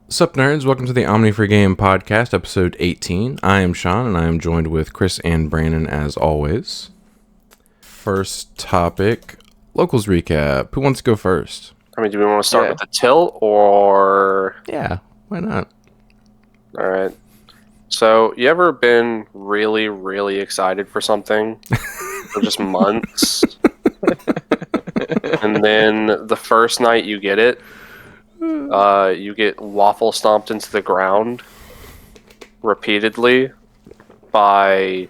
Sup, nerds? Welcome to the Omni4Game podcast, episode 18. I am Sean, and I am joined with Chris and Brandon, as always. First topic, locals recap. Who wants to go first? I mean, do we want to start with the tilt, or... Yeah, why not? All right. So, you ever been really, really excited for something for just months? And then the first night you get it, you get waffle stomped into the ground repeatedly by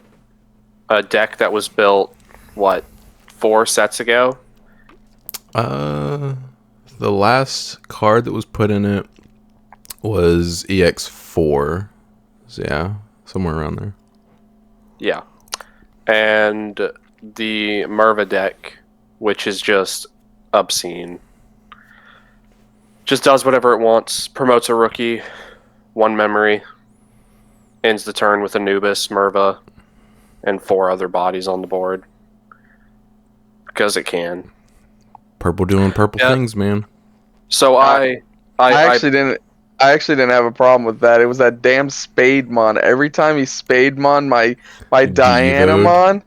a deck that was built, 4 sets ago? The last card that was put in it was EX5. So yeah, somewhere around there. Yeah. And the Merva deck, which is just obscene. Just does whatever it wants, promotes a rookie, 1 memory, ends the turn with Anubis, Merva, and 4 other bodies on the board. Because it can. Purple doing purple things, man. So I actually didn't have a problem with that. It was that damn Spademon. Every time he Spademon my Dianamon,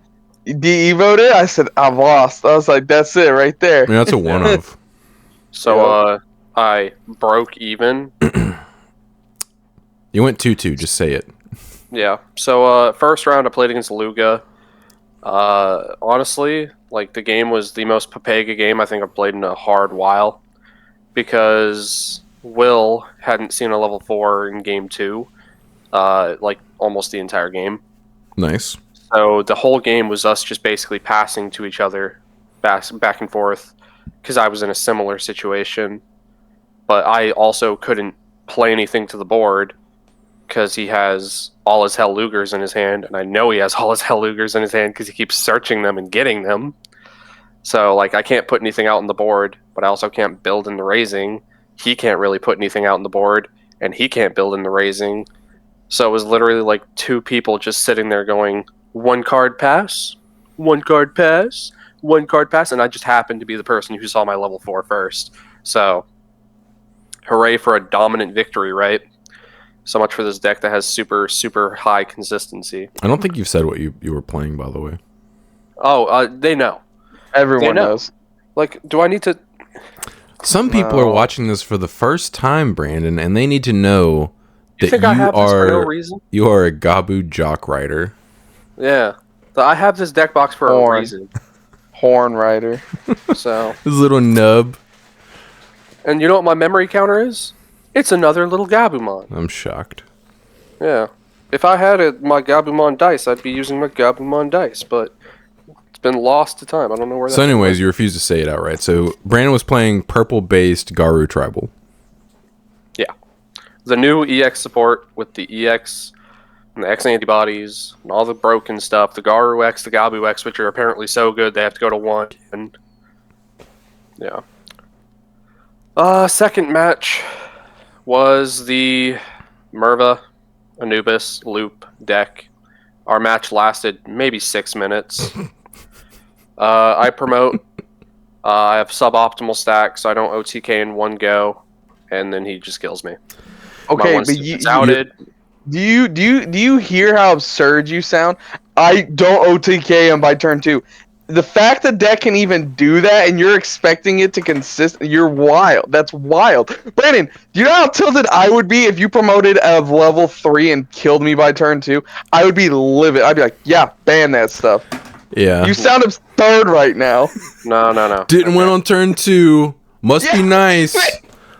de-evoed it, I said, I've lost. I was like, that's it right there. I mean, that's a one-of. So, I broke even. You went 2-2, just say it. Yeah. So, first round I played against Luga. Honestly, the game was the most Papega game I think I've played in a hard while. Because Will hadn't seen a level 4 in game 2. Almost the entire game. Nice. So, the whole game was us just basically passing to each other back and forth. Because I was in a similar situation. But I also couldn't play anything to the board because he has all his Hell Lugers in his hand, and I know he has all his Hell Lugers in his hand because he keeps searching them and getting them. So, I can't put anything out on the board, but I also can't build in the raising. He can't really put anything out on the board, and he can't build in the raising. So it was literally 2 people just sitting there going, 1 card pass, 1 card pass, 1 card pass, and I just happened to be the person who saw my level 4 first. So... hooray for a dominant victory, right? So much for this deck that has super, super high consistency. I don't think you've said what you were playing, by the way. Oh, they know. Everyone knows. Do I need to... Some people are watching this for the first time, Brandon, and they need to know that you are a Gabu Jock Rider. Yeah. I have this deck box for a reason. Horn Rider. So... This little nub. And you know what my memory counter is? It's another little Gabumon. I'm shocked. Yeah. If I had my Gabumon dice, I'd be using my Gabumon dice, but it's been lost to time. I don't know where that is. So anyways, you refuse to say it outright. So Brandon was playing purple-based Garu Tribal. Yeah. The new EX support with the EX and the X antibodies and all the broken stuff. The Garu X, the Gabu X, which are apparently so good they have to go to 1. And yeah. Second match was the Merva Anubis loop deck. Our match lasted maybe 6 minutes. I promote. I have suboptimal stack, so I don't OTK in 1 go, and then he just kills me. Okay, but do you hear how absurd you sound? I don't OTK him by turn 2. The fact the deck can even do that and you're expecting it to consist, you're wild. That's wild. Brandon, do you know how tilted I would be if you promoted a level 3 and killed me by turn 2? I would be livid. I'd be like, yeah, ban that stuff. Yeah. You sound absurd right now. No. Didn't win on turn 2. Must be nice.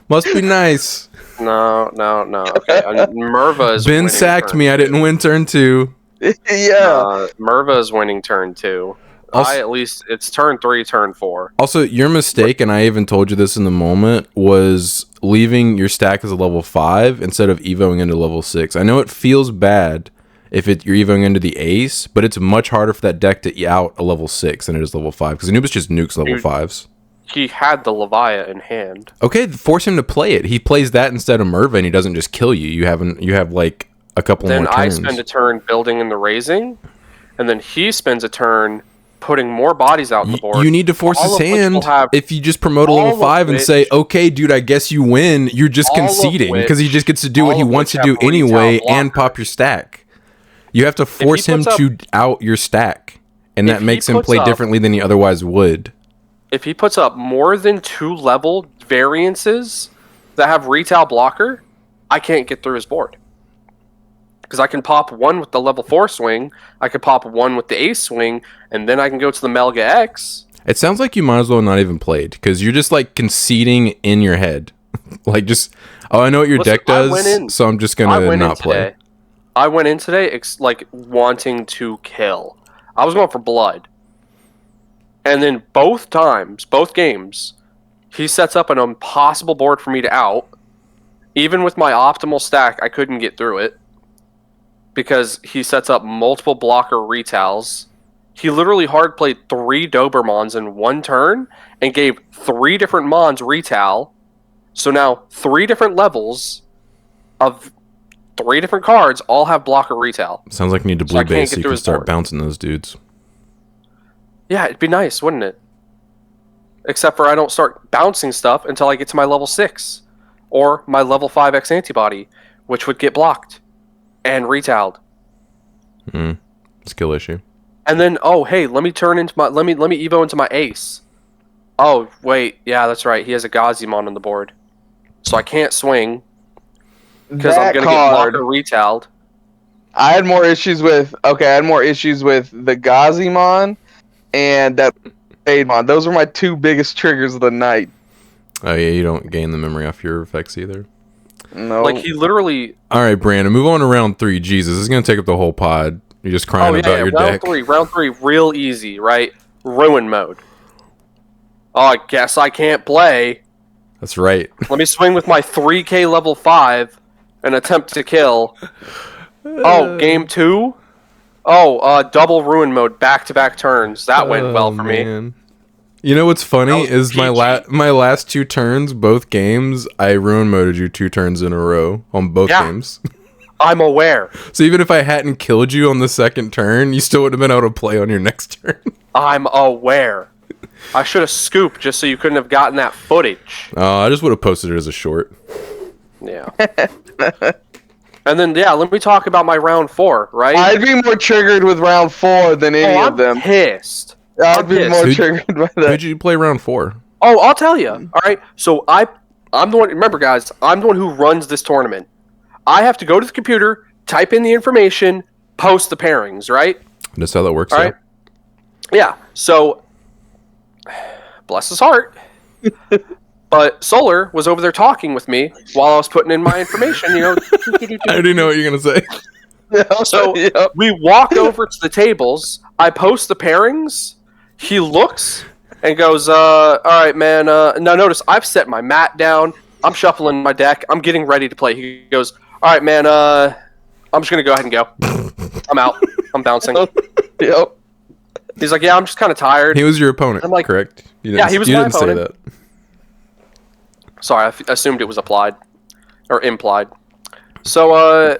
Must be nice. No. Okay, Merva is Ben sacked me. I didn't win turn 2. Yeah. Merva is winning turn 2. It's turn 3, turn 4. Also, your mistake, and I even told you this in the moment, was leaving your stack as a level 5 instead of evoing into level 6. I know it feels bad if you're evoing into the ace, but it's much harder for that deck to out a level 6 than it is level 5, because Anubis just nukes level 5s. He had the Levia in hand. Okay, force him to play it. He plays that instead of Merva, and he doesn't just kill you. You have a couple more turns. Then I spend a turn building in the raising, and then he spends a turn putting more bodies out on the board. You need to force his all of which will hand. have- If you just promote a level all of 5 and which- say, okay, dude, I guess you win, you're just all of conceding because he which- just gets to do what all he of wants to which do have retail anyway and blocker. pop your stack. You have to force him puts up- to out your stack, and if that he makes him puts play up- differently than he otherwise would. If he puts up more than 2 level variances that have retail blocker, I can't get through his board. Because I can pop one with the level 4 swing, I could pop one with the ace swing, and then I can go to the Melga X. It sounds like you might as well not even played because you're just like conceding in your head. Like just, oh, I know what your Listen, deck I went does, in- so I'm just I gonna went not in play. today. I went in today like wanting to kill. I was going for blood. And then both games, he sets up an impossible board for me to out. Even with my optimal stack, I couldn't get through it. Because he sets up multiple blocker retails. He literally hard played 3 Dobermons in one turn and gave 3 different Mons retail. So now 3 different levels of 3 different cards all have blocker retail. Sounds like you need to So I blue can't base so get you through can his start board. bouncing those dudes. Yeah, it'd be nice, wouldn't it? Except for I don't start bouncing stuff until I get to my level 6. Or my level 5X antibody, which would get blocked and retailed. Skill issue. And then, oh hey, let me Evo into my ace. Oh wait, yeah, that's right. He has a Gazimon on the board, so I can't swing because I'm gonna get blocker retailed. I had more issues with the Gazimon and that Aidemon. Those were my 2 biggest triggers of the night. Oh yeah, you don't gain the memory off your effects either. No. Like he literally. All right, Brandon, move on to round 3. Jesus, this is gonna take up the whole pod. You're just crying about your deck. Round three, real easy, right? Ruin mode. Oh, I guess I can't play. That's right. Let me swing with my 3K level 5 and attempt to kill. Oh, game 2? Oh, double ruin mode, back-to-back turns. That went well for me. You know what's funny That is was my last 2 turns, both games, I ruin moded you 2 turns in a row on both games. I'm aware. So even if I hadn't killed you on the second turn, you still would have been able to play on your next turn. I'm aware. I should have scooped just so you couldn't have gotten that footage. I just would have posted it as a short. Yeah. And then, let me talk about my round 4, right? I'd be more triggered with round 4 than any of them. I'm pissed. I'd be more triggered by that. Who'd you play round 4? Oh, I'll tell you. All right. So I'm the one. Remember, guys, I'm the one who runs this tournament. I have to go to the computer, type in the information, post the pairings. Right. That's how that works. All right. Yeah. So, bless his heart. But Solar was over there talking with me while I was putting in my information. You know. I already know what you're gonna say. So we walk over to the tables. I post the pairings. He looks and goes, all right, man. Now notice I've set my mat down. I'm shuffling my deck. I'm getting ready to play. He goes, all right, man. I'm just going to go ahead and go. I'm out. I'm bouncing. Yep. He's like, yeah, I'm just kind of tired. He was your opponent, I'm like, correct? You yeah, he was you my didn't opponent. say that. Sorry, I assumed it was applied. Or implied. So,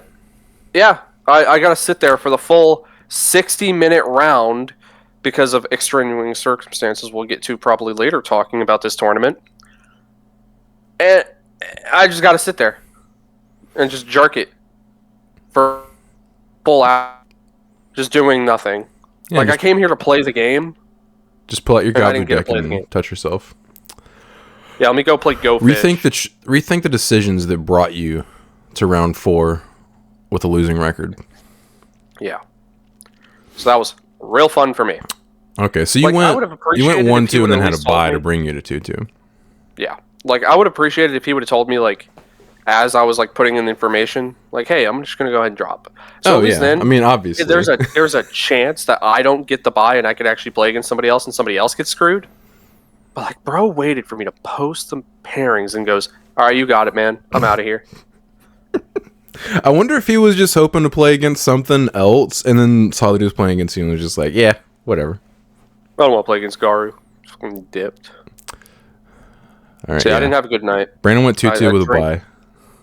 yeah. I got to sit there for the full 60-minute round because of extenuating circumstances we'll get to probably later talking about this tournament. And I just got to sit there and just jerk it for full hour, just doing nothing. Yeah, like, I came here to play the game. Just pull out your I gobbler didn't get to deck play the game. and touch yourself. Yeah, let me go play Go Fish. Rethink the decisions that brought you to round 4 with a losing record. Yeah. So that was real fun for me. Okay, so you Like, I went would've appreciated 1-2 if you and then would've had at a least bye told to me. bring you to 2-2. Yeah. Like, I would appreciate it if he would have told me, like, as I was, like, putting in the information, like, hey, I'm just going to go ahead and drop. So at least then, I mean, obviously. there's a chance that I don't get the bye and I could actually play against somebody else and somebody else gets screwed. But, like, bro waited for me to post the pairings and goes, all right, you got it, man. I'm out of here. I wonder if he was just hoping to play against something else and then saw that he was playing against you and was just like, yeah, whatever. I don't want to play against Garu. Fucking dipped. All right. See, yeah. I didn't have a good night. Brandon went 2-2 I with a drank- bye.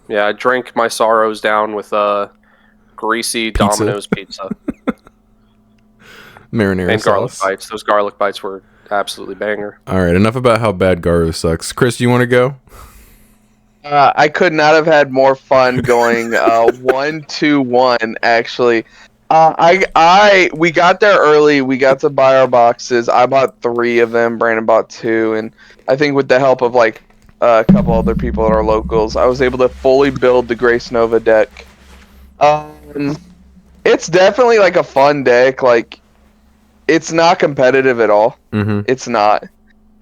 Yeah, I drank my sorrows down with greasy Pizza. Domino's pizza. Marinara And garlic sauce. bites. Those garlic bites were absolutely banger. All right, enough about how bad Garu sucks. Chris, do you want to go? I could not have had more fun going 1-2-1 actually. We got there early. We got to buy our boxes. I bought 3 of them. Brandon bought 2, and I think with the help of like a couple other people at our locals, I was able to fully build the Grace Nova deck. It's definitely like a fun deck. Like, it's not competitive at all. Mm-hmm. It's not.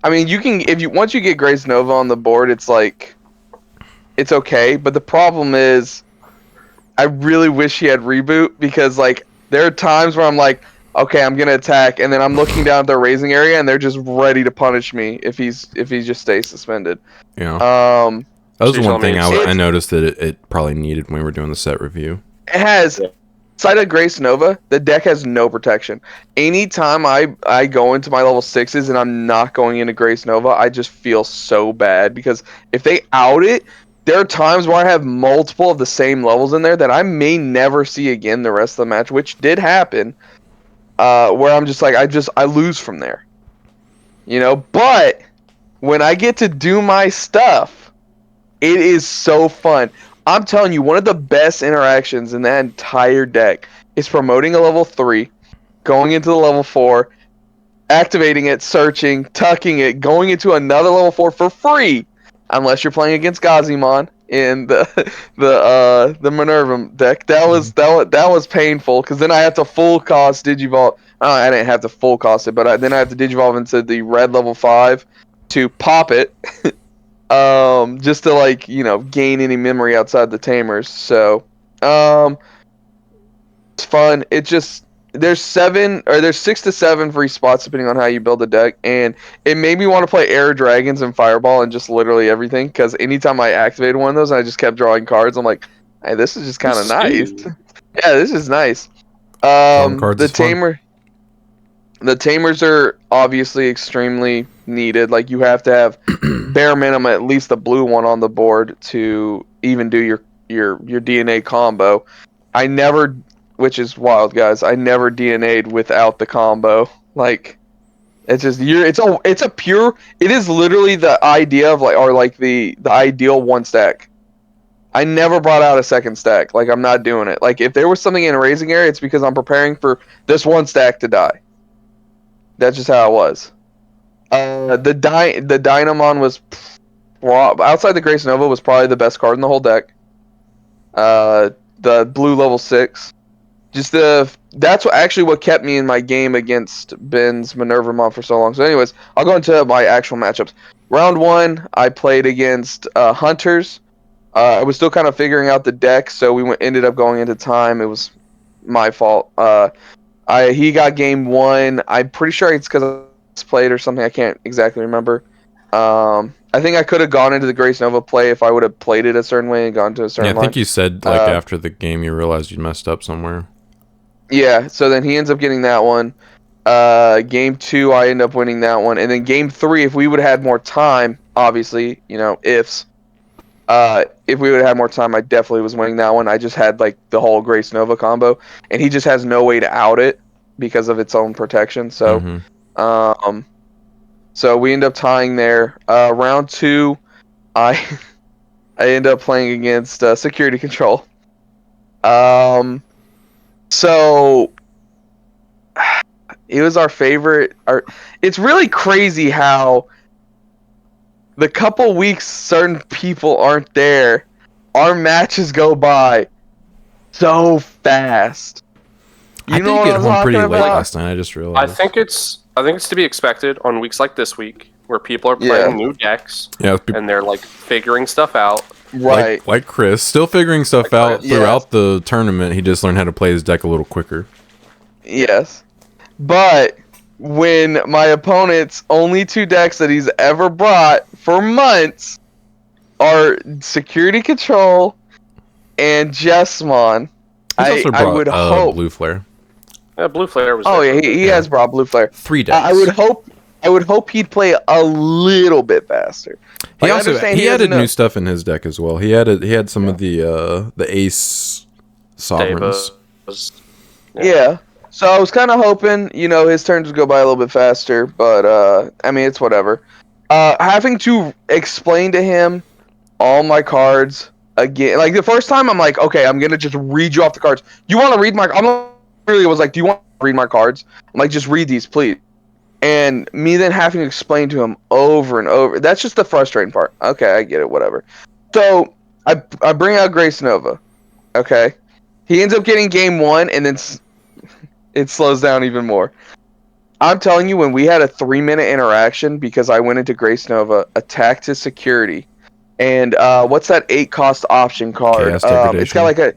I mean, you can once you get Grace Nova on the board, it's like it's okay. But the problem is, I really wish he had reboot because like there are times where I'm like, okay, I'm gonna attack, and then I'm looking down at their raising area, and they're just ready to punish me if he just stays suspended. Yeah. That was So the you're one thing telling me I noticed that it probably needed when we were doing the set review. It has. Outside of Grace Nova, the deck has no protection. Anytime I go into my level 6s and I'm not going into Grace Nova, I just feel so bad because if they out it, there are times where I have multiple of the same levels in there that I may never see again the rest of the match, which did happen. Where I'm just like I lose from there. You know, but when I get to do my stuff, it is so fun. I'm telling you, one of the best interactions in that entire deck is promoting a level 3, going into the level 4, activating it, searching, tucking it, going into another level 4 for free, unless you're playing against Gazimon in the Minerva deck. That was painful because then I had to full cost Digivolve. I didn't have to full cost it, but then I have to Digivolve into the red level 5 to pop it. Just to like, you know, gain any memory outside the tamers. So, it's fun. It just there's 6 to 7 free spots depending on how you build the deck, and it made me want to play Air Dragons and Fireball and just literally everything. Because anytime I activated one of those, I just kept drawing cards. I'm like, hey, this is just kind of nice. Yeah, this is nice. Drawing cards is fun. The tamers are obviously extremely needed. Like, you have to have bare minimum at least a blue one on the board to even do your DNA combo. I never, which is wild, guys. I never DNA'd without the combo. Like, it's just it is literally the idea of the ideal one stack. I never brought out a second stack. Like, I'm not doing it. Like, if there was something in a raising area, it's because I'm preparing for this one stack to die. That's just how it was. The Dynamon was outside the Grace Nova was probably the best card in the whole deck. The blue level 6, that's what kept me in my game against Ben's Minervamon for so long. So, anyways, I'll go into my actual matchups. Round 1, I played against Hunters. I was still kind of figuring out the deck, so we ended up going into time. It was my fault. He got game 1. I'm pretty sure it's because I played or something. I can't exactly remember. I think I could have gone into the Grace Nova play if I would have played it a certain way and gone to a certain Yeah, I think line. you said after the game you realized you messed up somewhere. Yeah, so then he ends up getting that one. Game 2, I end up winning that one. And then game 3, if we would have had more time, obviously, you know, if we would have had more time, I definitely was winning that one. I just had like the whole Grace Nova combo, and he just has no way to out it because of its own protection. So, so we end up tying there. Round 2, I end up playing against Security Control. So it was our favorite. It's really crazy how the couple weeks certain people aren't there, our matches go by so fast. I did get home pretty late last night. I just realized. I think it's to be expected on weeks like this week where people are playing new decks. Yeah, and they're like figuring stuff out. Right. Like Chris, still figuring stuff out throughout the tournament. He just learned how to play his deck a little quicker. Yes. But when my opponent's only 2 decks that he's ever brought for months are Security Control and Jessmon, I would hope Blue Flare. Yeah, Blue Flare was. Oh yeah, he has brought Blue Flare. 3 decks. I would hope he'd play a little bit faster. He added new stuff in his deck as well. He had some of the Ace Sovereigns. Yeah. So I was kind of hoping, his turns would go by a little bit faster, but I mean, it's whatever. Having to explain to him all my cards again, like the first time, I'm like, okay, I'm gonna just read you off the cards. You want to read my? I'm really was like, do you want to read my cards? I'm like, just read these, please. And me then having to explain to him over and over. That's just the frustrating part. Okay, I get it. Whatever. So I bring out Grace Nova. Okay, he ends up getting game 1, and then it slows down even more. I'm telling you, when we had a 3-minute interaction because I went into Grace Nova, attacked his security, and what's that 8-cost option card? Chaos It's Degradation. got like a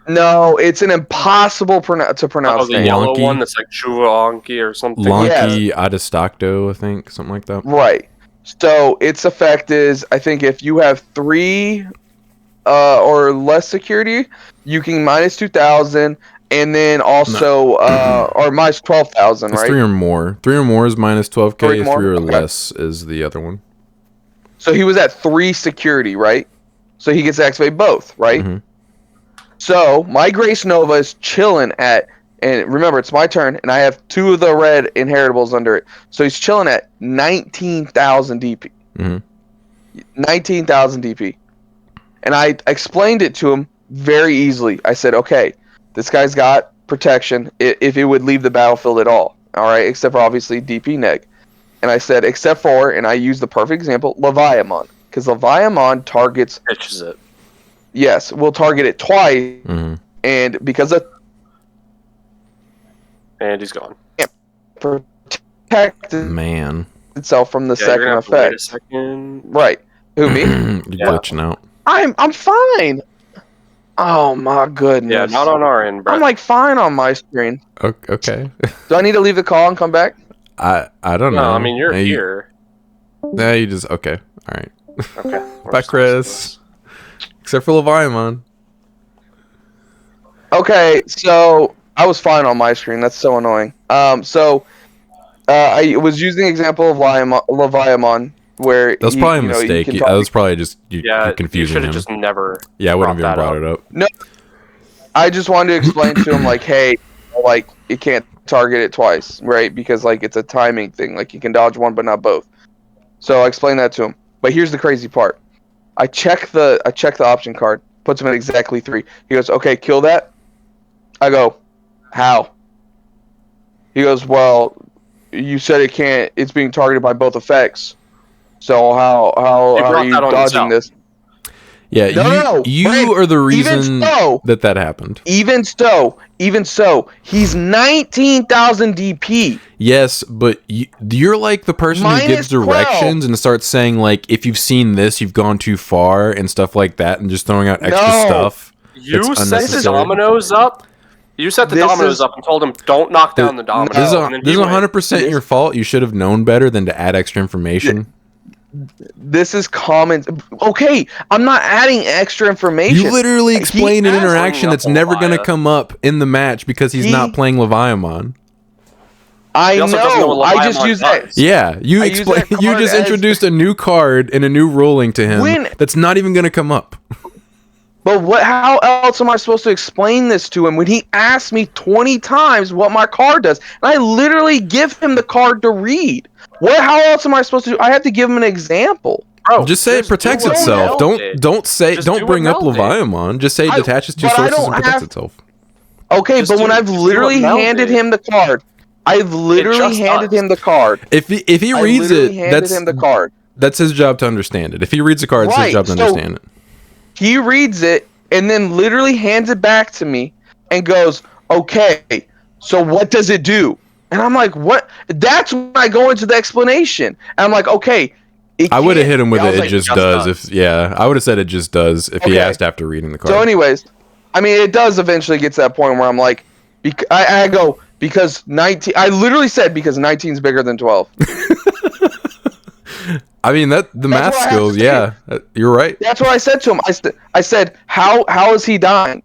no. It's an impossible to pronounce Oh, the name. yellow Wonky. one that's like Chuanki or something. Lonky Adestacto, I think, something like that. Right. So its effect is, I think, if you have 3 or less security, you can minus 2,000, and then also or minus 12,000, It's right? 3 or more. 3 or more is minus 12k. 3 3 or or more? less is the other one. So he was at 3 security, right? So he gets to activate both, right? Mhm. So my Grace Nova is chilling at, and remember, it's my turn, and I have 2 of the red inheritables under it. So he's chilling at 19,000 DP. Mhm. 19,000 DP. And I explained it to him very easily. I said, okay, this guy's got protection if it would leave the battlefield at all. All right, except for obviously DP neg. And I said, except for, and I used the perfect example, Leviamon. Because Leviamon targets, Pitches it. yes, we'll target it twice. Mhm. And because of And he's gone. protect Man. itself from the Yeah, you're second gonna have to wait a effect. second. Right. Who, me? You're Yeah. glitching out. I'm fine. Oh my goodness. Yeah, not on our end, Brett. I'm like fine on my screen. Okay. Do I need to leave the call and come back? I don't know. No, I mean you're Hey, here. Yeah, you just okay. All right. Okay. Bye, Chris. Except for Leviamon. Okay, so I was fine on my screen. That's so annoying. I was using the example of Leviamon, where That was probably a mistake. can That was probably just Yeah, you're you confusing should him. have just never. Yeah, I wouldn't have even brought brought that it up. I just wanted to explain to him like, hey, like it can't target it twice, right? Because like it's a timing thing. Like you can dodge one but not both. So I explained that to him. But here's the crazy part. I check the option card, puts him at exactly 3. He goes, okay, kill that. I go, how? He goes, well, you said it can't. It's being targeted by both effects. So how are brought you that on dodging yourself. this? Yeah, No, you Brandon, are the even reason so- that happened. Even so, he's 19,000 DP. Yes, but you're like the person who Minus gives 12. directions and starts saying like, if you've seen this, you've gone too far and stuff like that, and just throwing out extra No. stuff. You It's set the unnecessary. dominoes up. You set the This dominoes is- up and told him, "Don't knock down the dominoes." This is and then this he is went. 100% your fault. You should have known better than to add extra information. This is common. Okay, I'm not adding extra information. You literally explained an asked- interaction that's never going to come up in the match because he's not playing Leviamon. I He also doesn't know know. what I just Leviamon use that. does. Yeah, you I use explain. that You card just as- introduced a new card and a new ruling to him When- that's not even going to come up. But how else am I supposed to explain this to him when he asks me 20 times what my card does? And I literally give him the card to read. How else am I supposed to do? I have to give him an example. Bro, Just say it protects do what itself. Mel did. Don't say. Just Don't do bring what up Mel did. Leviamon. Just say it detaches two but I sources don't and protects have- itself. Okay, Just but when do- I've just do literally what Mel handed did. him the card, I've literally just handed does. him the card. If he I reads literally it, handed him the card. that's his job to understand it. If he reads the card, it's his Right, job to so- understand it. He reads it and then literally hands it back to me and goes, okay, so what does it do? And I'm like, what? That's when I go into the explanation. And I'm like, okay. I would have hit him with I was it. It like, just just does. does. I would have said it just does if he Okay. asked after reading the card. So anyways, I mean, it does eventually get to that point where I'm like, I go, because 19, I literally said because 19 is bigger than 12. I mean that the math what I have skills. to say. Yeah, you're right. That's what I said to him. I said, how is he dying?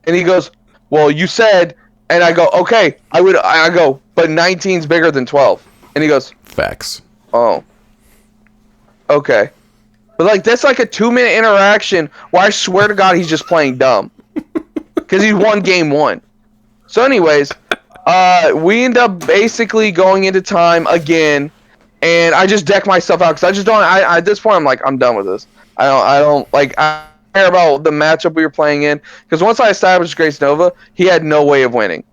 And he goes, well, you said, and I go, okay, I go, but 19 is bigger than 12. And he goes, Facts. oh, okay. But like that's like a 2-minute interaction where I swear to God he's just playing dumb because he won game 1. So anyways, We end up basically going into time again, and I just deck myself out because I just don't. At this point, I'm like, I'm done with this. I don't like. I don't care about the matchup we were playing in because once I established Grace Nova, he had no way of winning.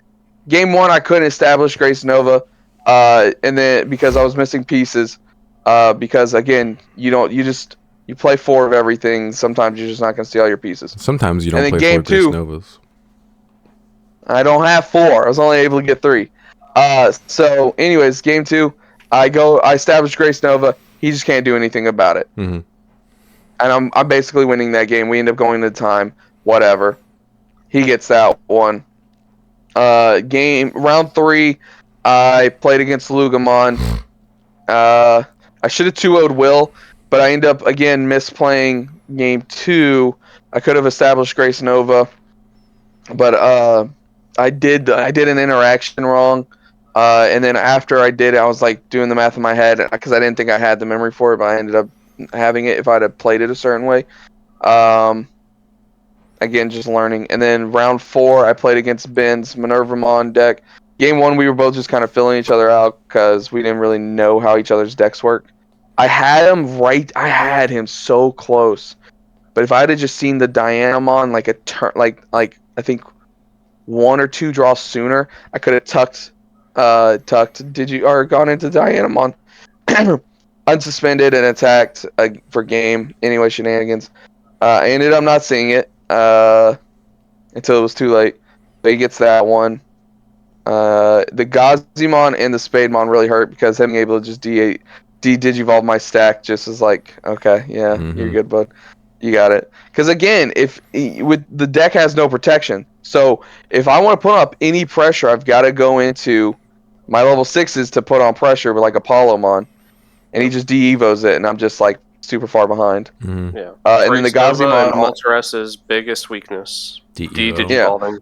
Game 1, I couldn't establish Grace Nova, and then because I was missing pieces, because again, you play 4 of everything. Sometimes you're just not gonna see all your pieces. Sometimes you And don't then play game 4 Grace 2, Novas. I don't have 4. I was only able to get 3. So anyways, game 2, I establish Grace Nova. He just can't do anything about it. Mm-hmm. And I'm basically winning that game. We end up going to time. Whatever. He gets that one. Round 3, I played against Lugamon. I should have 2-0'd Will, but I end up again misplaying game 2. I could have established Grace Nova, but I did an interaction wrong. And then after I did it, I was like doing the math in my head because I didn't think I had the memory for it, but I ended up having it if I'd have played it a certain way. Again, just learning. And then round 4, I played against Ben's Minervamon deck. Game 1, we were both just kind of filling each other out because we didn't really know how each other's decks work. I had him so close. But if I had just seen the Dianamon like a turn, like I think 1 or 2 draws sooner, I could have tucked or gone into Dianamon, unsuspended and attacked for game. Anyway, shenanigans. I ended up not seeing it until it was too late. But he gets that one. The Gazimon and the Spademon really hurt because him being able to just Digivolve my stack just is like, okay, yeah, you're good, bud. You got it. Because again, with the deck has no protection, so if I want to put up any pressure, I've got to go into my level 6s to put on pressure with like Apollomon, and he just de-evos it, and I'm just like super far behind. Mm-hmm. Yeah. And then the Gazimon, Moltres' biggest weakness, Digivolving.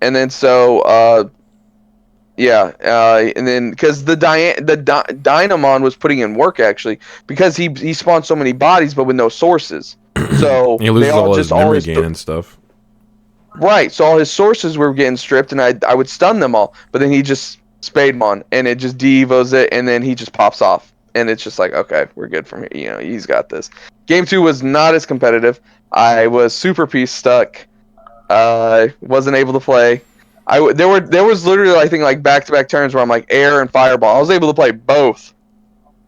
And then so and then because the Dynamon was putting in work actually because he spawned so many bodies but with no sources, so he loses all his memory gain and stuff. Right, so all his sources were getting stripped, and I would stun them all, but then he just Spademon, and it just de-evos it, and then he just pops off, and it's just like, okay, we're good from here. You know, he's got this. Game 2 was not as competitive. I was super piece stuck. Wasn't able to play. There was literally I think like back-to-back turns where I'm like air and fireball. I was able to play both.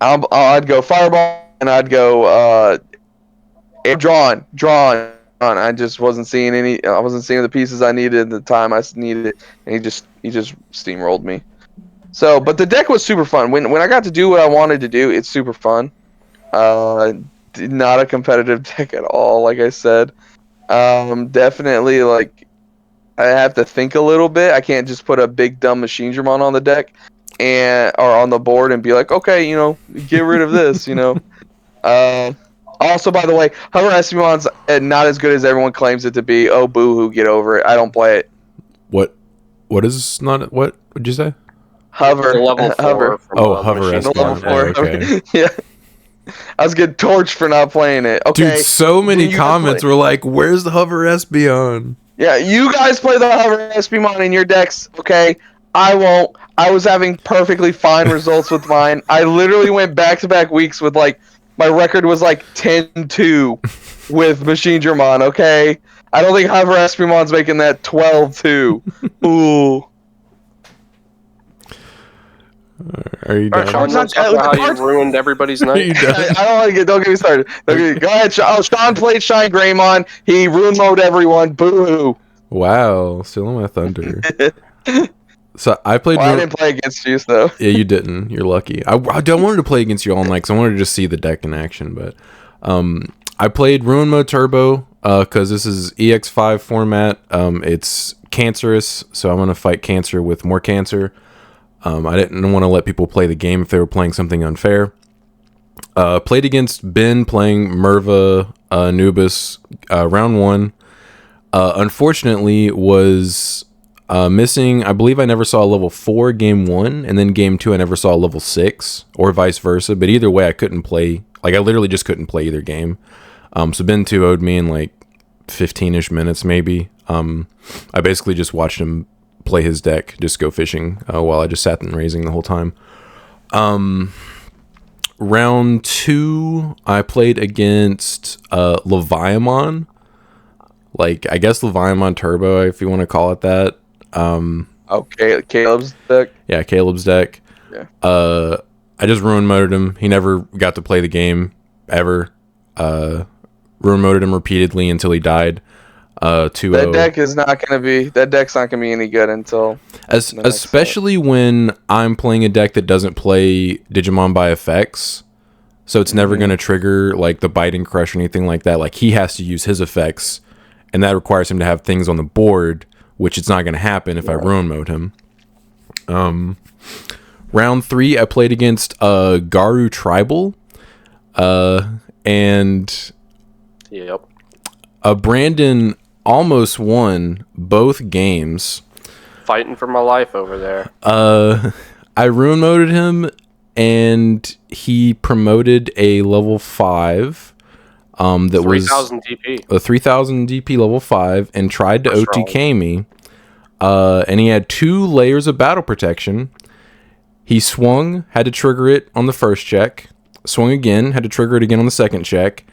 I'd go fireball and I'd go air drawn. I just wasn't seeing any. I wasn't seeing the pieces I needed at the time I needed it, and he just steamrolled me. So, but the deck was super fun. When I got to do what I wanted to do, it's super fun. Not a competitive deck at all, like I said. Definitely like. I have to think a little bit. I can't just put a big dumb Machine Dramon on the deck or on the board and be like, okay, get rid of this, Also, by the way, Hover Espemon's not as good as everyone claims it to be. Oh, boo-hoo, get over it. I don't play it. What is not what would you say? Hover. Level 4 Hover. Hover Espimon. Level 4. Okay. Yeah. I was getting torched for not playing it. Okay. Dude, so many comments were like, where's the Hover Espeon? Yeah, you guys play the Hover Espimon in your decks, okay? I won't. I was having perfectly fine results with mine. I literally went back-to-back weeks with, like, my record was, like, 10-2 with Machine Dramon, okay? I don't think Hover Espimon's making that 12-2. Ooh. Are you done? Sean, how you ruined everybody's night. I don't get me started. Go ahead, Sean. Sean played Shine Greymon. He ruined mode everyone. Boo. Wow, still on my thunder. So I played. I didn't play against you, though. Yeah, you didn't. You're lucky. I wanted to play against you all night because I wanted to just see the deck in action. But I played Ruin Mode Turbo because this is EX5 format. It's cancerous, so I'm gonna fight cancer with more cancer. I didn't want to let people play the game if they were playing something unfair. Played against Ben playing Merva Anubis round 1. Unfortunately, was missing. I believe I never saw a level 4 game 1, and then game 2 I never saw a level 6, or vice versa. But either way, I couldn't play. Like I literally just couldn't play either game. So Ben 2-0'd me in like 15ish minutes maybe. I basically just watched him play his deck, just go fishing while I just sat and raising the whole time. Round 2, I played against Leviamon. Like, I guess Leviamon Turbo, if you want to call it that. Okay, Caleb's deck. Yeah, Caleb's deck. Yeah. I just ruin moded him. He never got to play the game ever. Ruin moded him repeatedly until he died. 2-0. That deck's not gonna be any good until especially when I'm playing a deck that doesn't play Digimon by effects. So it's never going to trigger like the Bite and Crush or anything like that. Like, he has to use his effects, and that requires him to have things on the board, which it's not going to happen if I ruin mode him. Round 3, I played against Garu Tribal, and Brandon almost won both games. Fighting for my life over there. I ruin moded him, and he promoted a level 5 that 3,000 DP. A 3,000 DP level 5, and tried to OTK me. And he had 2 layers of battle protection. He swung, had to trigger it on the first check. Swung again, had to trigger it again on the second check.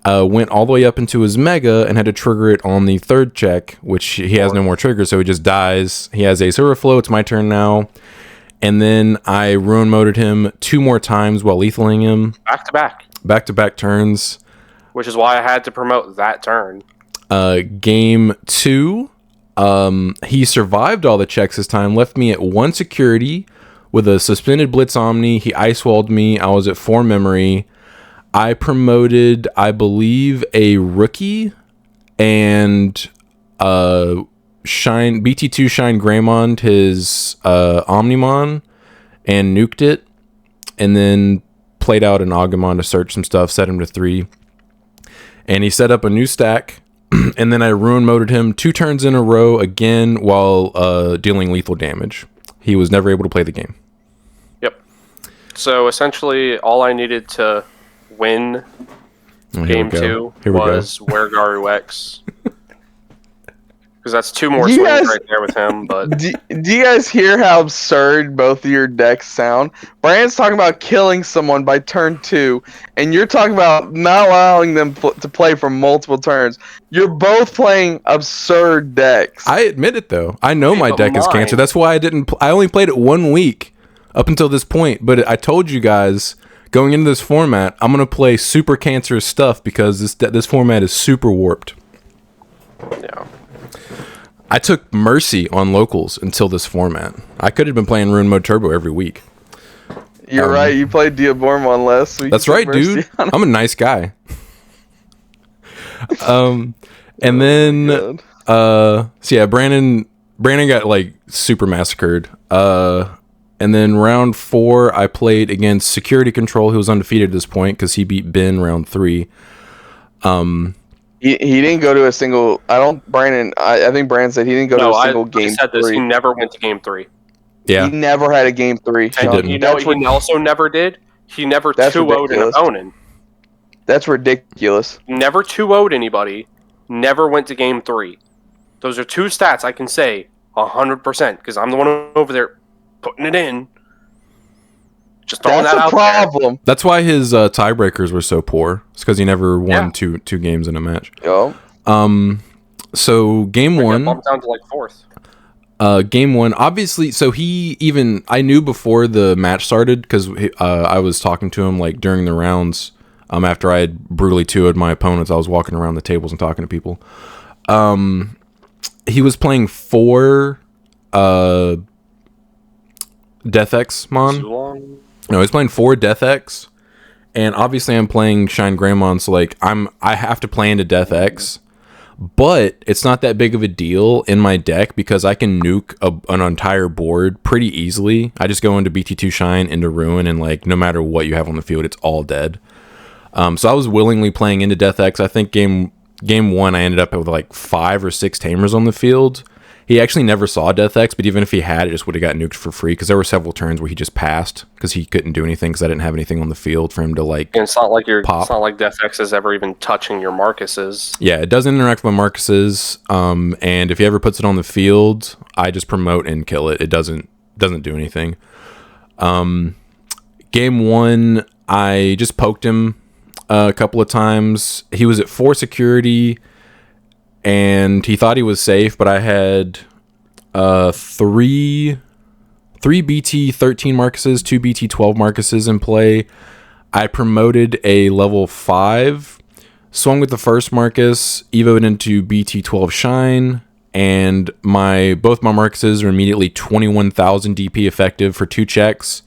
Went all the way up into his Mega and had to trigger it on the third check, which he has no more triggers, so he just dies. He has Ace Overflow. It's my turn now. And then I ruin moded him 2 more times while lethaling him. Back to back. Back to back turns. Which is why I had to promote that turn. Game 2, he survived all the checks this time, left me at 1 security with a suspended Blitz Omni. He ice walled me. I was at 4 memory. I promoted, I believe, a rookie and BT2 Shine Greymon his Omnimon and nuked it, and then played out an Agumon to search some stuff, set him to 3. And he set up a new stack, and then I ruin moded him 2 turns in a row again while dealing lethal damage. He was never able to play the game. Yep. So essentially, all I needed to win game 2 was where Garu X. Because that's 2 more swings right there with him. But do you guys hear how absurd both of your decks sound? Brand's talking about killing someone by turn 2, and you're talking about not allowing them to play for multiple turns. You're both playing absurd decks. I admit it, though. I know my deck is cancer. That's why I didn't. I only played it 1 week up until this point. But I told you guys, going into this format, I'm going to play super cancerous stuff because this format is super warped. Yeah. I took Mercy on locals until this format. I could have been playing Ruin Mode Turbo every week. You're right. You played Diabormon last week. That's right, dude. I'm a nice guy. And then, so yeah, Brandon got like super massacred. And then round 4, I played against Security Control, who was undefeated at this point because he beat Ben round 3. He didn't go to a single. I think Brandon said he didn't go to a single game. Said this. He never went to game 3. Yeah, he never had a game 3. And you know what he also never did? He never 2-0'd an opponent. That's ridiculous. Never 2-0'd anybody. Never went to game 3. Those are 2 stats I can say 100% because I'm the one over there putting it in. Just throwing that out there. That's a problem. That's why his tiebreakers were so poor. It's because he never won two games in a match. Yo. So game 1. Bumped down to like 4th. Game 1, obviously. So I knew before the match started because I was talking to him like during the rounds. After I had brutally 2'd my opponents, I was walking around the tables and talking to people. He was playing 4 Death X Mon. No, he's playing 4 Death X, and obviously I'm playing Shine Greymon, so like I have to play into Death X, but it's not that big of a deal in my deck because I can nuke an entire board pretty easily. I just go into BT2 Shine, into Ruin, and like no matter what you have on the field, it's all dead. So I was willingly playing into Death X. I think game 1 I ended up with like 5 or 6 Tamers on the field, He actually never saw Death X, but even if he had, it just would have got nuked for free because there were several turns where he just passed because he couldn't do anything because I didn't have anything on the field for him to like. And it's not like pop. It's not like Death X is ever even touching your Marcuses. Yeah, it doesn't interact with Marcuses. And if he ever puts it on the field, I just promote and kill it. It doesn't do anything. Game 1, I just poked him a couple of times. He was at 4 security. And he thought he was safe, but I had 3 BT-13 Marcuses, 2 BT-12 Marcuses in play. I promoted a level 5, swung with the first Marcus, evoed into BT-12 Shine, and both my Marcuses are immediately 21,000 DP effective for 2 checks.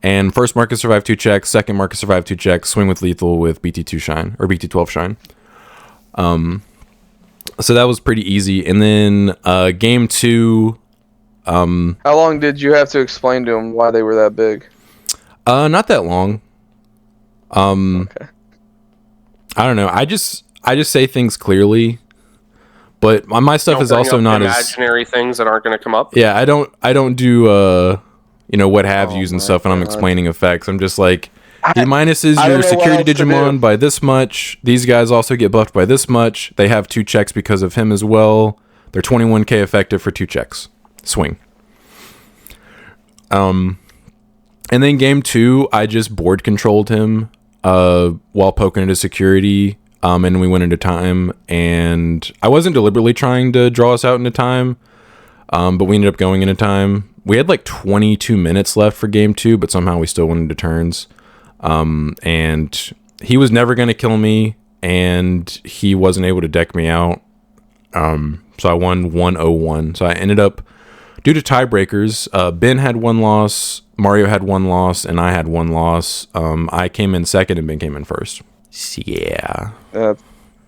And first Marcus survived 2 checks, second Marcus survived 2 checks, swing with lethal with BT-2 Shine, or BT-12 Shine. So that was pretty easy. And then game 2. How long did you have to explain to them why they were that big? Not that long. Okay. I don't know. I just say things clearly. But my stuff is also not imaginary things that aren't going to come up. Yeah, I don't do what have yous and stuff, and I'm explaining effects. I'm just like, he minuses your security Digimon by this much. These guys also get buffed by this much. They have 2 checks because of him as well. They're 21k effective for 2 checks. Swing. And then game 2, I just board controlled him while poking into security. And we went into time. And I wasn't deliberately trying to draw us out into time. But we ended up going into time. We had like 22 minutes left for game 2, but somehow we still went into turns. And he was never going to kill me, and he wasn't able to deck me out. So I won 1-0-1. So I ended up, due to tiebreakers, Ben had 1 loss, Mario had 1 loss, and I had 1 loss. I came in second, and Ben came in first. So, yeah.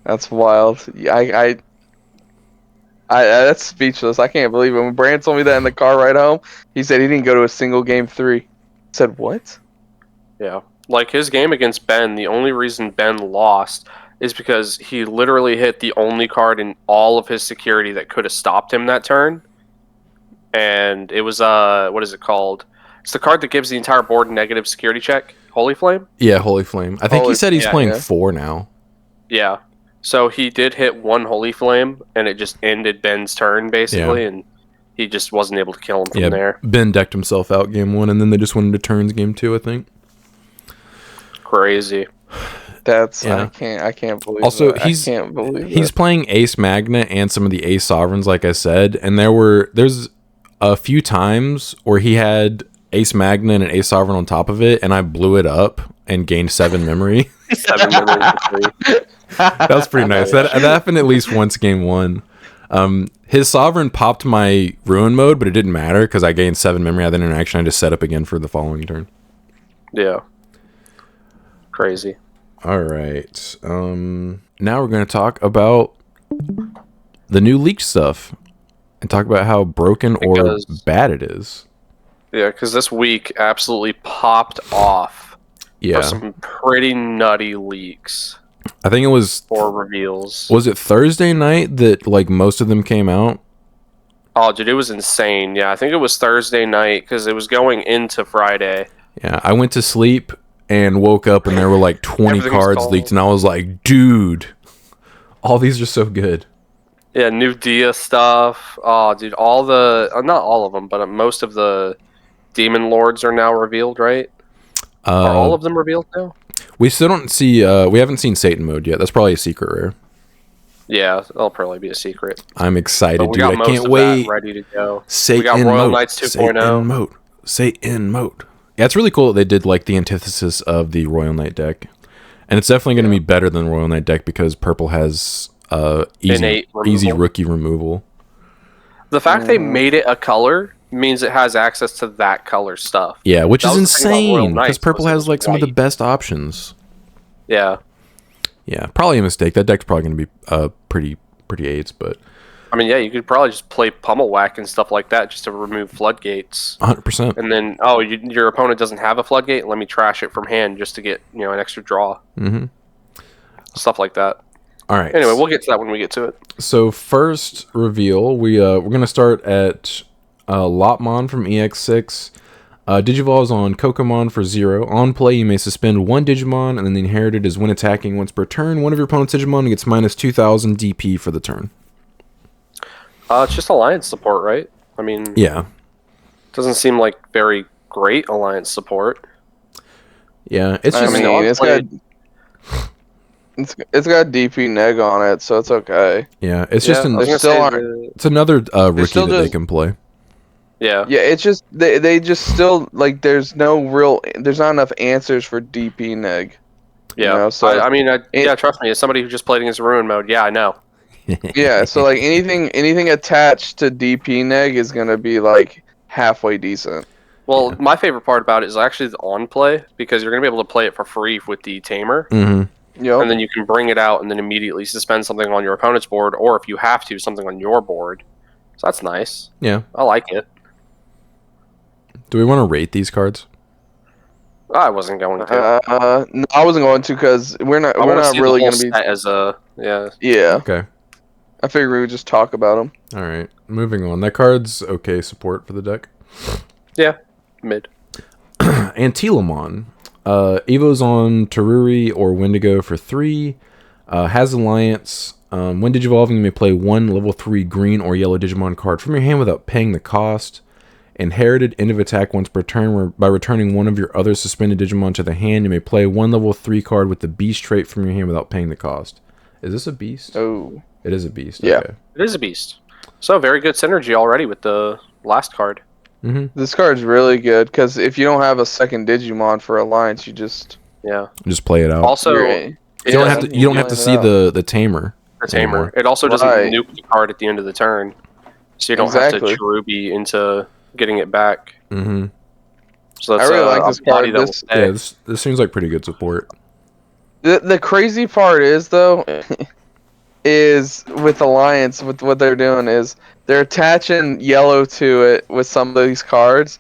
That's wild. I that's speechless. I can't believe it. When Brand told me that in the car ride home, he said he didn't go to a single game 3. I said, what? Yeah. Like, his game against Ben, the only reason Ben lost is because he literally hit the only card in all of his security that could have stopped him that turn. And it was, what is it called? It's the card that gives the entire board a negative security check. Holy Flame? Yeah, Holy Flame. I think he said he's playing 4 now. Yeah. So he did hit 1 Holy Flame, and it just ended Ben's turn, basically, and he just wasn't able to kill him from there. Ben decked himself out game 1, and then they just went into turns game 2, I think. Crazy. That's I can't believe. Also, that. he's I can't believe he's playing Ace Magna and some of the Ace Sovereigns, like I said, and there's a few times where he had Ace Magna and an Ace Sovereign on top of it, and I blew it up and gained 7 memory. 7 memory. That was pretty nice. That happened at least once game 1. His Sovereign popped my Ruin mode, but it didn't matter because I gained 7 memory out of the interaction. I just set up again for the following turn. Yeah. Crazy. All right. Now we're going to talk about the new leaked stuff and talk about how broken or bad it is. Yeah, because this week absolutely popped off for some pretty nutty leaks. I think it was... Or reveals. Was it Thursday night that like most of them came out? Oh, dude, it was insane. Yeah, I think it was Thursday night because it was going into Friday. Yeah, I went to sleep and woke up and there were like 20 cards leaked, and I was like, dude, all these are so good. Yeah, new Dia stuff. Oh, dude, all the... not all of them, but most of the Demon Lords are now revealed, right? Are all of them revealed now? We still don't see... we haven't seen Satan mode yet. That's probably a secret rare. Yeah, that'll probably be a secret. I'm excited, dude. I can't wait. Ready to go. Satan we got Royal mode. Knights 2.0. Satan mode. Satan mode. Yeah, it's really cool that they did like the antithesis of the Royal Knight deck. And it's definitely going to be better than the Royal Knight deck because purple has easy rookie removal. The fact they made it a color means it has access to that color stuff. Yeah, which is insane because purple has like some of the best options. Yeah. Yeah, probably a mistake. That deck's probably going to be pretty AIDS, but... I mean, yeah, you could probably just play Pummel Whack and stuff like that just to remove floodgates. 100%. And then, your opponent doesn't have a floodgate, let me trash it from hand just to get, an extra draw. Mm-hmm. Stuff like that. All right. Anyway, we'll get to that when we get to it. So first reveal, we're gonna start at Lotmon from EX6. Digivolves on Kokomon for 0. On play, you may suspend one Digimon, and then the inherited is when attacking once per turn. One of your opponent's Digimon gets minus 2,000 DP for the turn. It's just alliance support, right? I mean, Yeah. doesn't seem like very great alliance support. Yeah, it's just... It's got DP neg on it, so it's okay. Yeah, it's just... it's another rookie that they can play. Yeah. Yeah, it's just... They just still... Like, there's no real... There's not enough answers for DP neg. Yeah. You know, so yeah, trust me, as somebody who just played against Ruin mode, yeah, I know. Yeah, so like anything attached to DP neg is gonna be like halfway decent. Well, my favorite part about it is actually the on play, because you're gonna be able to play it for free with the tamer, Mm-hmm. Yep. and then you can bring it out and then immediately suspend something on your opponent's board, or if you have to, something on your board. So that's nice. Yeah. I like it. Do we want to rate these cards? I wasn't going to. No, I wasn't going to because we're not really gonna be as a yeah. Okay. I figured we would just talk about them. All right. Moving on. That card's okay support for the deck. Yeah, mid. Antilamon. Evo's on Teruri or Wendigo for 3. Has Alliance. When Digivolving, you may play one level 3 green or yellow Digimon card from your hand without paying the cost. Inherited, end of attack once per turn. By returning one of your other suspended Digimon to the hand, you may play one level 3 card with the beast trait from your hand without paying the cost. Is this a beast? Oh. It is a beast. Yeah. Okay. It is a beast. So very good synergy already with the last card. Mm-hmm. This card's really good because if you don't have a second Digimon for Alliance, you just Just play it out. Also, you don't have to see the tamer. The tamer. anymore. It also doesn't Right. nuke the card at the end of the turn, so you don't have to Cherubi into getting it back. Mm-hmm. So that's I really like this card. This seems like pretty good support. The crazy part is though, is with Alliance, with what they're doing is they're attaching yellow to it with some of these cards.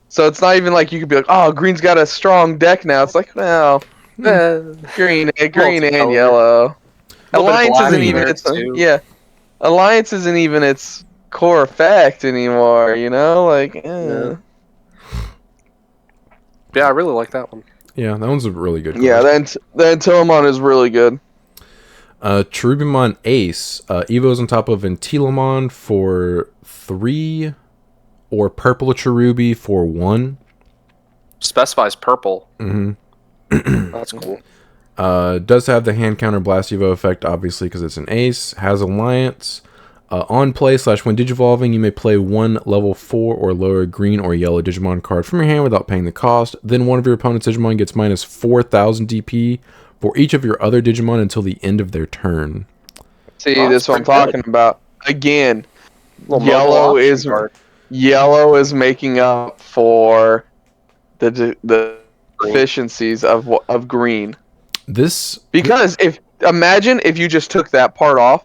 So it's not even like you could be like, oh, green's got a strong deck now. It's like, well, green and yellow. Alliance isn't even Alliance isn't even its core effect anymore. You know, like. Yeah, I really like that one. Yeah, that one's a really good card. Yeah, the Antilamon is really good. Cherubimon Ace. Evo's on top of Antilamon for 3, or Purple Cherubi for 1. Specifies purple. Mm-hmm. That's cool. Does have the hand counter Blast Evo effect, obviously, because it's an Ace. Has Alliance. On play / when Digivolving, you may play one level 4 or lower green or yellow Digimon card from your hand without paying the cost. Then one of your opponent's Digimon gets minus 4,000 DP for each of your other Digimon until the end of their turn. See, this is what I'm talking about. Again, yellow is making up for the deficiencies of green. Because imagine if you just took that part off.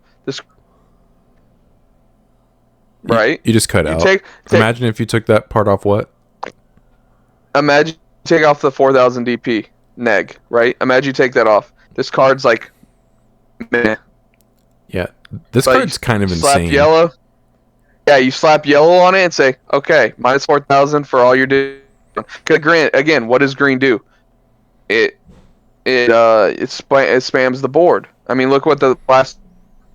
Right? You just cut out. Imagine if you took that part off what? Imagine you take off the 4,000 DP neg, right? Imagine you take that off. This card's like meh. Yeah. This card's kind of insane. Slap yellow. Yeah, you slap yellow on it and say, okay, minus 4,000 for all your Digimon. Again, what does green do? It spams the board. I mean, look what the last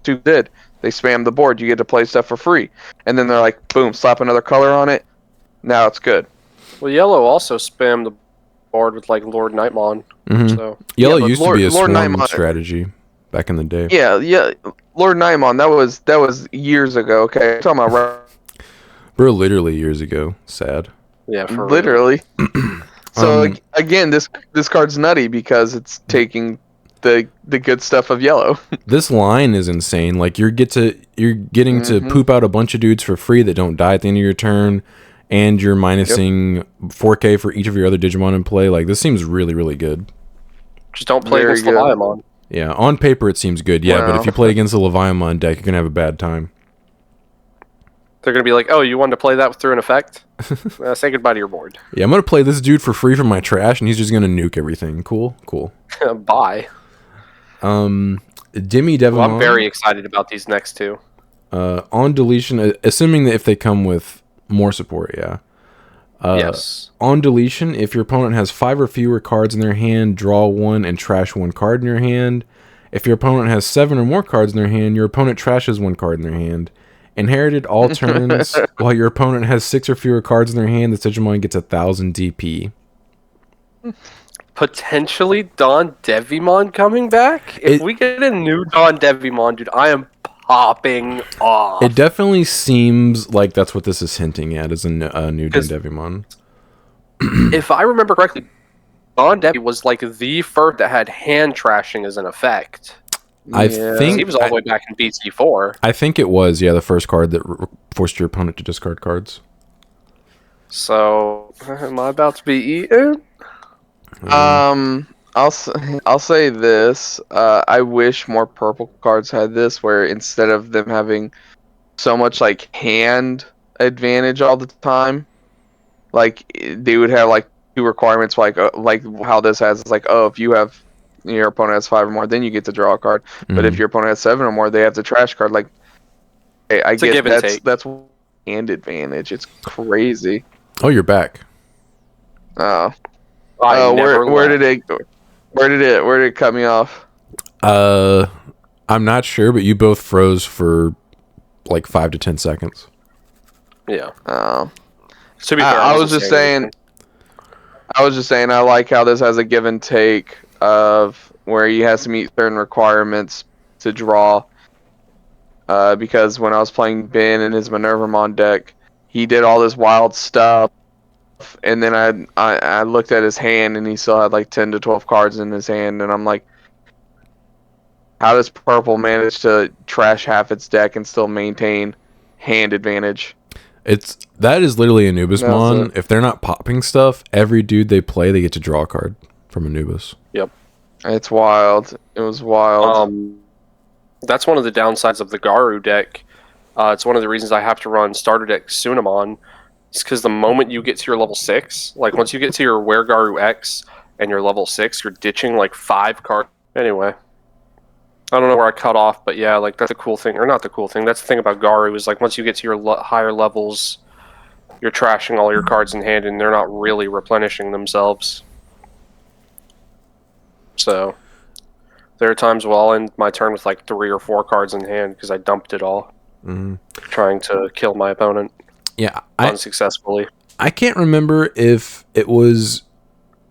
two did. They spam the board. You get to play stuff for free. And then they're like, boom, slap another color on it. Now it's good. Well, yellow also spammed the board with like Lord Nightmon. Mm-hmm. So yellow used to be a swarm strategy back in the day. Yeah. Lord Nightmon, that was years ago. Okay, I'm talking about Bro, literally years ago. Sad. Yeah, for literally. So again, this card's nutty because it's taking the good stuff of yellow. This line is insane. Like you're getting to poop out a bunch of dudes for free that don't die at the end of your turn, and you're minusing 4K for each of your other Digimon in play. Like this seems really, really good. Just don't play against the Leviamon. Yeah, on paper it seems good. Yeah, but if you play against the Leviamon deck, you're gonna have a bad time. They're gonna be like, "Oh, you wanted to play that through an effect? Say goodbye to your board." Yeah, I'm gonna play this dude for free from my trash, and he's just gonna nuke everything. Cool. Bye. Demi Well, Devimon. I'm very excited about these next two. On deletion, assuming that if they come with more support, yeah. Yes. On deletion, if your opponent has 5 or fewer cards in their hand, draw 1 and trash 1 card in your hand. If your opponent has 7 or more cards in their hand, your opponent trashes 1 card in their hand. Inherited all turns, while your opponent has 6 or fewer cards in their hand, the Digimon gets 1,000 DP. Potentially Don Devimon coming back? If we get a new Don Devimon, dude, I am popping off. It definitely seems like that's what this is hinting at, is a new Don Devimon. If I remember correctly, Don Devi was like the first that had hand trashing as an effect. I think he was all the way back in BT4. I think it was, the first card that forced your opponent to discard cards. So, am I about to be eaten? I'll say this. I wish more purple cards had this, where instead of them having so much like hand advantage all the time, like they would have like 2 requirements, like how this has. It's like, oh, if you have your opponent has 5 or more, then you get to draw a card. But if your opponent has 7 or more, they have to trash card. Like, I get that's hand advantage. It's crazy. Oh, you're back. Oh. Where did it cut me off? I'm not sure, but you both froze for like 5 to 10 seconds. Yeah. Oh. To be fair, I was just saying I like how this has a give and take of where he has to meet certain requirements to draw. Because when I was playing Ben in his Minervamon deck, he did all this wild stuff, and then I looked at his hand, and he still had like 10 to 12 cards in his hand, and I'm like, how does purple manage to trash half its deck and still maintain hand advantage? That is literally Anubismon. If they're not popping stuff, every dude they play, they get to draw a card from Anubis. Yep. It's wild. It was wild. That's one of the downsides of the Garu deck. It's one of the reasons I have to run starter deck Sunamon. It's because the moment you get to your level 6, like once you get to your Were Garu X and you're level 6, you're ditching like 5 cards. Anyway, I don't know where I cut off, but yeah, like that's the cool thing, or not the cool thing. That's the thing about Garu is like once you get to your higher levels, you're trashing all your cards in hand, and they're not really replenishing themselves. So there are times where I'll end my turn with like 3 or 4 cards in hand because I dumped it all, trying to kill my opponent. Yeah, unsuccessfully. I can't remember if it was.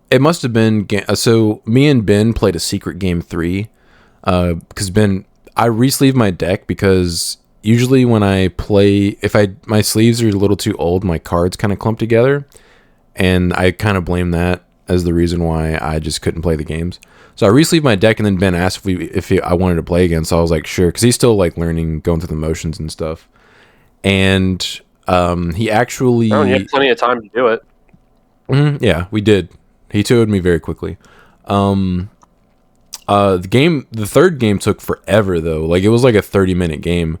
It must have been. So me and Ben played a secret game 3. Because I re-sleeve my deck because usually when I play, my sleeves are a little too old, my cards kind of clump together, and I kind of blame that as the reason why I just couldn't play the games. So I re-sleeved my deck, and then Ben asked if I wanted to play again, so I was like, sure, because he's still like learning, going through the motions and stuff. And he actually... Oh, you had plenty of time to do it. Yeah, we did. He 2'd me very quickly. The third game took forever though. Like it was like a 30-minute game.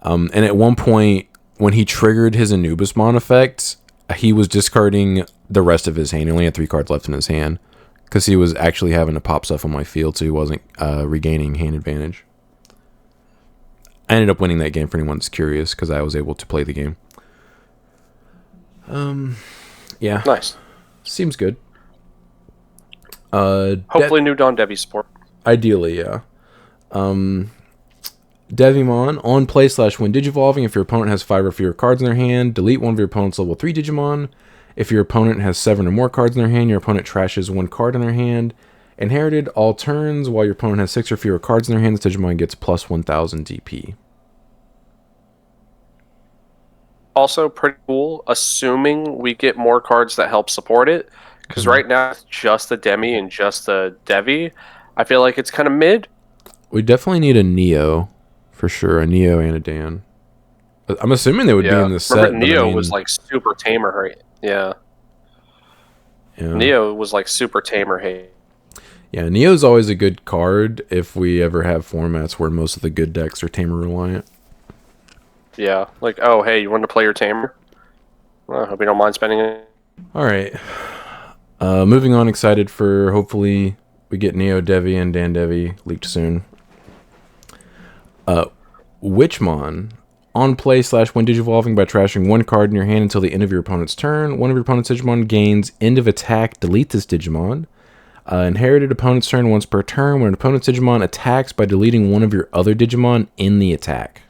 And at one point when he triggered his Anubismon effect, he was discarding the rest of his hand. He only had 3 cards left in his hand because he was actually having to pop stuff on my field, so he wasn't regaining hand advantage. I ended up winning that game for anyone that's curious because I was able to play the game. Yeah. Nice. Seems good. Hopefully new Don Debbie support. Ideally, yeah. Devimon, on play/when Digivolving, if your opponent has 5 or fewer cards in their hand, delete one of your opponent's level 3 Digimon. If your opponent has 7 or more cards in their hand, your opponent trashes 1 card in their hand. Inherited all turns, while your opponent has 6 or fewer cards in their hand, this Digimon gets plus 1,000 DP. Also pretty cool, assuming we get more cards that help support it. Because right now it's just the Demi and just the Devi. I feel like it's kind of mid. We definitely need a Neo, for sure. A Neo and a Dan. I'm assuming they would be in the set. Remember, Neo was like super tamer hate. Yeah. Neo was like super tamer hate. Yeah, Neo's always a good card if we ever have formats where most of the good decks are tamer reliant. Yeah, like, oh, hey, you want to play your tamer? Well, I hope you don't mind spending it. All right. Moving on, excited for hopefully we get Neo Devi and Dan Devi leaked soon. Witchmon. On play / when digivolving by trashing one card in your hand until the end of your opponent's turn. One of your opponent's Digimon gains end of attack. Delete this Digimon. Inherited opponent's turn once per turn. When an opponent's Digimon attacks by deleting one of your other Digimon in the attack.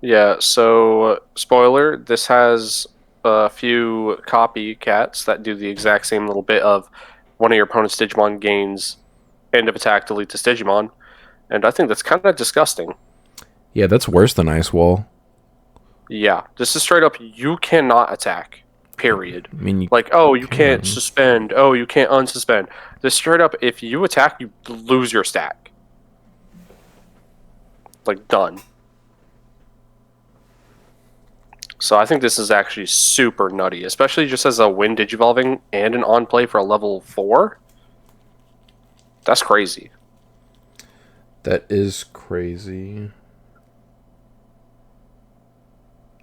Yeah, so spoiler, this has a few copycats that do the exact same little bit of one of your opponent's Digimon gains end of attack, delete this Digimon. And I think that's kind of disgusting. Yeah, that's worse than Ice Wall. Yeah, this is straight up, you cannot attack. Period. I mean, like, oh, you can't suspend. Oh, you can't unsuspend. This straight up, if you attack, you lose your stack. Like, done. So I think this is actually super nutty, especially just as a win digivolving and an on play for a level 4. That's crazy. That is crazy.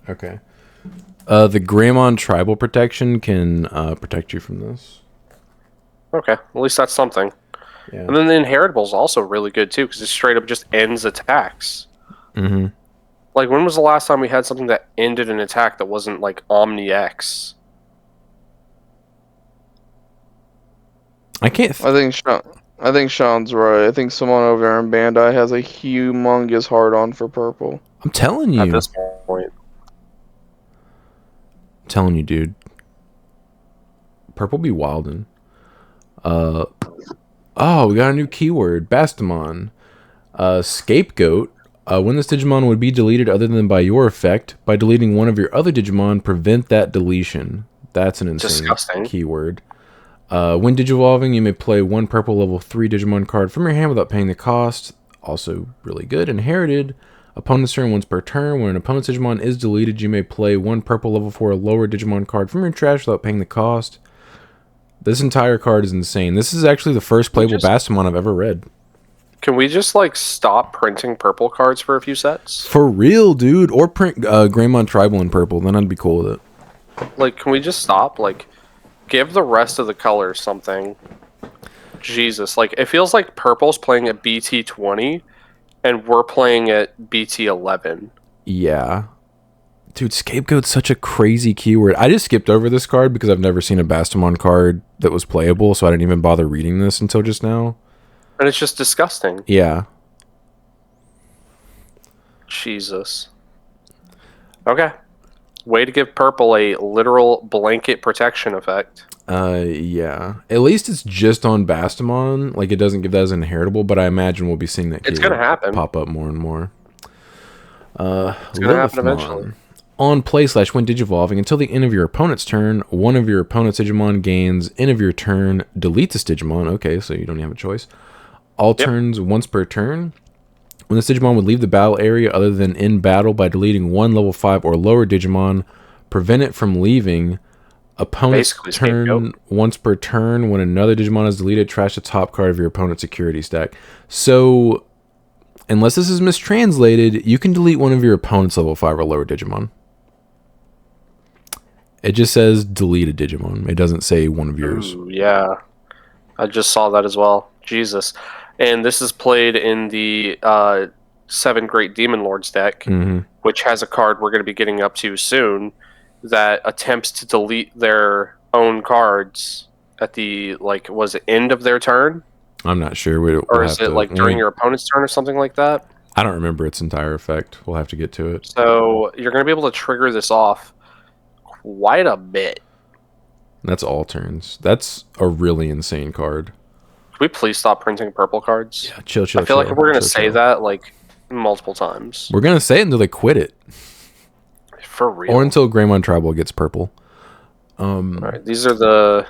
Okay. The Greymon Tribal Protection can protect you from this. Okay, at least that's something. Yeah. And then the Inheritable is also really good too, because it straight up just ends attacks. Mm-hmm. Like, when was the last time we had something that ended an attack that wasn't like Omni X? I can't. I think Sean's right. I think someone over there in Bandai has a humongous hard on for purple. I'm telling you. At this point. I'm telling you, dude. Purple be wildin'. Oh, we got a new keyword. Bastamon. Scapegoat. When this Digimon would be deleted other than by your effect, by deleting one of your other Digimon, prevent that deletion. That's an insane keyword. When digivolving, you may play one purple level 3 Digimon card from your hand without paying the cost. Also really good. Inherited. Opponent's turn once per turn. When an opponent's Digimon is deleted, you may play one purple level 4 lower Digimon card from your trash without paying the cost. This entire card is insane. This is actually the first playable Bastamon I've ever read. Can we just, like, stop printing purple cards for a few sets? For real, dude. Or print Greymon Tribal in purple. Then I'd be cool with it. Like, can we just stop? Like, give the rest of the colors something. Jesus. Like, it feels like purple's playing at BT20, and we're playing at BT11. Yeah. Dude, Scapegoat's such a crazy keyword. I just skipped over this card because I've never seen a Bastamon card that was playable, so I didn't even bother reading this until just now. And it's just disgusting. Yeah. Jesus. Okay. Way to give purple a literal blanket protection effect. Yeah. At least it's just on Bastamon. Like, it doesn't give that as inheritable, but I imagine we'll be seeing that it's gonna happen. Pop up more and more. It's gonna happen eventually. On play / when digivolving until the end of your opponent's turn, one of your opponent's Digimon gains end of your turn, delete this Digimon. Okay, so you don't have a choice. All turns once per turn. When this Digimon would leave the battle area other than in battle by deleting one level 5 or lower Digimon, prevent it from leaving. Opponent's turn once per turn. When another Digimon is deleted, trash the top card of your opponent's security stack. So, unless this is mistranslated, you can delete one of your opponent's level 5 or lower Digimon. It just says delete a Digimon. It doesn't say one of yours. Ooh, yeah. I just saw that as well. Jesus. And this is played in the 7 Great Demon Lords deck, which has a card we're going to be getting up to soon that attempts to delete their own cards at the, like, was it end of their turn? I'm not sure. Or is it, like, during your opponent's turn or something like that? I don't remember its entire effect. We'll have to get to it. So you're going to be able to trigger this off quite a bit. That's all turns. That's a really insane card. Can we please stop printing purple cards? Yeah, chill. I feel like we're going to say that, like, multiple times. We're going to say it until they quit it. For real. Or until Greymon Tribal gets purple. Alright, these are the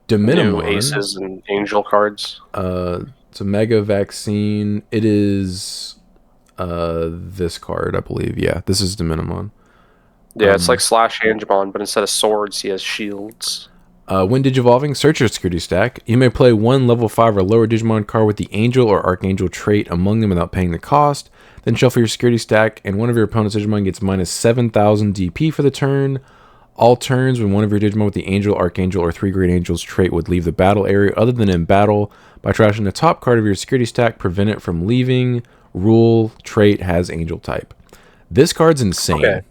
Digimon new Aces and Angel cards. It's a Mega Vaccine. It is this card, I believe. Yeah, this is Digimon. Yeah, it's like Slash Angemon, but instead of swords, he has shields. When digivolving, search your security stack. You may play one level 5 or lower Digimon card with the Angel or Archangel trait among them without paying the cost. Then shuffle your security stack, and one of your opponent's Digimon gets minus 7,000 DP for the turn. All turns when one of your Digimon with the Angel, Archangel, or 3 Great Angels trait would leave the battle area other than in battle, by trashing the top card of your security stack, prevent it from leaving. rule, trait, has angel type. This card's insane. Okay.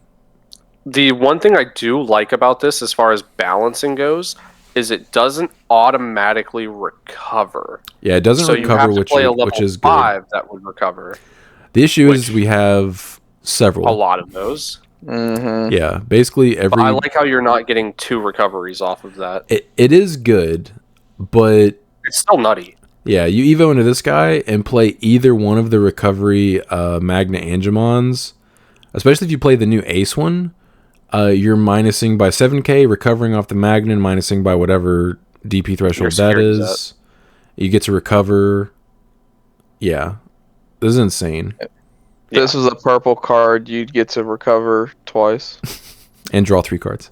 The one thing I do like about this, as far as balancing goes, is it doesn't automatically recover. Yeah, it doesn't So recover, you have to play a level which is good. 5 that would recover. The issue is we have several. A lot of those. Mm-hmm. Yeah, basically every. But I like how you're not getting 2 recoveries off of that. It is good, but It's still nutty. yeah, you evo into this guy and play either one of the recovery Magna Angemons, especially if you play the new Ace one. You're minusing by 7k, recovering off the Magna, and minusing by whatever DP threshold that is. You get to recover. Yeah, this is insane. If this was a purple card, you'd get to recover twice. And draw 3 cards.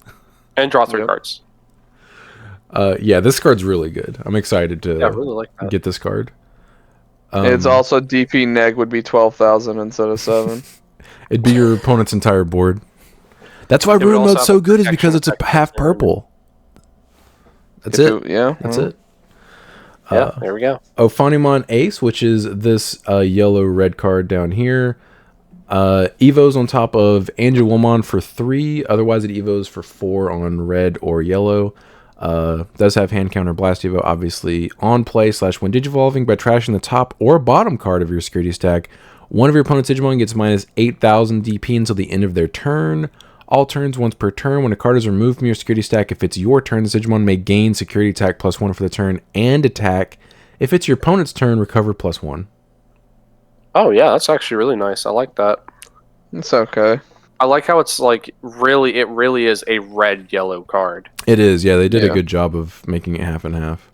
And draw 3 cards. Yeah, this card's really good. I'm excited to I really like that. get this card. It's also DP neg would be 12,000 instead of 7. It'd be your opponent's entire board. That's why It would Ruin also Mode's have so good, is because protection it's a half purple. That's it. Yeah. That's it. Yeah, there we go. Ophanimon Ace, which is this yellow-red card down here. Evos on top of Angelwomon for 3. Otherwise, it evos for 4 on red or yellow. Does have hand counter blast evo, obviously. On play / when digivolving, by trashing the top or bottom card of your security stack, one of your opponent's Digimon gets minus 8,000 DP until the end of their turn. All turns, once per turn. When a card is removed from your security stack, if it's your turn, this Digimon may gain security attack +1 for the turn and attack. If it's your opponent's turn, recover +1. Oh, yeah, that's actually really nice. I like that. It's okay. I like how it's like it really is a red-yellow card. It is, yeah. They did a good job of making it half and half.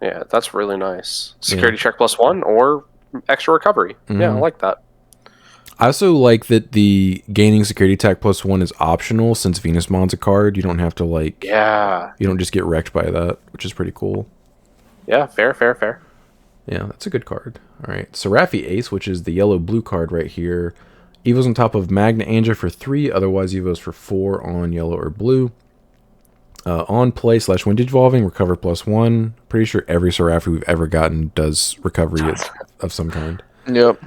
Yeah, that's really nice. Security check +1 or extra recovery. Yeah, I like that. I also like that the gaining security attack +1 is optional, since Venusmon's a card. You don't have to you don't just get wrecked by that, which is pretty cool. Yeah, fair. Yeah, that's a good card. All right, Seraphi Ace, which is the yellow-blue card right here. Evos on top of Magna Anja for 3, otherwise Evos for 4 on yellow or blue. On play / when digivolving, recover +1. Pretty sure every Seraphi we've ever gotten does recovery of some kind. Yep.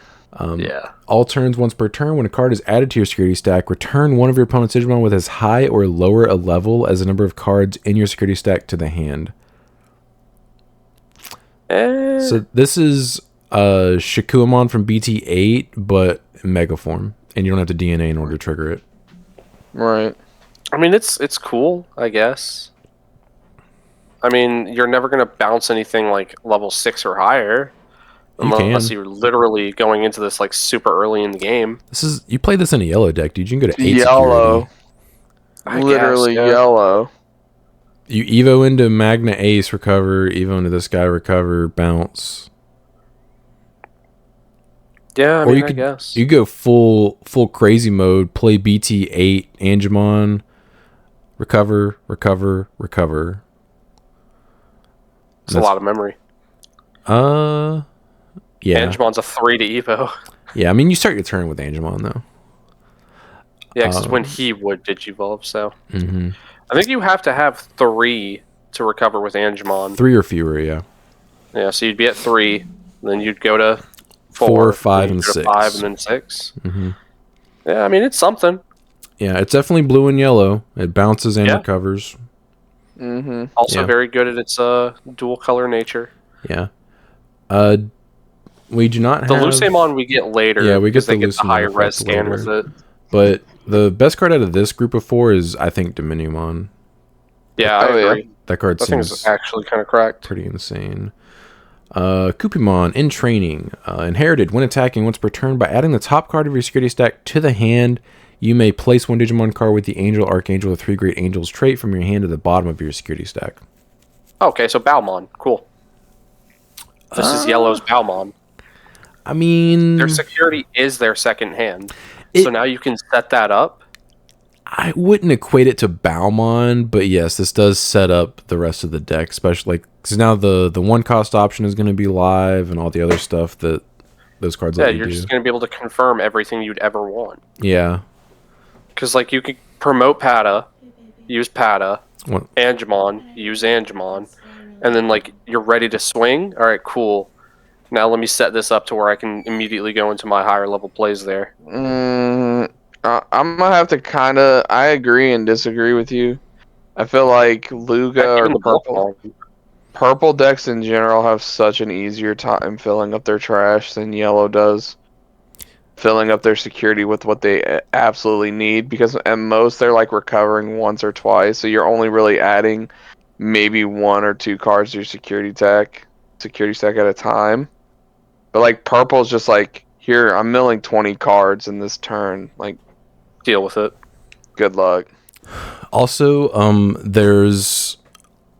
All turns, once per turn, when a card is added to your security stack, return one of your opponent's Digimon with as high or lower a level as the number of cards in your security stack to the hand. So this is Shikuamon from BT8, but Mega form, and you don't have to DNA in order to trigger it. Right. I mean, it's cool, I guess. I mean, you're never going to bounce anything like level 6 or higher. Unless you're literally going into this like super early in the game. You play this in a yellow deck, dude. You can go to 8 yellow. security. Literally yellow. You Evo into Magna Ace, recover. Evo into this guy, recover, bounce. Yeah, I guess. You go full crazy mode, play BT8, Angemon, recover. It's a lot of memory. Yeah. Angemon's a 3 to Evo. Yeah, I mean, you start your turn with Angemon, though. Yeah, because when he would digivolve, so. I think you have to have 3 to recover with Angemon. 3 or fewer, yeah. Yeah, so you'd be at 3, then you'd go to 4, 5, and 6. 5, and then 6. Yeah, I mean, it's something. Yeah, it's definitely blue and yellow. It bounces and recovers. Also very good at its dual color nature. Yeah. We do not have... The Lucemon we get later. Yeah, we get the they get the higher res effect scan later. with it. But the best card out of this group of 4 is, I think, Dominumon. Yeah, I agree. That card seems actually kind of correct. Pretty insane. Kupimon in training. Inherited. When attacking once per turn, by adding the top card of your security stack to the hand, you may place one Digimon card with the Angel, Archangel, or 3 Great Angels trait from your hand to the bottom of your security stack. Okay, so Baumon. Cool. This is Yellow's Baumon. I mean... Their security is their second hand. So now you can set that up. I wouldn't equate it to Baumon, but yes, this does set up the rest of the deck, especially because now the 1-cost option is going to be live and all the other stuff that those cards let you do. Yeah, you're just going to be able to confirm everything you'd ever want. Yeah. Because like you could promote Pata, use Pata, Angemon, use Angemon, and then like you're ready to swing. All right, cool. Now let me set this up to where I can immediately go into my higher level plays there. I'm gonna have to I agree and disagree with you. I feel like Luga Heck, or even the purple decks in general have such an easier time filling up their trash than yellow does. Filling up their security with what they absolutely need, because at most they're like recovering once or twice, so you're only really adding maybe 1 or 2 cards to your security stack at a time. But like purple's just like, here, I'm milling 20 cards in this turn. Like, deal with it. good luck. Also, there's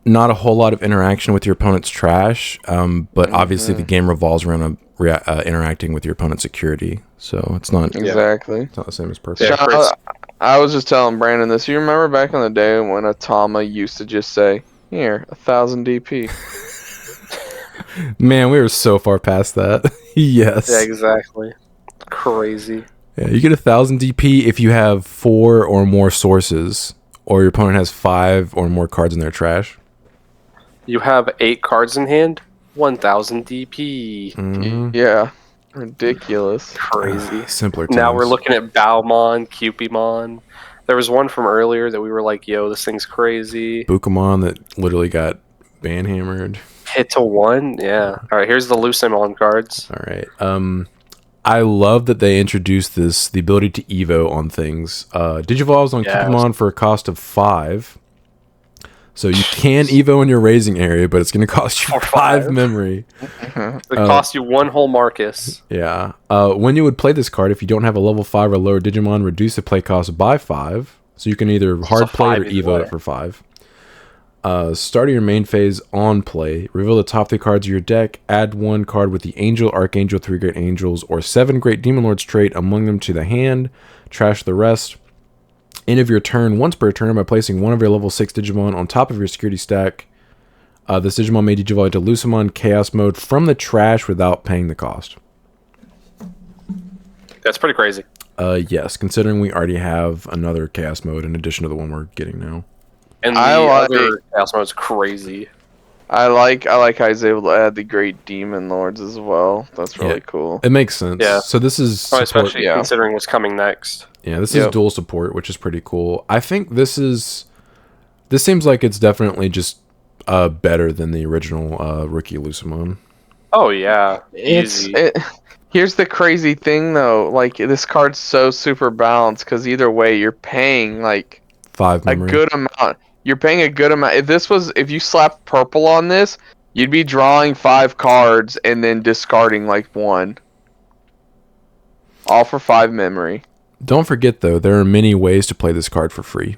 not a whole lot of interaction with your opponent's trash, but obviously the game revolves around interacting with your opponent's security, so it's not Exactly. it's not the same as purple. Yeah, Sean, I was just telling Brandon this. You remember back in the day when Atama used to just say, "Here, 1,000 DP." Man, we were so far past that. Yes. Yeah, exactly. Crazy. Yeah, you get 1,000 DP if you have 4 or more sources, or your opponent has 5 or more cards in their trash. You have 8 cards in hand, 1,000 DP. Mhm. Yeah, ridiculous. Crazy. Simpler times. Now we're looking at Baumon, Cupimon. There was one from earlier that we were like, yo, this thing's crazy. Bukamon that literally got banhammered. Hit to 1? Yeah. Alright, here's the Lucemon cards. All right. I love that they introduced the ability to Evo on things. Digivolves on Cupimon for a cost of 5. So you can Evo in your raising area, but it's going to cost you 5 memory. It costs you 1 whole Marcus. Yeah. When you would play this card, if you don't have a level 5 or lower Digimon, reduce the play cost by 5. So you can either hard play it or Evo it for 5. Starting your main phase on play, reveal the top 3 cards of your deck, add 1 card with the Angel, Archangel, 3 Great Angels, or 7 Great Demon Lords trait among them to the hand, trash the rest. End of your turn, once per turn, by placing one of your level 6 Digimon on top of your security stack. This Digimon may Digivolve into Lucemon Chaos Mode from the trash without paying the cost. That's pretty crazy. Yes, considering we already have another Chaos Mode in addition to the one we're getting now. And the other Chaos Mode's crazy. I like how he's able to add the Great Demon Lords as well. That's really cool. It makes sense. Yeah. So this is support, especially considering what's coming next. Yeah, this is dual support, which is pretty cool. I think this seems like it's definitely just better than the original Rookie Lucemon. Oh yeah, easy. Here's the crazy thing though, like this card's so super balanced because either way you're paying like 5 memory. A good amount. You're paying a good amount. If you slap purple on this, you'd be drawing 5 cards and then discarding like 1. All for 5 memory. Don't forget though, there are many ways to play this card for free.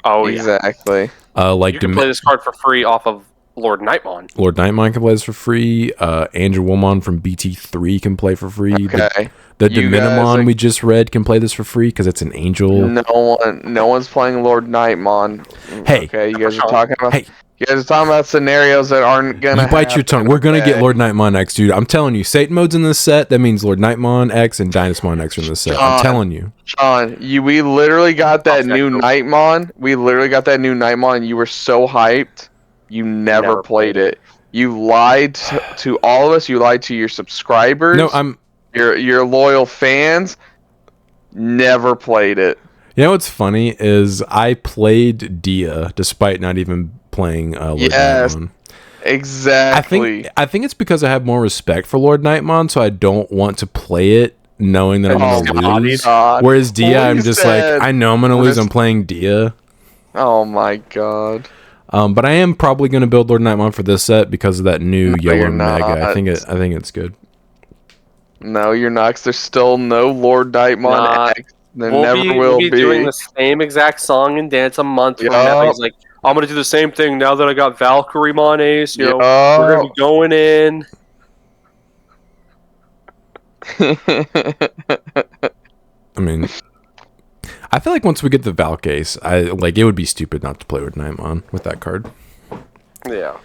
Oh exactly. Like you can play this card for free off of Lord Nightmon. Lord Nightmon can play this for free. Angel Woolmon from BT3 can play for free. Okay. The Diminimon we just read can play this for free because it's an angel. No one's playing Lord Nightmon. Hey. Okay, you guys are talking about. Hey. You guys are talking about scenarios that aren't gonna. You bite your tongue. We're gonna get Lord Nightmon X, dude. I'm telling you, Satan mode's in this set. That means Lord Nightmon X and Dynasmon X are in this set. I'm telling you. Sean, we literally got that new Nightmon. We literally got that new Nightmon, and you were so hyped. You never played it. You lied to all of us. You lied to your subscribers. No, your loyal fans. Never played it. You know what's funny is I played Dia despite not even playing Lord Nightmon. Exactly. I think it's because I have more respect for Lord Nightmon, so I don't want to play it knowing that I'm going to lose. Whereas Dia, I'm just like, I know I'm going to lose. I'm playing Dia. Oh my god. But I am probably going to build Lord Nightmon for this set because of that new yellow mega. I think it's good. No, you're not. 'Cause there's still no Lord Nightmon X. There never will be. We'll be doing the same exact song and dance a month from now. He's like, I'm gonna do the same thing now that I got Valkyrie'mon Ace. You know, we're gonna be going in. I mean, I feel like once we get the Valk Ace, it would be stupid not to play with Nightmon with that card. Yeah.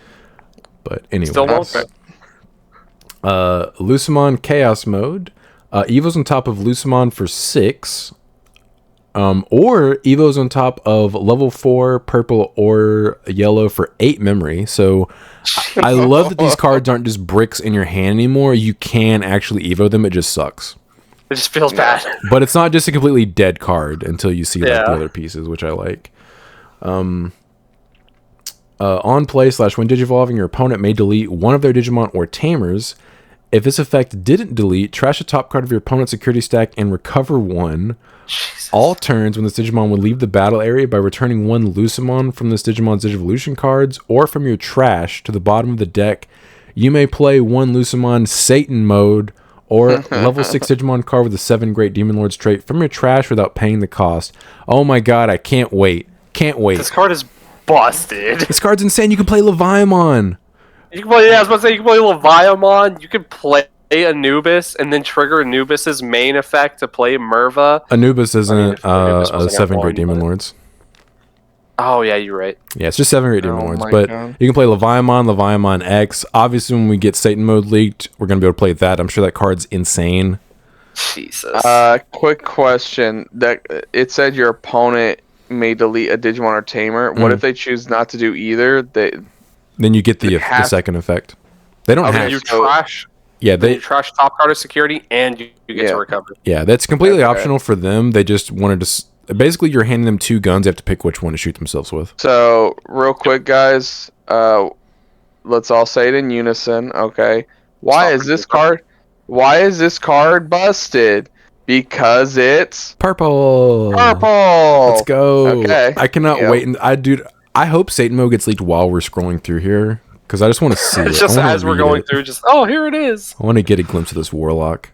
But anyway. Still won't. Lucemon Chaos Mode. Evo's on top of Lucemon for 6. Or Evo's on top of level 4 purple or yellow for 8 memory. So I love that these cards aren't just bricks in your hand anymore. You can actually Evo them. It just sucks. It just feels bad. But it's not just a completely dead card until you see like Yeah. the other pieces, which I like. On play / when digivolving, your opponent may delete one of their Digimon or Tamers. If this effect didn't delete, trash the top card of your opponent's security stack and recover one. Jesus. All turns when this Digimon would leave the battle area by returning one Lucimon from this Digimon's Digivolution cards or from your trash to the bottom of the deck. You may play one Lucimon Satan mode or level 6 Digimon card with a 7 Great Demon Lords trait from your trash without paying the cost. Oh my god, I can't wait. Can't wait. This card is busted. This card's insane. You can play Leviamon. You can play, I was about to say, you can play Leviamon, you can play Anubis, and then trigger Anubis's main effect to play Merva. Anubis isn't Anubis wasn't 7 at Great one, Demon but- Lords. Oh, yeah, you're right. Yeah, it's just 7 Great Demon Oh Lords. my But God. you can play Leviamon X. Obviously, when we get Satan mode leaked, we're going to be able to play that. I'm sure that card's insane. Jesus. Quick question. That it said your opponent may delete a Digimon or Tamer. What if they choose not to do either? Then you get the have- second effect. They don't Okay, have... you so- trash. Yeah, Then you they... trash top card of security, and you get Yeah. to recover. Yeah, that's completely Okay. optional for them. They just wanted to... Basically, you're handing them 2 guns. They have to pick which one to shoot themselves with. So real quick, guys. Let's all say it in unison. Okay. Why is this card? Why is this card busted? Because it's Purple! purple. Let's go. Okay. I cannot Yep. wait. And I hope Satan mode gets leaked while we're scrolling through here. Because I just want to see it. It's just I wanna as we're read going it. through, just, oh, here it is. I want to get a glimpse of this Warlock.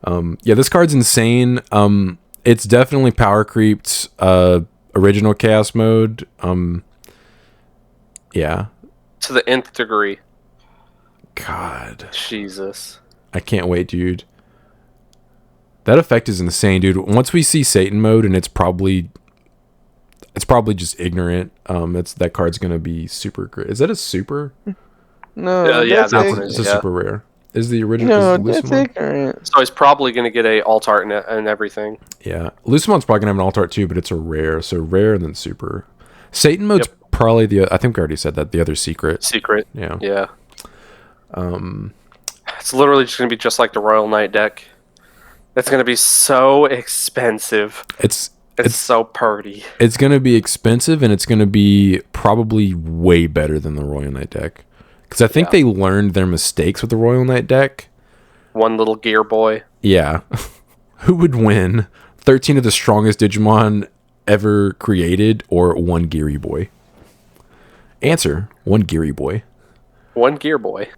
Yeah, this card's insane. It's definitely power creeped original Chaos mode. Yeah. To the nth degree. God. Jesus. I can't wait, dude. That effect is insane, dude. Once we see Satan mode, and it's probably just ignorant. That card's gonna be super great. Is that a super? No, Yeah, that's that it. one It's is. a Yeah. super rare. Is the original? No, is that's Lucimon? ignorant. So he's probably going to get a alt art and everything. Yeah, Lucimon's probably gonna have an alt art too, but it's a rare. So rare and then super. Satan mode's probably the. I think we already said that. The other secret. Secret. Yeah. Yeah. It's literally just going to be just like the Royal Knight deck. It's going to be so expensive. It's It's so purty. It's going to be expensive, and it's going to be probably way better than the Royal Knight deck. Because I think they learned their mistakes with the Royal Knight deck. One little gear boy. Yeah. Who would win? 13 of the strongest Digimon ever created, or one Geary Boy? Answer, one Geary Boy. One gear boy.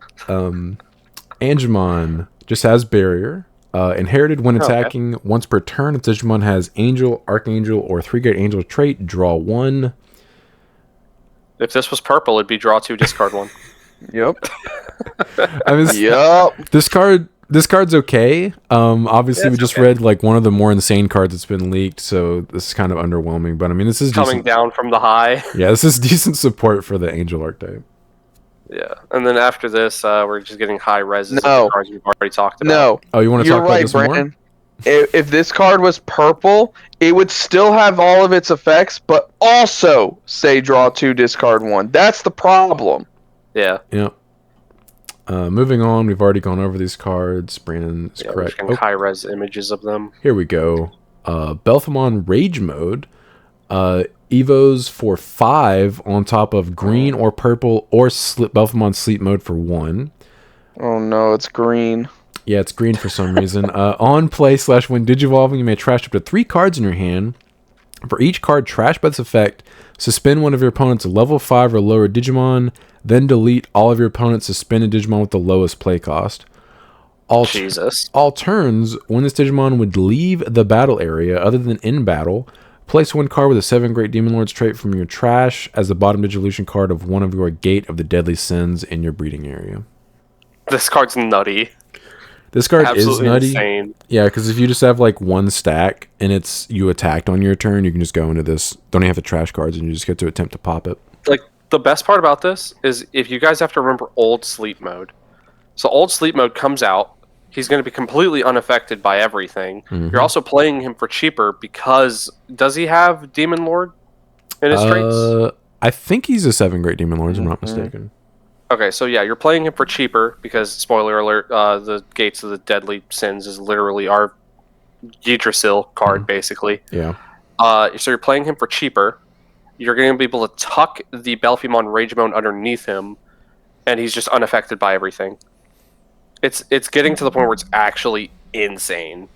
Angemon just has barrier. Inherited when Okay. attacking once per turn. If Digimon has Angel, Archangel, or 3-Great Angel trait, draw 1. If this was purple, it'd be draw 2, discard 1. Yep. I mean, Yep. this card's okay. Obviously, Yeah, we it's just okay. read like one of the more insane cards that's been leaked, so this is kind of underwhelming. But I mean, this is Coming decent. down from the high. Yeah, this is decent support for the Angel archetype. Yeah. And then after this, we're just getting high reses of No. the cards we've already talked about. No. Oh, you want to You're talk about right, this Brandon. more? If this card was purple, it would still have all of its effects, but also say draw 2, discard 1. That's the problem. Yeah. Yep. Moving on, we've already gone over these cards. Brandon is Yeah, we're correct. just getting Oh, high res images of them. here we go. Belphamon Rage Mode. Evos for 5 on top of green or purple, or Belphamon Sleep Mode for 1. Oh no, it's green. Yeah, it's green for some reason. On play / when digivolving, you may trash up to 3 cards in your hand. For each card trashed by this effect, suspend one of your opponent's level 5 or lower Digimon, then delete all of your opponent's suspended Digimon with the lowest play cost. Jesus. All turns, when this Digimon would leave the battle area other than in battle, place 1 card with a 7 Great Demon Lords trait from your trash as the bottom Digivolution card of one of your Gate of the Deadly Sins in your breeding area. This card's nutty. This card Absolutely is nutty. insane. Yeah, because if you just have like 1 stack and it's you attacked on your turn, you can just go into this. Don't even have to trash cards, and you just get to attempt to pop it. Like, the best part about this is if you guys have to remember old sleep mode. So old sleep mode comes out, he's going to be completely unaffected by everything. Mhm. You're also playing him for cheaper because does he have Demon Lord in his traits? I think he's a 7 Great Demon Lord, if I'm not Mhm. mistaken. Okay, so yeah, you're playing him for cheaper because, spoiler alert, the Gates of the Deadly Sins is literally our Yggdrasil card, basically. Yeah. So you're playing him for cheaper. You're going to be able to tuck the Belphemon Ragemon underneath him, and he's just unaffected by everything. It's getting to the point where it's actually insane.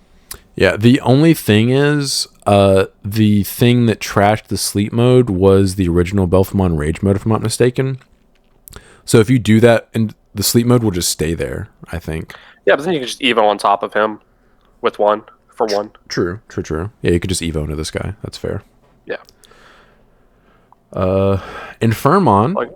Yeah, the only thing is, the thing that trashed the sleep mode was the original Belphemon Rage mode, if I'm not mistaken. So if you do that, and the sleep mode will just stay there, I think. Yeah, but then you can just Evo on top of him with one for one. True. Yeah, you could just Evo into this guy. That's fair. Yeah. Infirmon. Like,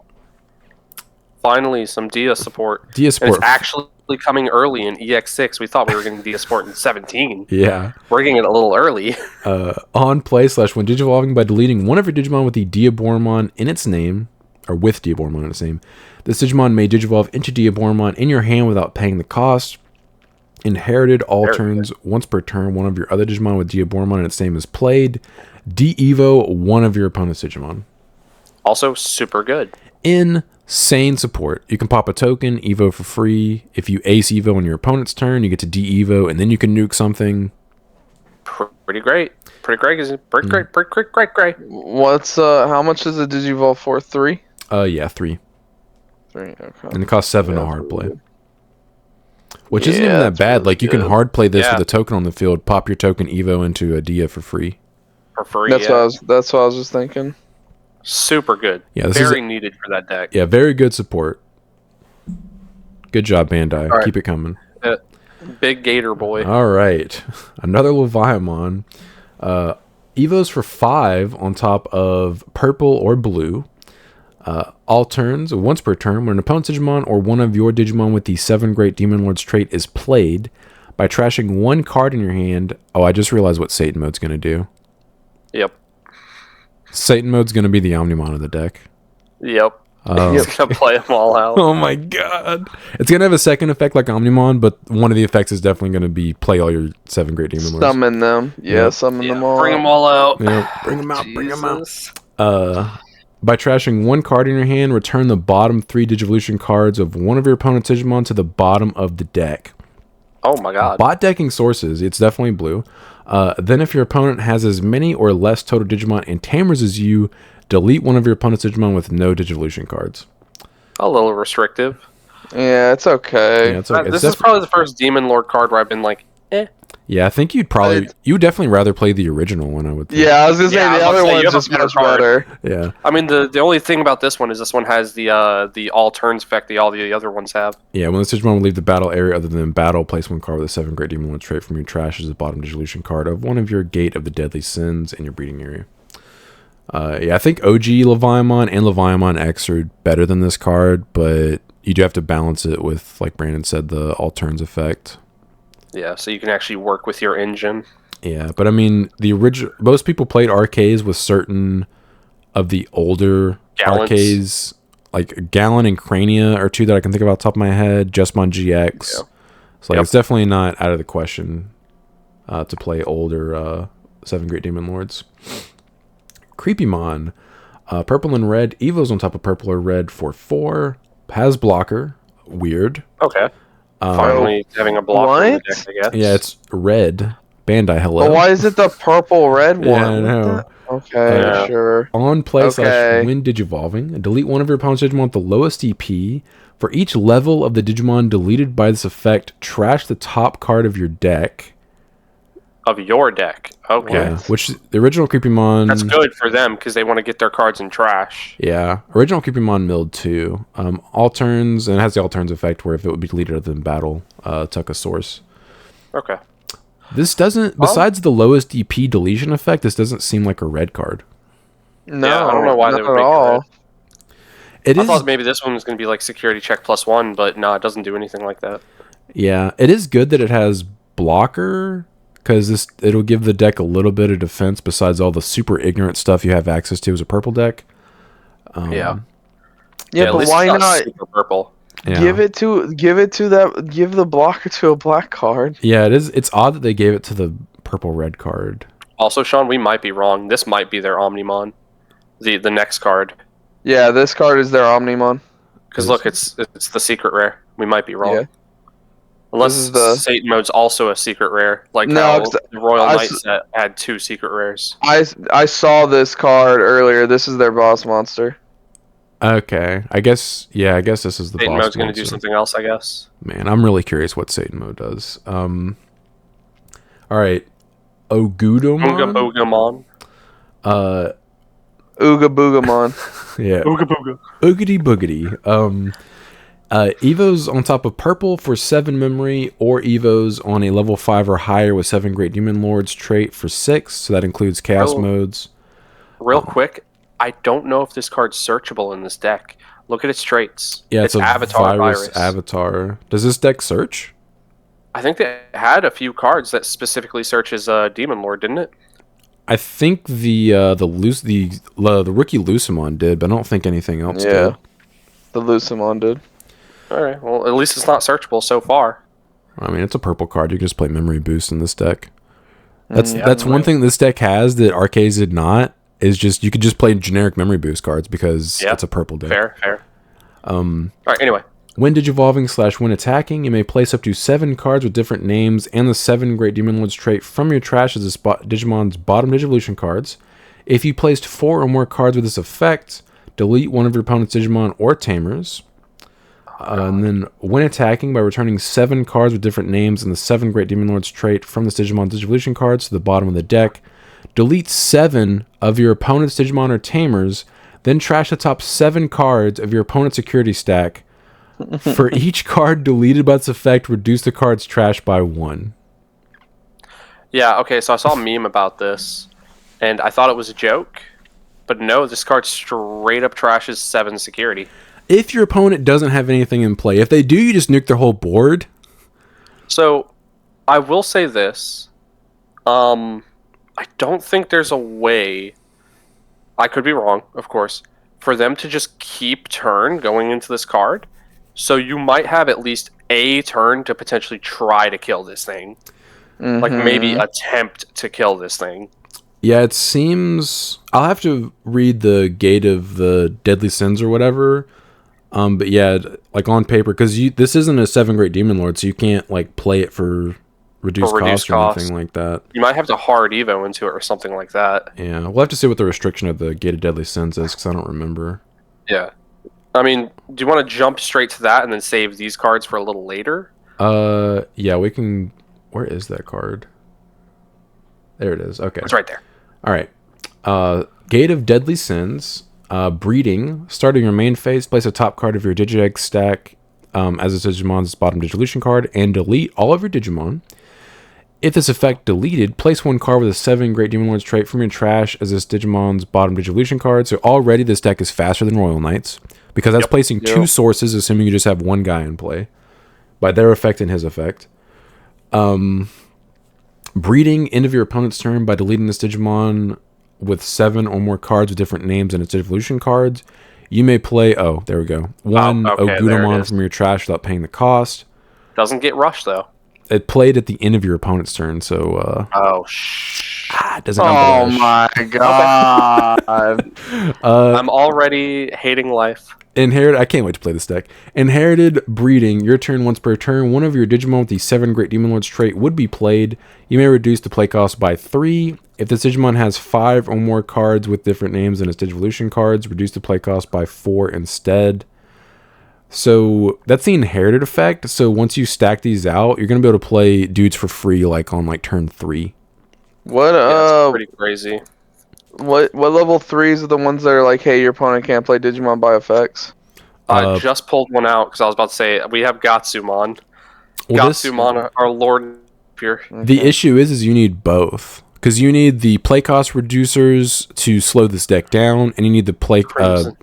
finally, some Dia support. Dia And support. it's actually coming early in EX6. We thought we were getting Dia support in 17. Yeah. We're getting it a little early. On play / when digivolving by deleting one of your Digimon with the Diabormon in its name, or with Diabormon in its name, this Digimon may digivolve into Diabormon in your hand without paying the cost. Inherited all Very turns. Once per turn, one of your other Digimon with Diabormon in its name is played. De-Evo one of your opponent's Digimon. Also, super good. Insane support. You can pop a token, Evo for free. If you ace Evo on your opponent's turn, you get to de-Evo, and then you can nuke something. Pretty great. Pretty great. Great. What's how much is a Digivolve for? 3? Yeah, 3. 3. Okay. And it costs 7 to Yeah, hard that's play. good. Which isn't even Yeah, that that's bad. really Like, you can good. hard play this Yeah. with a token on the field, pop your token Evo into a Dia for free. For free. That's Yeah. what I was just thinking. Super good. Yeah, this Very is needed for that deck. Yeah, very good support. Good job, Bandai. All right. Keep it coming. Big Gator boy. All right. Another Leviamon. Evos for 5 on top of purple or blue. All turns, once per turn, when an opponent's Digimon or one of your Digimon with the 7 Great Demon Lord's trait is played, by trashing one card in your hand. Oh, I just realized what Satan mode's going to do. Yep. Satan mode's going to be the Omnimon of the deck. Yep. Oh. He's gonna play them all out. Oh my god. It's going to have a second effect like Omnimon, but one of the effects is definitely going to be play all your 7 Great Demon Lords. Summon them. Yeah, Yeah. summon them all. Bring them all out. Yeah, bring them out, bring them out. Jesus. By trashing one card in your hand, return the bottom 3 Digivolution cards of one of your opponent's Digimon to the bottom of the deck. Oh my god. Bot decking sources, it's definitely blue. Then if your opponent has as many or less total Digimon and Tamers as you, delete one of your opponent's Digimon with no Digivolution cards. A little restrictive. Yeah, it's okay. Yeah, it's okay. This is probably the first Demon Lord card where I've been like, eh. Yeah, I think you'd definitely rather play the original one, I would think. Yeah, I was gonna say Yeah, I was the other gonna say, you one's have a just better much card. better. Yeah. I mean, the only thing about this one is this one has the all turns effect that all the other ones have. Yeah, when this Digimon will leave the battle area other than battle, place one card with a 7 Great Demon Lord trait from your trash as the bottom Digivolution card of one of your Gate of the Deadly Sins in your breeding area. Yeah, I think OG Leviamon and Leviamon X are better than this card, but you do have to balance it with, like Brandon said, the all turns effect. Yeah, so you can actually work with your engine. Yeah, but I mean, the original. Most people played arcades with certain of the older Gallants. arcades, like Gallon and Crania are 2 that I can think of off the top of my head. Justmon GX. Yeah. So like, it's definitely not out of the question to play older 7 Great Demon Lords. Creepymon, purple and red. Evo's on top of purple or red for 4. Has blocker. Weird. Okay. Finally having a blocker in the deck, I guess. Yeah, it's red. Bandai, hello. But why is it the purple red one? Yeah, I know. Okay, Yeah. sure. On play Okay. / when digivolving, delete one of your opponent's Digimon with the lowest EP. For each level of the Digimon deleted by this effect, trash the top card of your deck. Of your deck. Okay. Yeah, which the original Creepymon. That's good for them because they want to get their cards in trash. Yeah, original Creepymon milled 2. All turns, and it has the all turns effect where if it would be deleted other than battle, tuck a source. Okay. This doesn't, besides the lowest EP deletion effect, this doesn't seem like a red card. No, Yeah, I don't know why they not would at make it all. red. It I is. thought maybe this one was going to be like security check +1, but no, it doesn't do anything like that. Yeah, it is good that it has blocker because it'll give the deck a little bit of defense besides all the super ignorant stuff you have access to as a purple deck. Yeah. Yeah, at but least why it's not? super purple? Yeah. Give the blocker to a black card. Yeah, it is. It's odd that they gave it to the purple red card. Also, Sean, we might be wrong. This might be their Omnimon, the next card. Yeah, this card is their Omnimon. Because look, it's the secret rare. We might be wrong. Yeah. Unless This is the- Satan Mode's also a secret rare, like No, how 'cause the Royal I Knight s- set had 2 secret rares. I saw this card earlier. This is their boss monster. Okay, I guess this is the Satan boss Mode's going to do monster. something else, I guess. Man, I'm really curious what Satan Mode does. All right, Ogudomon. Ooga Boogamon. Ooga Boogamon. Yeah, Ooga Booga. Oogity Boogity. Evos on top of purple for 7 memory, or Evos on a level 5 or higher with 7 Great Demon Lords trait for 6. So that includes Chaos modes. Real quick, I don't know if this card's searchable in this deck. Look at its traits. Yeah, it's a Avatar virus avatar. Does this deck search? I think they had a few cards that specifically searches Demon Lord, didn't it? I think the rookie Lucimon did, but I don't think anything else Yeah. did. The Lucimon did. All right. Well, at least it's not searchable so far. I mean, it's a purple card. You can just play memory boost in this deck. That's Yeah, that's one right. thing this deck has that Arcades did not. Is just you could just play generic memory boost cards because Yeah, it's a purple deck. Fair. All right. Anyway, When digivolving / when attacking, you may place up to 7 cards with different names and the 7 Great Demon Lords trait from your trash as Digimon's bottom Digivolution cards. If you placed 4 or more cards with this effect, delete one of your opponent's Digimon or Tamers. And then, when attacking, by returning 7 cards with different names and the 7 Great Demon Lords trait from this Digimon's Digivolution cards to the bottom of the deck, delete 7 of your opponent's Digimon or Tamers, then trash the top 7 cards of your opponent's security stack. For each card deleted by this effect, reduce the card's trash by 1. yeah. Okay. So I saw a meme about this, and I thought it was a joke, but no, this card straight up trashes 7 security. If your opponent doesn't have anything in play, if they do, you just nuke their whole board. So, I will say this. I don't think there's a way, I could be wrong, of course, for them to just keep turn going into this card. So you might have at least a turn to potentially try to kill this thing. Like maybe attempt to kill this thing. Yeah, it seems... I'll have to read the Gate of the Deadly Sins or whatever. But yeah, like on paper, because this isn't a 7 Great Demon Lord, so you can't like play it for reduced cost or anything like that. You might have to hard Evo into it or something like that. Yeah, we'll have to see what the restriction of the Gate of Deadly Sins is, because I don't remember. Yeah. I mean, do you want to jump straight to that and then save these cards for a little later? Yeah, we can... Where is that card? There it is. Okay. It's right there. All right. Gate of Deadly Sins. Breeding. Starting your main phase, place a top card of your Digitech stack as a Digimon's bottom Digivolution card, and delete all of your Digimon. If this effect deleted, place 1 card with a 7 Great Demon Lords trait from your trash as this Digimon's bottom Digivolution card. So already this deck is faster than Royal Knights, because that's placing 2 sources, assuming you just have 1 guy in play, by their effect and his effect. Breeding, end of your opponent's turn by deleting this Digimon with 7 or more cards with different names and its Digivolution cards. You may play... Oh, there we go. 1 okay, there it Ogudamon is. from your trash without paying the cost. Doesn't get rushed, though. It played at the end of your opponent's turn, so... it doesn't Oh have the rush. my god. I'm already hating life. I can't wait to play this deck. Inherited Breeding. Your turn once per turn. One of your Digimon with the 7 Great Demon Lords trait would be played. You may reduce the play cost by 3. If this Digimon has 5 or more cards with different names than its Digivolution cards, reduce the play cost by 4 instead. So that's the inherited effect. So once you stack these out, you're going to be able to play dudes for free like on like turn 3. What Yeah, it's pretty crazy. what level 3s are the ones that are like, hey, your opponent can't play Digimon by effects? I just pulled one out because I was about to say we have Gatsumon. Gatsumon, our Lord here. The issue is you need both. Because you need the play cost reducers to slow this deck down, and you need the play... Crimson.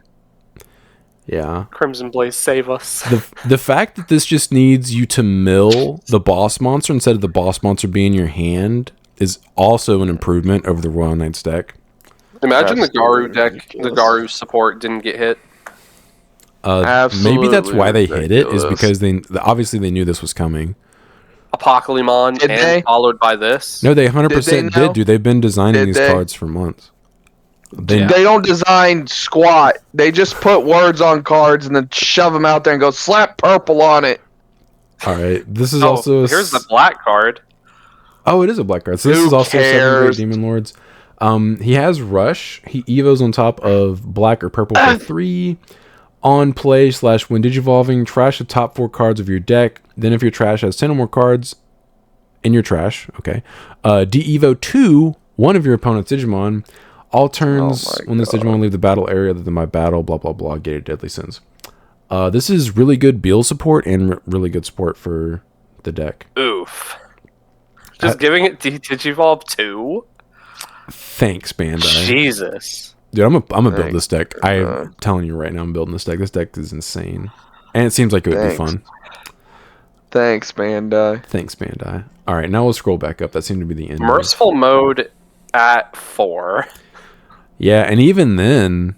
Yeah. Crimson Blaze, save us. The fact that this just needs you to mill the boss monster instead of the boss monster being in your hand is also an improvement over the Royal Knights deck. Imagine That's the Garu deck, ridiculous. the Garu support didn't get hit. Maybe that's why they hit it, is ridiculous. because they obviously they knew this was coming. Apocalypse Did and they? followed by this. No, they 100% know? did, dude. They've been designing Did these they? cards for months. They, Yeah. They don't design squat. They just put words on cards and then shove them out there and go slap purple on it. All right, this is Oh, also a here's the black card. Oh, it is a black card. So this Who is also 7 Great cares? Demon Lords. He has Rush. He evos on top of black or purple for 3. On play / when digivolving, trash the top 4 cards of your deck. Then if your trash has 10 or more cards in your trash, okay, de-evo 2 one of your opponent's Digimon. All turns Oh my when this God. Digimon leave the battle area other than my battle, blah, blah, blah, gated deadly sins. This is really good Beal support and really good support for the deck. Oof. Just giving it Digivolve 2? Thanks, Bandai. Jesus. Dude, I'm gonna build Thanks, this deck. I'm telling you right now, I'm building this deck. This deck is insane, and it seems like it would Thanks. be fun. Thanks, Bandai. Thanks, Bandai. All right, now we'll scroll back up. That seemed to be the end. of- Merciful mode at 4. Yeah, and even then,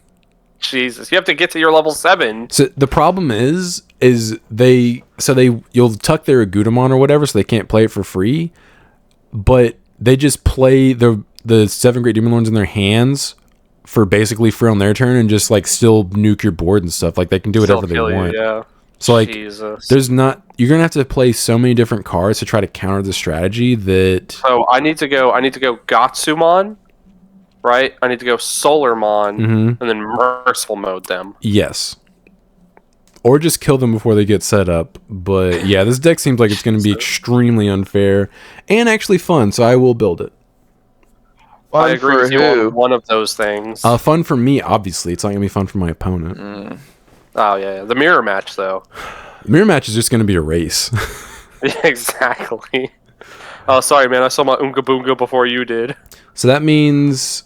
Jesus. You have to get to your level 7. so the problem is you'll tuck their Agudamon or whatever, so they can't play it for free, but they just play the 7 Great Demon Lords in their hands for basically free on their turn and just like still nuke your board and stuff. Like they can do whatever they want. Yeah. So like Jesus. you're gonna have to play so many different cards to try to counter the strategy that So I need to go Gatsumon, right? I need to go Solarmon, Mhm. and then Merciful mode them. yes. Or just kill them before they get set up. But yeah, this deck seems like it's gonna be extremely unfair and actually fun, so I will build it. I Fun agree for with you who? on one of those things. Fun for me, obviously. It's not gonna be fun for my opponent. Oh yeah, the mirror match though. Mirror match is just gonna be a race. Yeah, exactly. Oh, sorry, man. I saw my Oonga Boonga before you did. So that means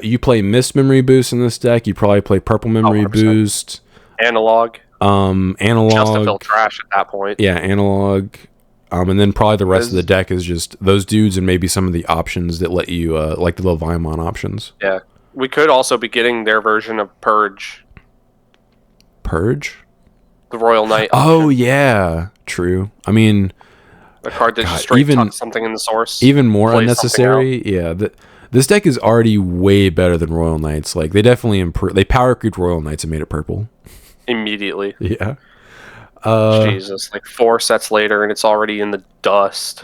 you play Mist Memory Boost in this deck. You probably play Purple Memory 100%. Boost. Analog. Just to fill Analog. trash at that point. Yeah, analog. And then probably the rest of the deck is just those dudes and maybe some of the options that let you, like the little Vimon options. Yeah. We could also be getting their version of Purge, Purge? the Royal Knight. Oh, yeah. True. I mean, A card that God, just straight even- tucks something in the source. even more plays unnecessary. Yeah. This deck is already way better than Royal Knights. Like, they definitely improved. They power creeped Royal Knights and made it purple. Immediately. Yeah. Jesus. Like 4 sets later and it's already in the dust.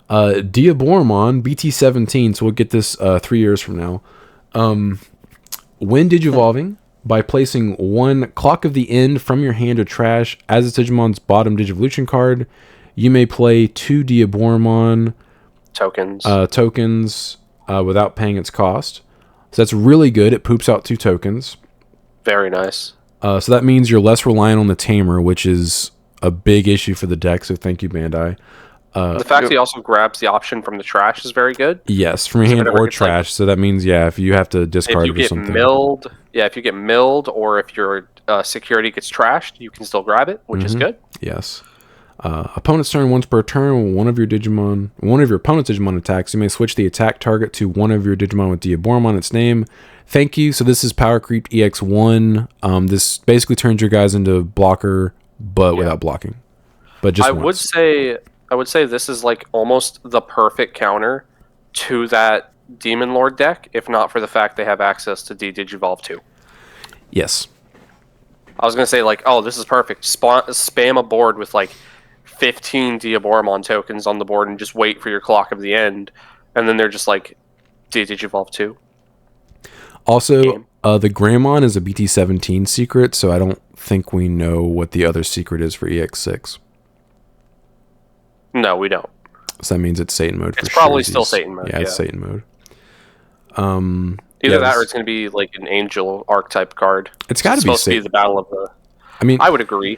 Diaboromon, BT17, so we'll get this 3 years from now. When digivolving, by placing 1 Clock of the End from your hand to trash as a Digimon's bottom Digivolution card, you may play 2 Diaboromon Tokens. tokens without paying its cost. So that's really good. It poops out 2 tokens. Very nice. So that means you're less reliant on the Tamer, which is a big issue for the deck, so thank you, Bandai. The fact that he also grabs the option from the trash is very good. Yes, from your hand whenever or it's like- trash. So that means, yeah, if you have to If discard you it or get something. milled, if you get milled, or if your security gets trashed, you can still grab it, which is good. Yes. Opponent's turn once per turn. When one of your opponent's Digimon attacks, you may switch the attack target to one of your Digimon with Diaboromon its name. Thank you. So this is Power Creep EX1. This basically turns your guys into blocker, but without blocking. But just I once. would say this is like almost the perfect counter to that Demon Lord deck, if not for the fact they have access to Digivolve 2. Yes. I was gonna say like, oh, this is perfect. Spam a board with like 15 Diaboromon tokens on the board and just wait for your Clock of the End, and then they're just like Digivolve 2. Also, the Greymon is a BT17 secret, so I don't think we know what the other secret is for EX6. No, we don't. So that means it's Satan mode. It's for probably sure. still Satan mode, Yeah, it's yeah. Satan mode. Either Yeah, that or this- it's going to be like an angel archetype card. It's got to be supposed to be Satan. the battle of the. I mean, I would agree.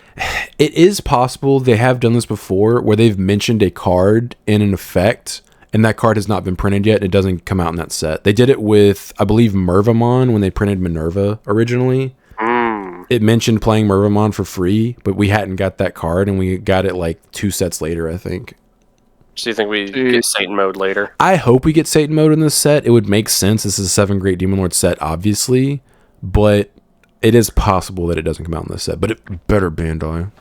it is possible they have done this before, where they've mentioned a card in an effect, and that card has not been printed yet. And it doesn't come out in that set. They did it with, I believe, Mervamon when they printed Minerva originally. It mentioned playing Mervamon for free, but we hadn't got that card, and we got it like 2 sets later, I think. So you think we get Satan mode later? I hope we get Satan mode in this set. It would make sense. This is a 7 Great Demon Lord set, obviously, but It is possible that it doesn't come out in this set, but it better, Bandai.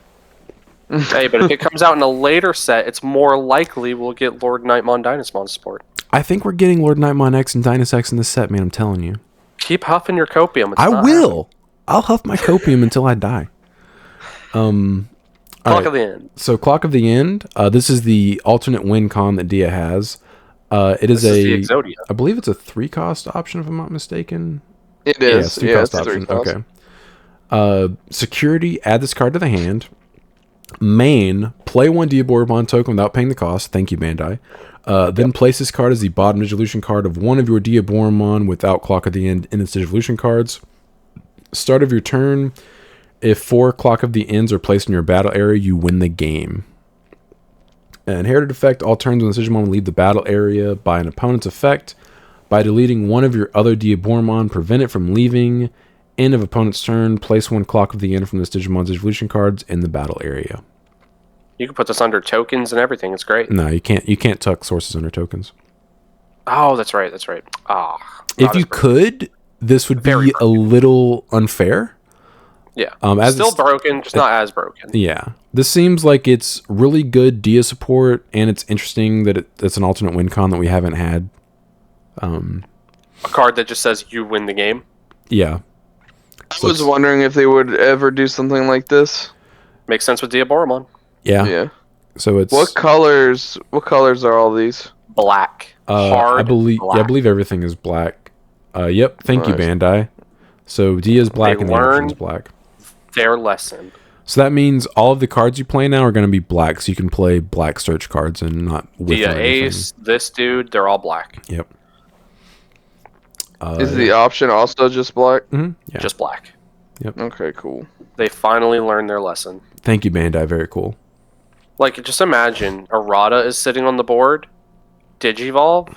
Hey, but if it comes out in a later set, it's more likely we'll get Lord Nightmon Dynasmon support. I think we're getting Lord Nightmon X and Dynus X in this set, man. I'm telling you. Keep huffing your copium. It's I not will. happening. I'll huff my copium until I die. Clock of the End. So Clock of the End. This is the alternate win con that Dia has. It is This is the Exodia. I believe it's a 3-cost option, if I'm not mistaken. It is. Yeah, It's 3-cost option. 3 cost. Okay. Security. Add this card to the hand. Main. Play 1 Diaboromon token without paying the cost. Thank you, Bandai. Then place this card as the bottom Digivolution card of one of your Diaboromon without Clock of the End in its Digivolution cards. Start of your turn. If 4 Clock of the Ends are placed in your battle area, you win the game. Inherited effect. All turns when the Digimon leave the battle area by an opponent's effect. By deleting one of your other Diaboromon, prevent it from leaving. End of opponent's turn. Place 1 Clock of the End from this Digimon's Digivolution cards in the battle area. You can put this under tokens and everything. It's great. No, you can't. You can't tuck sources under tokens. Oh, that's right. That's right. If you could, this would Very be a little unfair. Yeah. As Still it's- broken, just not as broken. Yeah, this seems like it's really good Dia support, and it's interesting that it's an alternate win con that we haven't had. A card that just says you win the game. Yeah, I was wondering if they would ever do something like this. Makes sense with Diaboromon. yeah. Yeah. So it's What colors are all these? Black. Hard I believe. black. Yeah, I believe everything is black. Yep. Thank you, Nice. Bandai. So Dia's black They and the option's learned- black. Their lesson. So that means all of the cards you play now are going to be black, so you can play black search cards and not with Dia anything. Ace, this dude, they're all black. Yep. Is the option also just black? Mhm, yeah. Just black. Okay, cool. They finally learned their lesson. Thank you, Bandai. Very cool. Like, just imagine Errata is sitting on the board, Digivolve.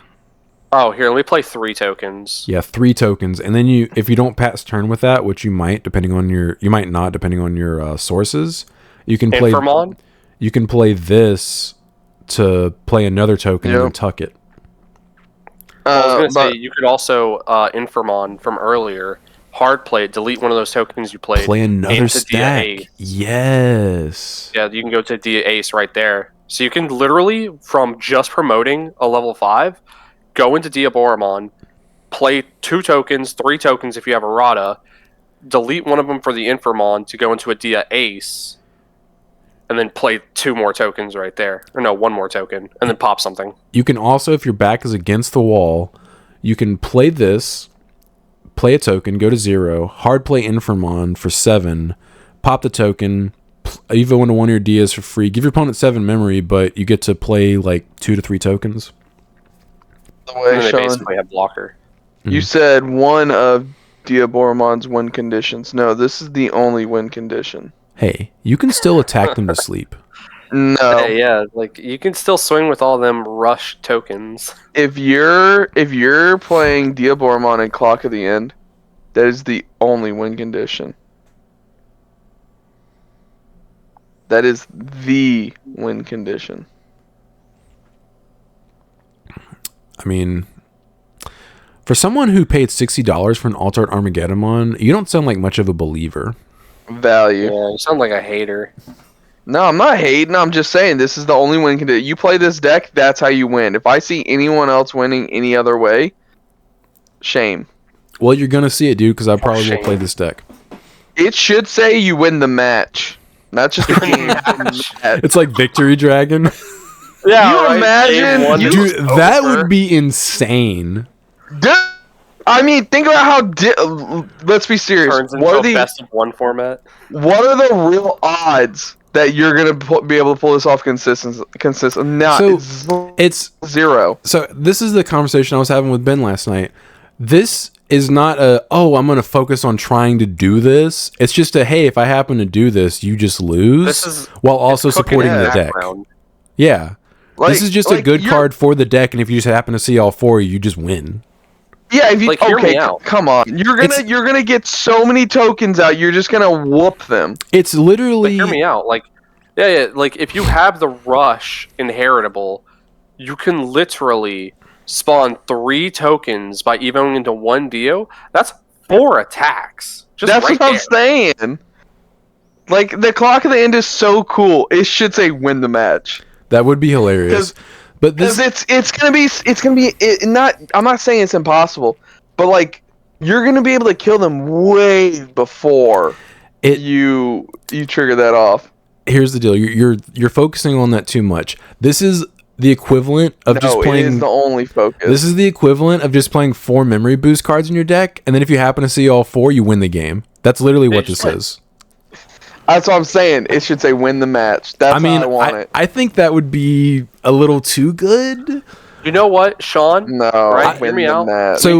Oh, here, let me play 3 tokens. Yeah, 3 tokens, and then if you don't pass turn with that, which you might, you might not, depending on your sources. You can play. Infirmon? You can play this to play another token and Yep. then tuck it. I was going to say, But you could also Infirmon from earlier, hard play it, delete one of those tokens you played. Play another into Dia stack. Ace. Yes. Yeah, you can go to Dia Ace right there. So you can literally, from just promoting a level 5, go into Diaboromon, play 2 tokens, 3 tokens if you have Errata, delete one of them for the Infirmon to go into a Dia Ace, and then play 2 more tokens right there. Or no, 1 more token, and then pop something. You can also, if your back is against the wall, you can play this, play a token, go to 0, hard play Infirmon for 7, pop the token, Evo into one of your Dias for free, give your opponent 7 memory, but you get to play like 2 to 3 tokens. the And way, then they Sean, basically have blocker. you said one of Diaboromon's win conditions. No, this is the only win condition. Hey, you can still attack them to sleep. No. Hey, yeah, like, you can still swing with all them rush tokens. If you're playing Diaboromon and Clock of the End, that is the only win condition. That is the win condition. I mean, for someone who paid $60 for an Altered Armageddon, you don't sound like much of a believer. Value. Yeah, you sound like a hater. No, I'm not hating. I'm just saying this is the only win condition. You play this deck, that's how you win. If I see anyone else winning any other way, shame. Well, you're going to see it, dude, because I probably will shame. play this deck. It should say you win the match, not just the game. It's like Victory Dragon. Yeah, You right? imagine Game one you- is Dude, that over. would be insane. Dude, I mean, think about how. Let's be serious. turns into What are a the best of 1 format. what are the real odds that you're gonna be able to pull this off consistent? Nah, So, it's It's 0. so this is the conversation I was having with Ben last night. This is not I'm going to focus on trying to do this. It's just hey, if I happen to do this, you just lose This is while also it's cooking supporting in the deck. background. Yeah. This is just a good you're- card for the deck, and if you just happen to see all 4, you just win. Yeah, if you Like, hear me okay, out. come on, you're gonna get so many tokens out. You're just gonna whoop them. It's But literally hear me out. Like, yeah, like if you have the rush inheritable, you can literally spawn 3 tokens by evoing into 1 Dio. That's 4 attacks That's right what I'm saying. Like, the clock at the end is so cool. It should say win the match. That would be hilarious. But Because this, it's gonna be not. I'm not saying it's impossible, but like you're gonna be able to kill them way before you trigger that off. here's the deal. You're focusing on that too much. This is the equivalent of just playing. It is the only focus. This is the equivalent of just playing 4 memory boost cards in your deck, and then if you happen to see all 4, you win the game. That's literally what this is. That's what I'm saying. It should say win the match. That's how I want it. I think that would be a little too good. You know what, Sean? No, right? win Hear me the out. match. So-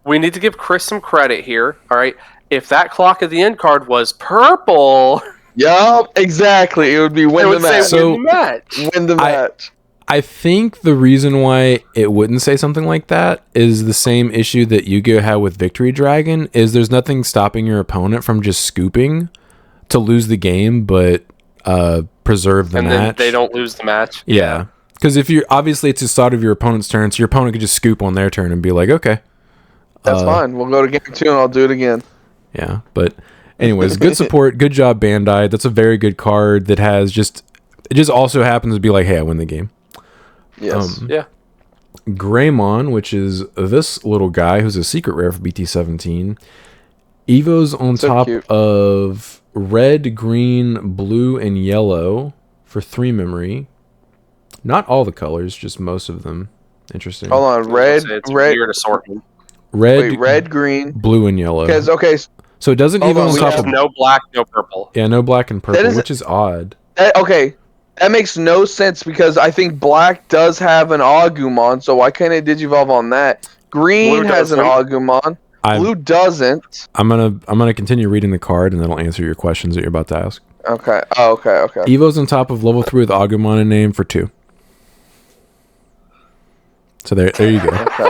We need to give Chris some credit here. All right. If that clock at the end card was purple, Yup, exactly. It would be it win the would say match. So- win the match. Win the match. I think the reason why it wouldn't say something like that is the same issue that Yu-Gi-Oh had with Victory Dragon, is there's nothing stopping your opponent from just scooping to lose the game, but preserve the And match. then they don't lose the match. Yeah. Because if you're, obviously it's the start of your opponent's turn, so your opponent could just scoop on their turn and be like, okay. That's fine. We'll go to game 2 and I'll do it again. Yeah, but anyways, good support. Good job, Bandai. That's a very good card that has just, it just also happens to be like, hey, I win the game. Yes. Yeah. Greymon, which is this little guy who's a secret rare for BT17. Evo's on So top cute. of red, green, blue, and yellow for 3 memory. Not all the colors, just most of them. Interesting. Hold on. Red, It's red, weird assortment. Red, green. blue, and yellow. Because okay, So it doesn't Hold even on, on we top have of No black, no purple. yeah, no black and purple, is- which is odd. that makes no sense because I think black does have an Agumon, so why can't it Digivolve on that? Green Blue has an doesn't. Agumon. I'm Blue doesn't. gonna continue reading the card and then I'll answer your questions that you're about to ask. Okay. Oh, okay. Evo's on top of level 3 with Agumon in name for 2. So there you go. Okay.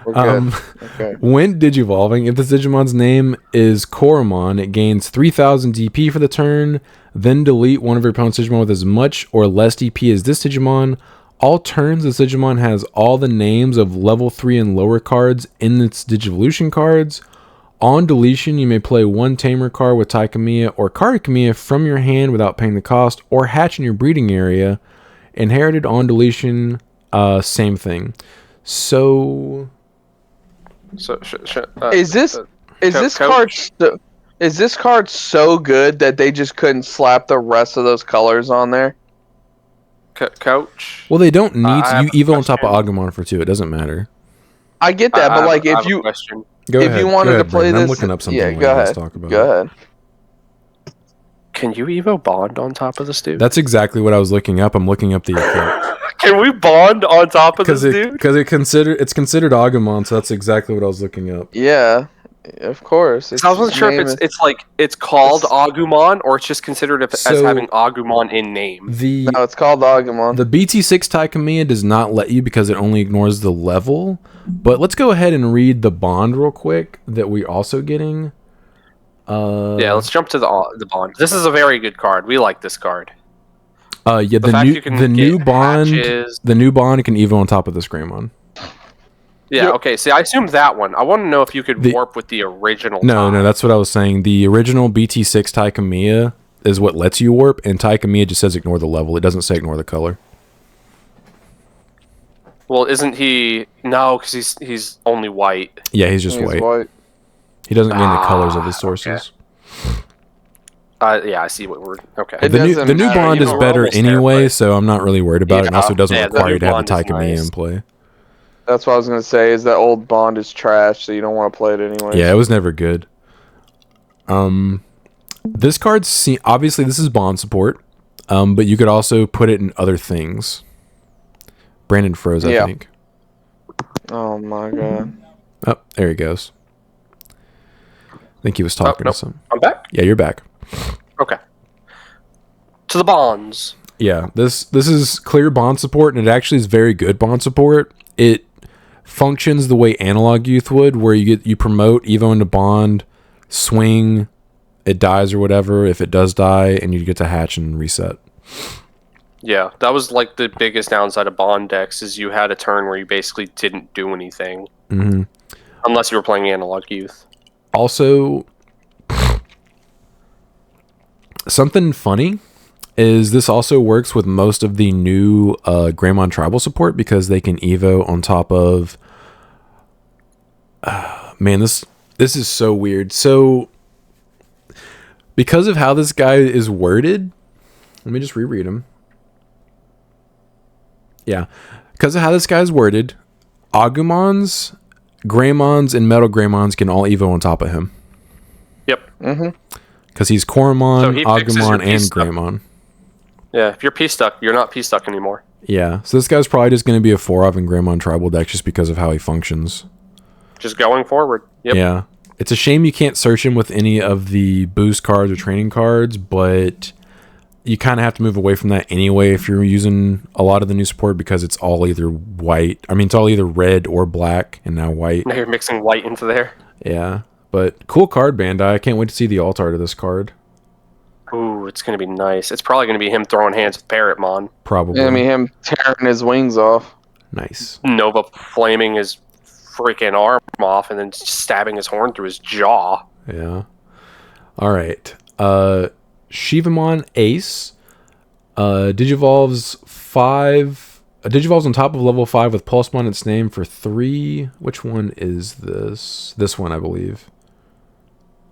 We're good. Okay. When Digivolving, if this Digimon's name is Koromon, it gains 3000 DP for the turn, then delete one of your opponent's Digimon with as much or less DP as this Digimon. All turns, this Digimon has all the names of level 3 and lower cards in its Digivolution cards. On deletion, you may play 1 Tamer card with Taikamiya or Karikamiya from your hand without paying the cost, or hatch in your breeding area. Inherited on deletion, same thing. So... So, Is this Coach? card so good that they just couldn't slap the rest of those colors on there? Coach? Well, they don't need I to. have You a Evo on top of question. Agumon for 2. It doesn't matter. I get that, but like I if have a you question. Go if ahead. you Go wanted ahead, to play Brandon. this, I'm looking up something. yeah, while go you guys ahead. talk about it. Go ahead. Can you Evo bond on top of this dude? That's exactly what I was looking up. I'm looking up the Can we bond on top of this dude? because it's considered Agumon, so that's exactly what I was looking up. Yeah, of course. I wasn't sure if it's called It's- Agumon or it's just considered as So- having Agumon in name. No, it's called Agumon. The BT6 Taikamiya does not let you because it only ignores the level. But let's go ahead and read the bond real quick that we're also getting. Yeah, let's jump to the bond. This is a very good card. We like this card. Yeah, The fact you can the new get bond, hatches. the new bond can Evo on top of this Greymon. Yeah, Yep. okay. See, I assumed that one. I want to know if you could The- warp with the original. No, tie. that's what I was saying. The original BT6 Taikamiya is what lets you warp, and Taikamiya just says ignore the level. It doesn't say ignore the color. Well, isn't he? No, because he's only white. Yeah, he's just He's white. He doesn't gain the colors of his Ah, sources. Yeah, I see what we're okay. It The new doesn't matter, bond you is know, we're better almost there, anyway, but- so I'm not really worried about it. And Yeah, also doesn't yeah, the require new you to have the bond is Taikamiya nice. in play. That's what I was gonna say. Is that old bond is trash, so you don't want to play it anyway. Yeah, it was never good. This card, obviously this is bond support, but you could also put it in other things. Brandon froze, I Yeah. think. Oh my god. Oh, there he goes. I think he was talking nope. to some. I'm back. Yeah, you're back. Okay. To the bonds. Yeah, this is clear bond support, and it actually is very good bond support. It functions the way Analog Youth would, where you promote Evo into bond, swing, it dies or whatever. If it does die, and you get to hatch and reset. Yeah, that was like the biggest downside of bond decks is you had a turn where you basically didn't do anything hmm unless you were playing Analog Youth. Also, Something funny is this also works with most of the new Greymon tribal support because they can Evo on top of. Man, this is so weird. So, because of how this guy is worded, let me just reread him. Yeah, because of how this guy's worded, Agumons, Greymons, and Metal Greymons can all Evo on top of him. Yep. Because he's Koromon, So he fixes your Agumon, and P-stuck. Greymon. Yeah, if you're P-stuck, you're not P-stuck anymore. Yeah, so this guy's probably just going to be a 4-of in Greymon tribal deck just because of how he functions. Just going forward. Yep. Yeah. It's a shame you can't search him with any of the boost cards or training cards, but you kind of have to move away from that anyway if you're using a lot of the new support because it's all either white. I mean, it's all either red or black, and now white. Now you're mixing white into there. Yeah. But cool card, Bandai. I can't wait to see the alt art of this card. Ooh, it's going to be nice. It's probably going to be him throwing hands with Parrotmon. Probably. I mean, him tearing his wings off. Nice. Nova flaming his freaking arm off and then stabbing his horn through his jaw. Yeah. All right. Shivamon Ace. Digivolves 5. Digivolves on top of level 5 with Pulsemon in its name for 3. Which one is this? This one, I believe.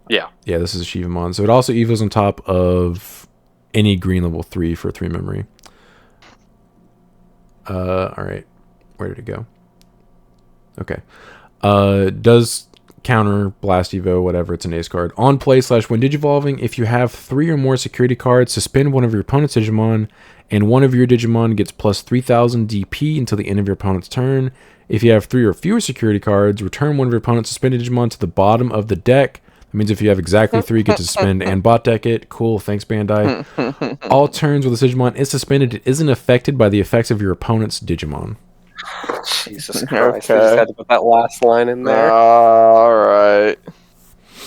Yeah. Yeah, this is Shivamon. So it also evos on top of any green level 3 for 3 memory. All right. Where did it go? Okay. Does counter Blast Evo, whatever, it's an ace card. On play / when digivolving, if you have 3 or more security cards, suspend one of your opponent's Digimon, and one of your Digimon gets plus 3000 DP until the end of your opponent's turn. If you have 3 or fewer security cards, return one of your opponent's suspended Digimon to the bottom of the deck. That means if you have exactly 3, you get to suspend and bot deck it. Cool, thanks Bandai. All turns where the Digimon is suspended, it isn't affected by the effects of your opponent's Digimon. Jesus Christ. I just had to put that last line in there. Alright.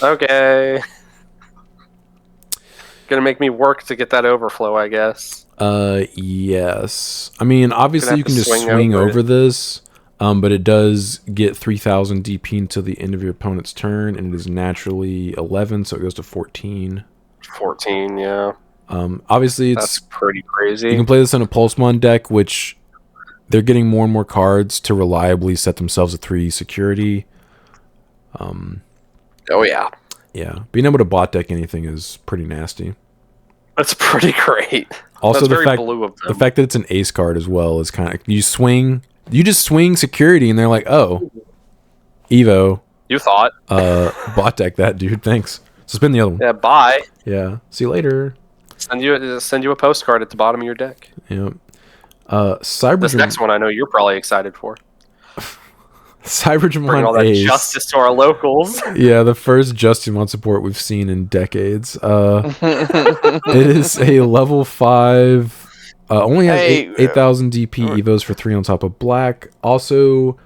Okay. Gonna make me work to get that overflow, I guess. Yes. I mean, obviously you can just swing swing over over this, but it does get 3000 DP until the end of your opponent's turn, and it is naturally 11, so it goes to 14. 14, yeah. Obviously, That's it's pretty crazy. you can play this in a Pulsemon deck, which they're getting more and more cards to reliably set themselves a 3 security. Oh, yeah. Yeah, being able to bot deck anything is pretty nasty. That's pretty great. Also, That's the very fact blue of them. the fact that it's an ace card as well is kind of you just swing security, and they're like, oh, Evo, You thought. bot deck that dude. Thanks. Suspend the other one. Yeah, bye. Yeah. See you later. Send you a postcard at the bottom of your deck. Yeah. This Cybergem next one I know you're probably excited for. Bring all Cybergemon that Ace. justice to our locals. Yeah, the first Justimon support we've seen in decades. It is a level 5. Only has 8,000 DP evos for 3 on top of black. Also,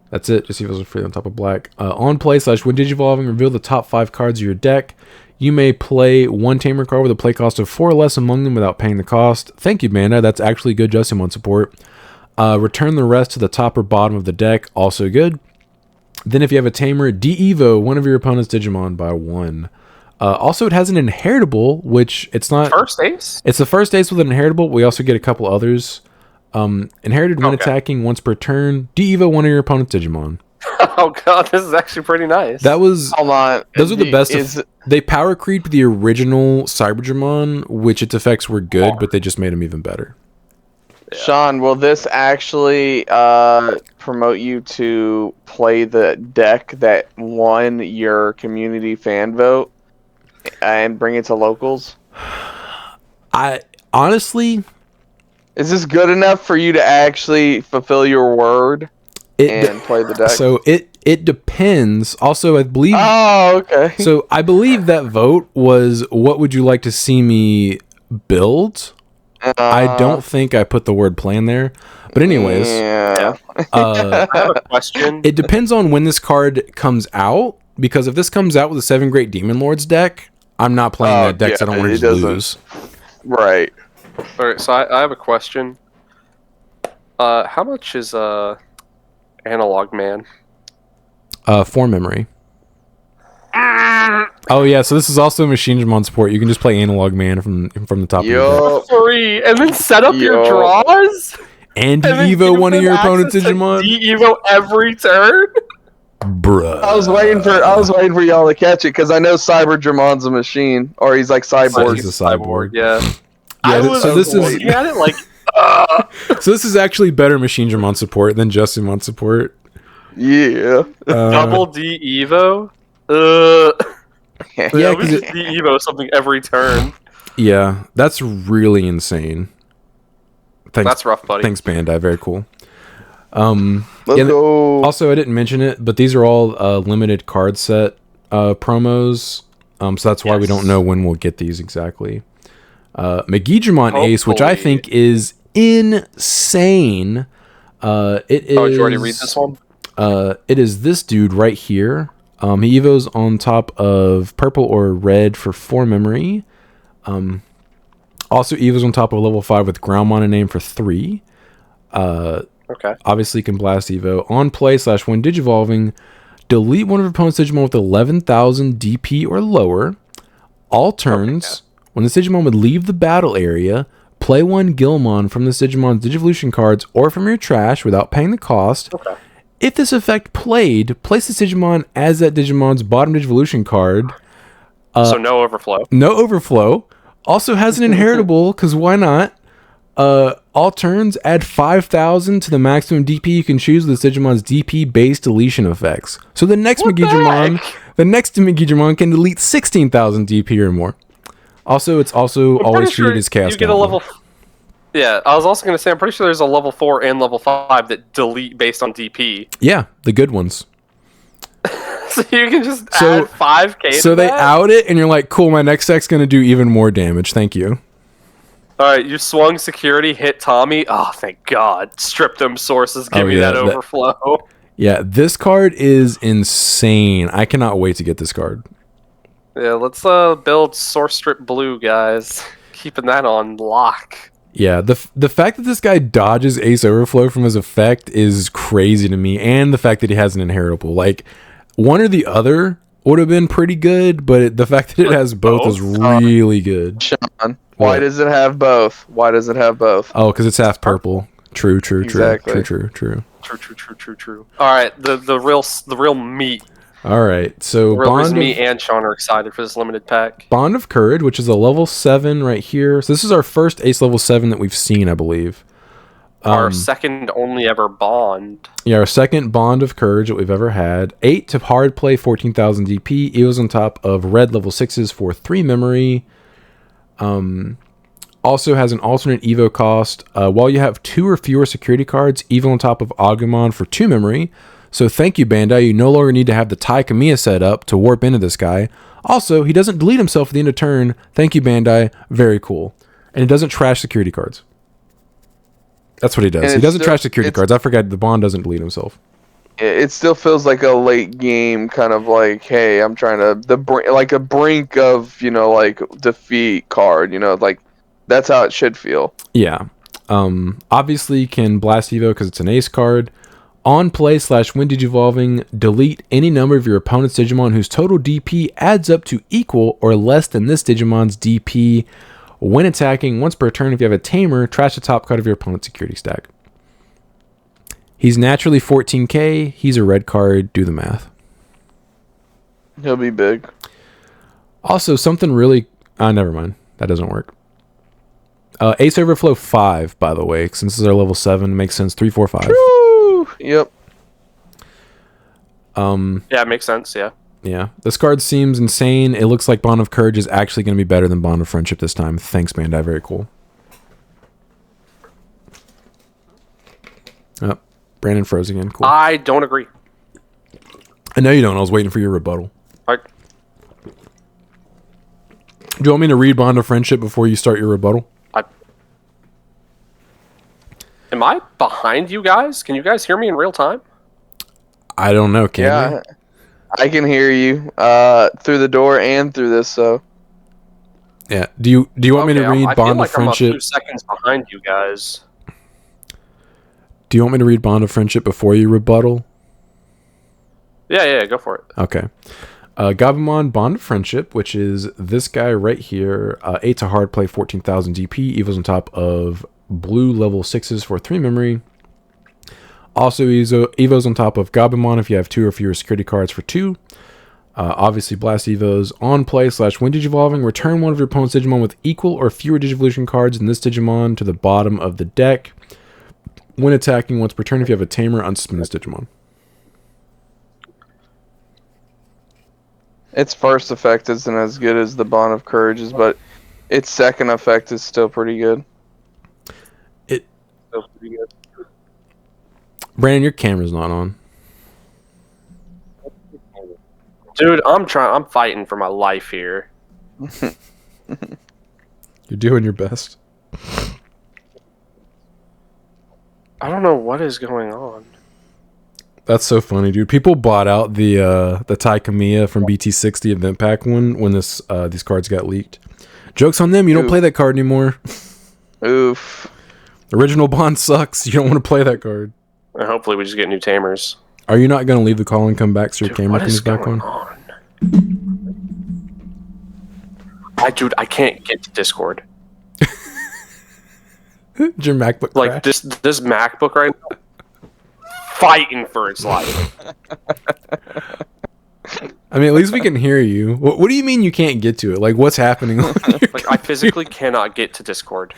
that's it. Just evos for 3 on top of black. On play / when digivolving, reveal the top 5 cards of your deck. You may play one Tamer card with a play cost of 4 or less among them without paying the cost. Thank you, Bandai. That's actually good Justimon support. Return the rest to the top or bottom of the deck. Also good. Then if you have a Tamer, de-evo one of your opponent's Digimon by 1. Also, it has an inheritable, which it's not... First ace? It's the first ace with an inheritable. We also get a couple others. Inherited when attacking once per turn. De-evo one of your opponent's Digimon. Oh god, this is actually pretty nice. That was... Hold on. Those are the best... They power creeped the original Cybergemon, which its effects were good, but they just made them even better. Yeah. Sean, will this actually promote you to play the deck that won your community fan vote and bring it to locals? I honestly... Is this good enough for you to actually fulfill your word and play the deck? So it depends. Also, I believe... Oh, okay. So I believe that vote was, what would you like to see me build? I don't think I put the word plan there. But anyways, yeah. I have a question. It depends on when this card comes out. Because if this comes out with a 7 Great Demon Lords deck, I'm not playing that deck, so I don't want to just lose. Right. Alright, so I have a question. How much is Analog Man? 4 memory. Oh yeah, so this is also Machinimon support. You can just play Analog Man from the top of your deck. Free, and then set up your draws. And And then Evo give one of them your opponent's access to Digimon. De-Evo every turn. Bruh. I was waiting for y'all to catch it because I know Cyberdramon's a machine, or he's like cyborg. He's a cyborg. Yeah. Yeah, I was so this is looking at it like, so this is actually better Machinimon support than Justimon support. Yeah. double De-Evo. Yeah, Yeah, we 'cause just De-Evo something every turn. Yeah, that's really insane. Thanks, That's rough, buddy. Thanks, Bandai. Very cool. Let's Yeah, go. Also, I didn't mention it, but these are all limited card set promos. So that's why we don't know when we'll get these exactly. Megidramon Ace, which I Hopefully. think is insane. It is. Oh, did you already read this one? It is this dude right here. He evos on top of purple or red for 4 memory. Also evos on top of level 5 with ground mana name for 3. Okay. Obviously can blast evo. On play / when digivolving, delete one of your opponent's Digimon with 11,000 DP or lower. All turns, when the Digimon would leave the battle area, play 1 Gilmon from the Digimon's Digivolution cards or from your trash without paying the cost. Okay. If this effect played, place the Digimon as that Digimon's bottom Digivolution card. So no overflow. No overflow. Also has an inheritable, because why not? All turns, add 5,000 to the maximum DP you can choose with the Digimon's DP-based deletion effects. So the next Megidramon can delete 16,000 DP or more. Also, it's also I'm always pretty sure treated as chaos. you get a level. Yeah, I was also going to say, I'm pretty sure there's a level 4 and level 5 that delete based on DP. Yeah, the good ones. So you can just add 5k So to they that? out it, and you're like, cool, my next deck's going to do even more damage. Thank you. Alright, you swung security, hit Tommy. Oh, thank God. Strip them sources, give me yeah, that overflow. Yeah, this card is insane. I cannot wait to get this card. Yeah, let's build Source Strip Blue, guys. Keeping that on lock. Yeah, the fact that this guy dodges Ace Overflow from his effect is crazy to me, and the fact that he has an inheritable. Like, one or the other would have been pretty good, but the fact that it has both is really good. Sean, why What? does it have both? Why does it have both? Oh, because it's half purple. True. Exactly. True. True. Alright, the real meat. All right, so The real reason me and Sean are excited for this limited pack. Bond of Courage, which is a level 7 right here. So this is our first Ace level 7 that we've seen, I believe. Our second only ever bond. Yeah, our second Bond of Courage that we've ever had. 8 to hard play, 14,000 DP. It was on top of red level 6s for 3 memory. Also has an alternate Evo cost. While you have 2 or fewer security cards, Evo on top of Agumon for 2 memory. So thank you, Bandai. You no longer need to have the Tai Kamiya set up to warp into this guy. Also, he doesn't delete himself at the end of turn. Thank you, Bandai. Very cool. And it doesn't trash security cards. That's what he does. He doesn't trash security cards. I forgot the Bond doesn't delete himself. It still feels like a late game kind of like, hey, I'm trying to like a brink of, like defeat card, like that's how it should feel. Yeah. Obviously can blast Evo because it's an ace card. On play / when digivolving, delete any number of your opponent's Digimon whose total DP adds up to equal or less than this Digimon's DP. When attacking, once per turn, if you have a tamer, trash the top card of your opponent's security stack. He's naturally 14k. He's a red card. Do the math. He'll be big. Also, something really... never mind. That doesn't work. Ace Overflow 5, by the way. Since this is our level 7, makes sense. 3, 4, 5. Woo! Yep. Yeah, it makes sense, yeah. Yeah. This card seems insane. It looks like Bond of Courage is actually going to be better than Bond of Friendship this time. Thanks, Bandai. Very cool. Oh, Brandon froze again. Cool. I don't agree. I know you don't. I was waiting for your rebuttal. Like, Do you want me to read Bond of Friendship before you start your rebuttal? am I behind you guys? Can you guys hear me in real time? I don't know. Can Yeah, I can hear you through the door and through this. So you? Yeah. Do you want me to read I Bond feel of like I'm a Friendship? few seconds behind you guys. Do you want me to read Bond of Friendship before you rebuttal? Yeah, go for it. Okay. Gabumon Bond of Friendship, which is this guy right here. 8 to hard play, 14,000 DP. Evo's on top of blue level 6s for 3 memory. Also, Evo's on top of Gabumon if you have 2 or fewer security cards for 2. Obviously, Blast Evos on play / when Digivolving. Return one of your opponent's Digimon with equal or fewer Digivolution cards in this Digimon to the bottom of the deck. When attacking, once per turn, if you have a Tamer, unsuspend this Digimon. Its first effect isn't as good as the Bond of Courage's, but its second effect is still pretty good. Still pretty good. Brandon, your camera's not on. Dude, I'm fighting for my life here. You're doing your best. I don't know what is going on. That's so funny, dude. People bought out the Tai Kamiya from BT60 event pack when these cards got leaked. Joke's on them. You don't play that card anymore. Oof. Original Bond sucks. You don't want to play that card. And hopefully we just get new Tamers. Are you not going to leave the call and come back so your camera comes back on? Dude, I can't get to Discord. Did your MacBook like crash? this MacBook right now, fighting for its life. I mean, at least we can hear you. What do you mean you can't get to it? Like, what's happening? Like, I physically cannot get to Discord.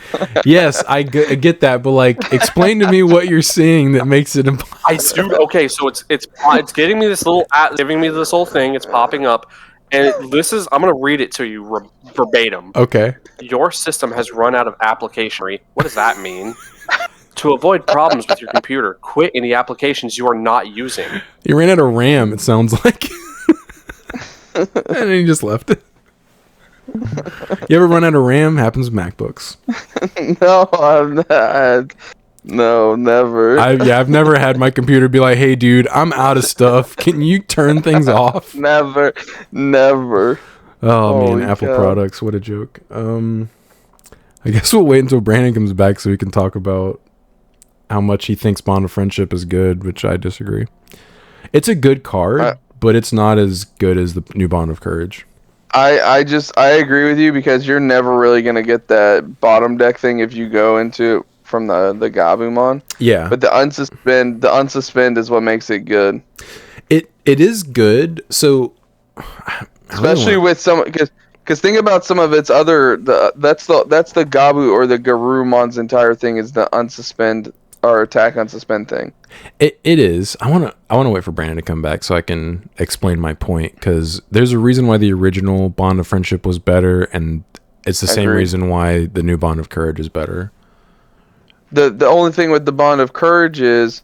Yes, I get that, but like, explain to me what you're seeing that makes it impossible. Dude, okay, so it's getting me this little giving me this whole thing. It's popping up, and I'm gonna read it to you verbatim. Okay. Your system has run out of application. What does that mean? To avoid problems with your computer, quit any applications you are not using. You ran out of RAM, it sounds like. And then you just left it. You ever run out of RAM? Happens with MacBooks. No, I've not. No, never. I've never had my computer be like, "Hey, dude, I'm out of stuff. Can you turn things off?" Never. Oh Holy man, Apple cow. products. What a joke. I guess we'll wait until Brandon comes back so we can talk about how much he thinks Bond of Friendship is good, which I disagree. It's a good card, but it's not as good as the new Bond of Courage. I agree with you because you're never really gonna get that bottom deck thing if you go into it from the Gabumon. Yeah. But the unsuspend is what makes it good. It is good. So Especially with some because think about some of its other that's the Gabu or the Garumon's entire thing is the unsuspend or attack unsuspend thing. It is. I wanna wait for Brandon to come back so I can explain my point, because there's a reason why the original Bond of Friendship was better, and it's the same reason why the new Bond of Courage is better. The only thing with the Bond of Courage is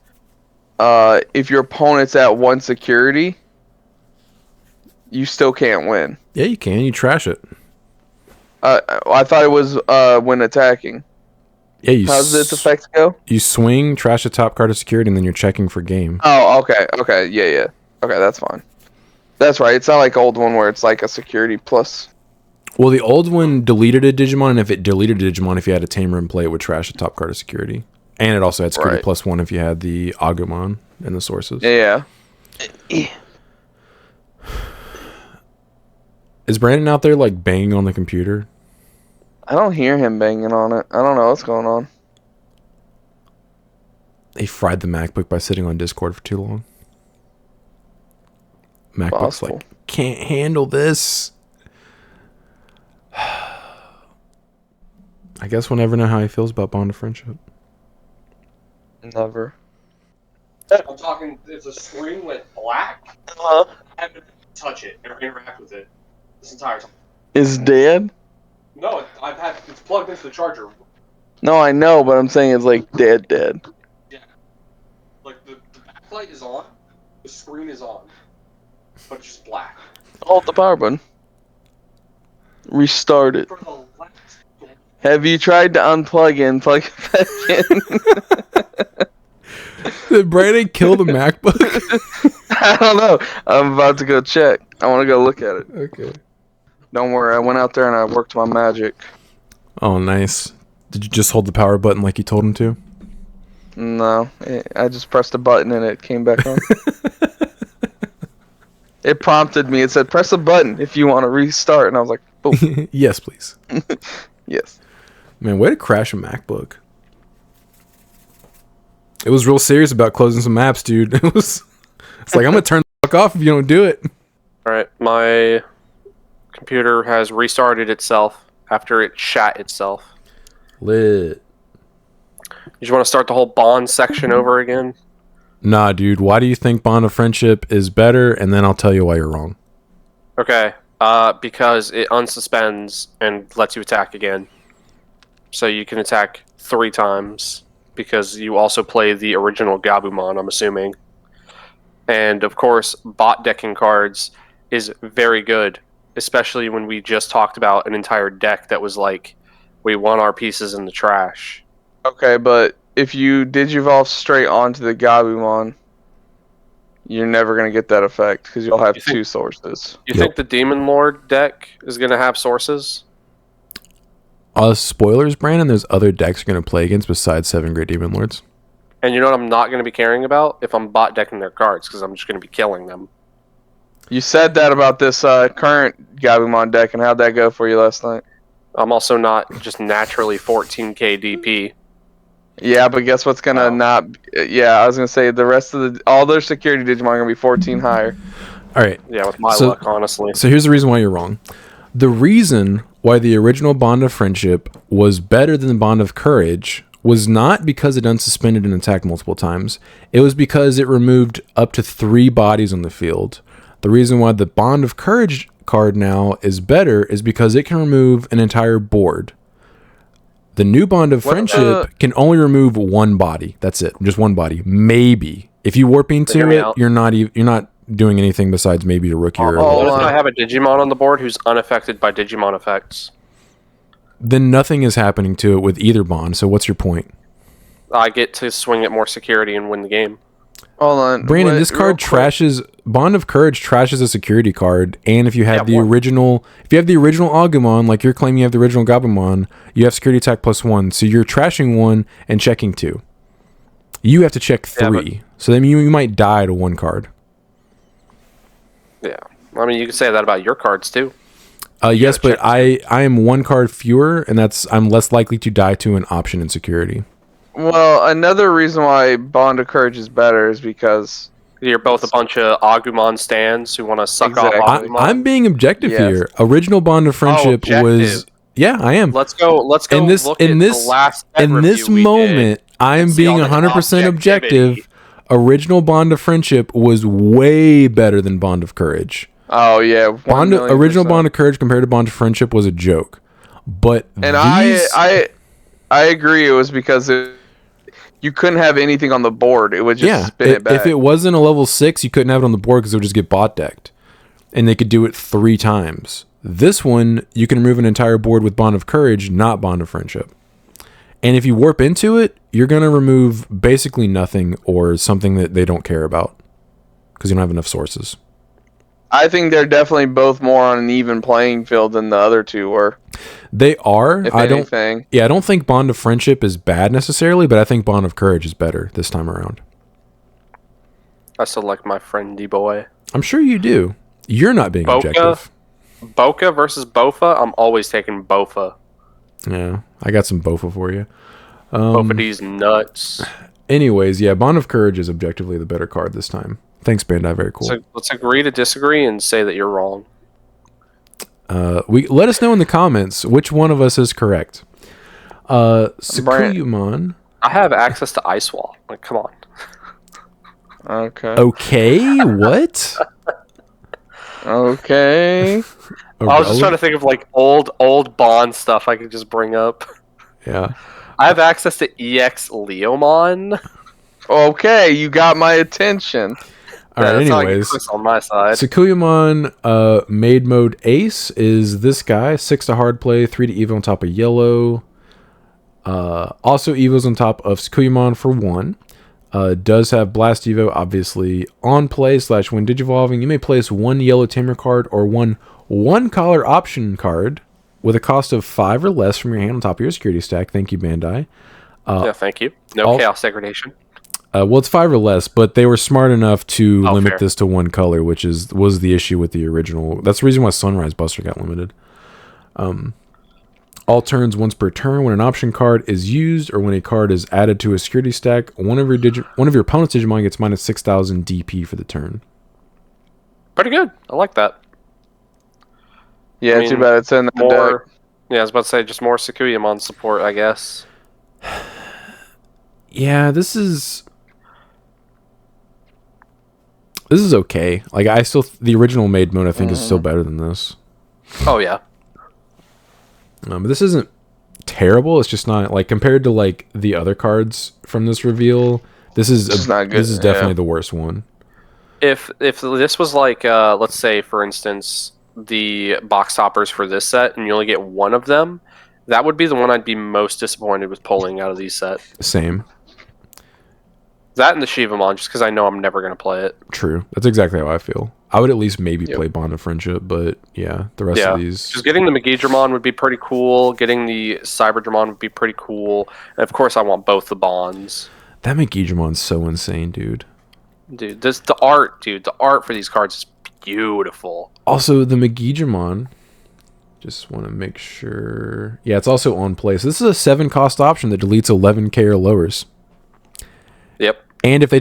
if your opponent's at 1 security, you still can't win. Yeah, you can. You trash it. I thought it was when attacking. Yeah, How does its effects go? You swing, trash the top card of security, and then you're checking for game. Oh, okay, yeah. Okay, that's fine. That's right. It's not like old one where it's like a security plus. Well, the old one deleted a Digimon, and if it deleted a Digimon, if you had a Tamer in play, it would trash the top card of security. And it also had security +1 if you had the Agumon in the sources. Yeah. Is Brandon out there like banging on the computer? I don't hear him banging on it. I don't know what's going on. They fried the MacBook by sitting on Discord for too long. MacBook's like, can't handle this. I guess we'll never know how he feels about Bond of Friendship. Never. I'm talking, if the screen went black, I haven't touch it or interact with it this entire time. Is dead? No, it's plugged into the charger. No, I know, but I'm saying it's like dead. Yeah. Like the backlight is on, the screen is on, but it's just black. Hold the power button. Restart it. For the last Have you tried to unplug and plug it back in? Did Brandon kill the MacBook? I don't know. I'm about to go check. I want to go look at it. Okay. Don't worry. I went out there and I worked my magic. Oh, nice. Did you just hold the power button like you told him to? No, I just pressed a button and it came back on. It prompted me. It said, press a button if you want to restart. And I was like, boom. Yes, please. Yes. Man, way to crash a MacBook. It was real serious about closing some apps, dude. It's like, I'm going to turn the fuck off if you don't do it. Alright, my computer has restarted itself after it shat itself. Lit. Did you want to start the whole bond section over again? Nah, dude. Why do you think Bond of Friendship is better? And then I'll tell you why you're wrong. Okay, because it unsuspends and lets you attack again. So you can attack 3 times, because you also play the original Gabumon, I'm assuming. And, of course, bot decking cards is very good, especially when we just talked about an entire deck that was like, we want our pieces in the trash. Okay, but if you Digivolve straight onto the Gabumon, you're never going to get that effect because you'll have 2 sources. You think the Demon Lord deck is going to have sources? Spoilers, Brandon, there's other decks you're going to play against besides 7 Great Demon Lords. And you know what I'm not going to be caring about? If I'm bot decking their cards, because I'm just going to be killing them. You said that about this current Gabumon deck, and how'd that go for you last night? I'm also not just naturally 14k DP. Yeah, but guess what's gonna not? Yeah, I was gonna say the rest of all their security Digimon are gonna be 14 higher. All right. Yeah, with my luck, honestly. So here's the reason why you're wrong. The reason why the original Bond of Friendship was better than the Bond of Courage was not because it unsuspended and attacked multiple times. It was because it removed up to 3 bodies on the field. The reason why the Bond of Courage card now is better is because it can remove an entire board. The new Bond of Friendship can only remove 1 body. That's it. Just 1 body. Maybe. If you warp into it, you're not doing anything besides maybe a rookie or what if I have a Digimon on the board who's unaffected by Digimon effects? Then nothing is happening to it with either Bond. So what's your point? I get to swing at more security and win the game. Hold on, Brandon. This card trashes Bond of Courage, trashes a security card, and if you have the original Agumon, like you're claiming you have the original Gabumon, you have security attack +1, so you're trashing 1 and checking 2. You have to check 3, so then you might die to 1 card. Yeah, I mean you can say that about your cards too. Yes, but I am 1 card fewer, and I'm less likely to die to an option in security. Well, another reason why Bond of Courage is better is because you're both a bunch of Agumon stands who want to suck off Agumon. I'm being objective here. Original Bond of Friendship was... Yeah, I am. Let's go in this moment, I am being 100% objective. Original Bond of Friendship was way better than Bond of Courage. Oh, yeah. Original Bond of Courage compared to Bond of Friendship was a joke. But I agree. It was because you couldn't have anything on the board. It would just spin it back. If it wasn't a level 6, you couldn't have it on the board because it would just get bot decked. And they could do it 3 times. This one, you can remove an entire board with Bond of Courage, not Bond of Friendship. And if you warp into it, you're going to remove basically nothing or something that they don't care about. Because you don't have enough sources. I think they're definitely both more on an even playing field than the other 2 were. They are. If anything. I don't think Bond of Friendship is bad necessarily, but I think Bond of Courage is better this time around. I still like my friendy boy. I'm sure you do. You're not being objective. Boca versus Bofa. I'm always taking Bofa. Yeah, I got some Bofa for you. Bofa D's nuts. Anyways, yeah, Bond of Courage is objectively the better card this time. Thanks, Bandai. Very cool. So let's agree to disagree and say that you're wrong. Let us know in the comments which one of us is correct. Sakuyamon. I have access to Ice Wall. Like, come on. Okay. What? Okay. I was just trying to think of like old Bond stuff I could just bring up. Yeah. I have access to EX Leomon. Okay, you got my attention. All right, anyways, on my side. Sakuyamon Maid Mode Ace is this guy. 6 to hard play, 3 to Evo on top of yellow. Also Evo's on top of Sakuyamon for 1. Does have Blast Evo, obviously, on play / when Digivolving. You may place 1 yellow Tamer card or 1 collar option card with a cost of 5 or less from your hand on top of your security stack. Thank you, Bandai. Yeah, thank you. No chaos degradation. Well, it's 5 or less, but they were smart enough to limit fair. this to one color, which was the issue with the original. That's the reason why Sunrise Buster got limited. All turns once per turn. When an option card is used or when a card is added to a security stack, one of your opponent's Digimon gets minus 6,000 DP for the turn. Pretty good. I like that. Yeah, I mean, too bad it's in the more. deck. Yeah, I was about to say just more Sakuyamon support, I guess. Yeah, this is okay. Like the original made mode I think is still better than this. Oh yeah. But this isn't terrible. It's just not like compared to like the other cards from this reveal. This is not good. This is definitely the worst one. If this was like, let's say for instance, the box toppers for this set, and you only get one of them, that would be the one I'd be most disappointed with pulling out of these set. Same. That and the Shivamon, just because I know I'm never going to play it. True. That's exactly how I feel. I would at least maybe play Bond of Friendship, but yeah, the rest of these. Just getting the Megidramon would be pretty cool. Getting the Cyberdramon would be pretty cool. And of course, I want both the Bonds. That Megidramon's so insane, dude. Dude, the art for these cards is beautiful. Also, the Megidramon. Just want to make sure. Yeah, it's also on play. So this is a 7 cost option that deletes 11k or lowers. Yep. And if they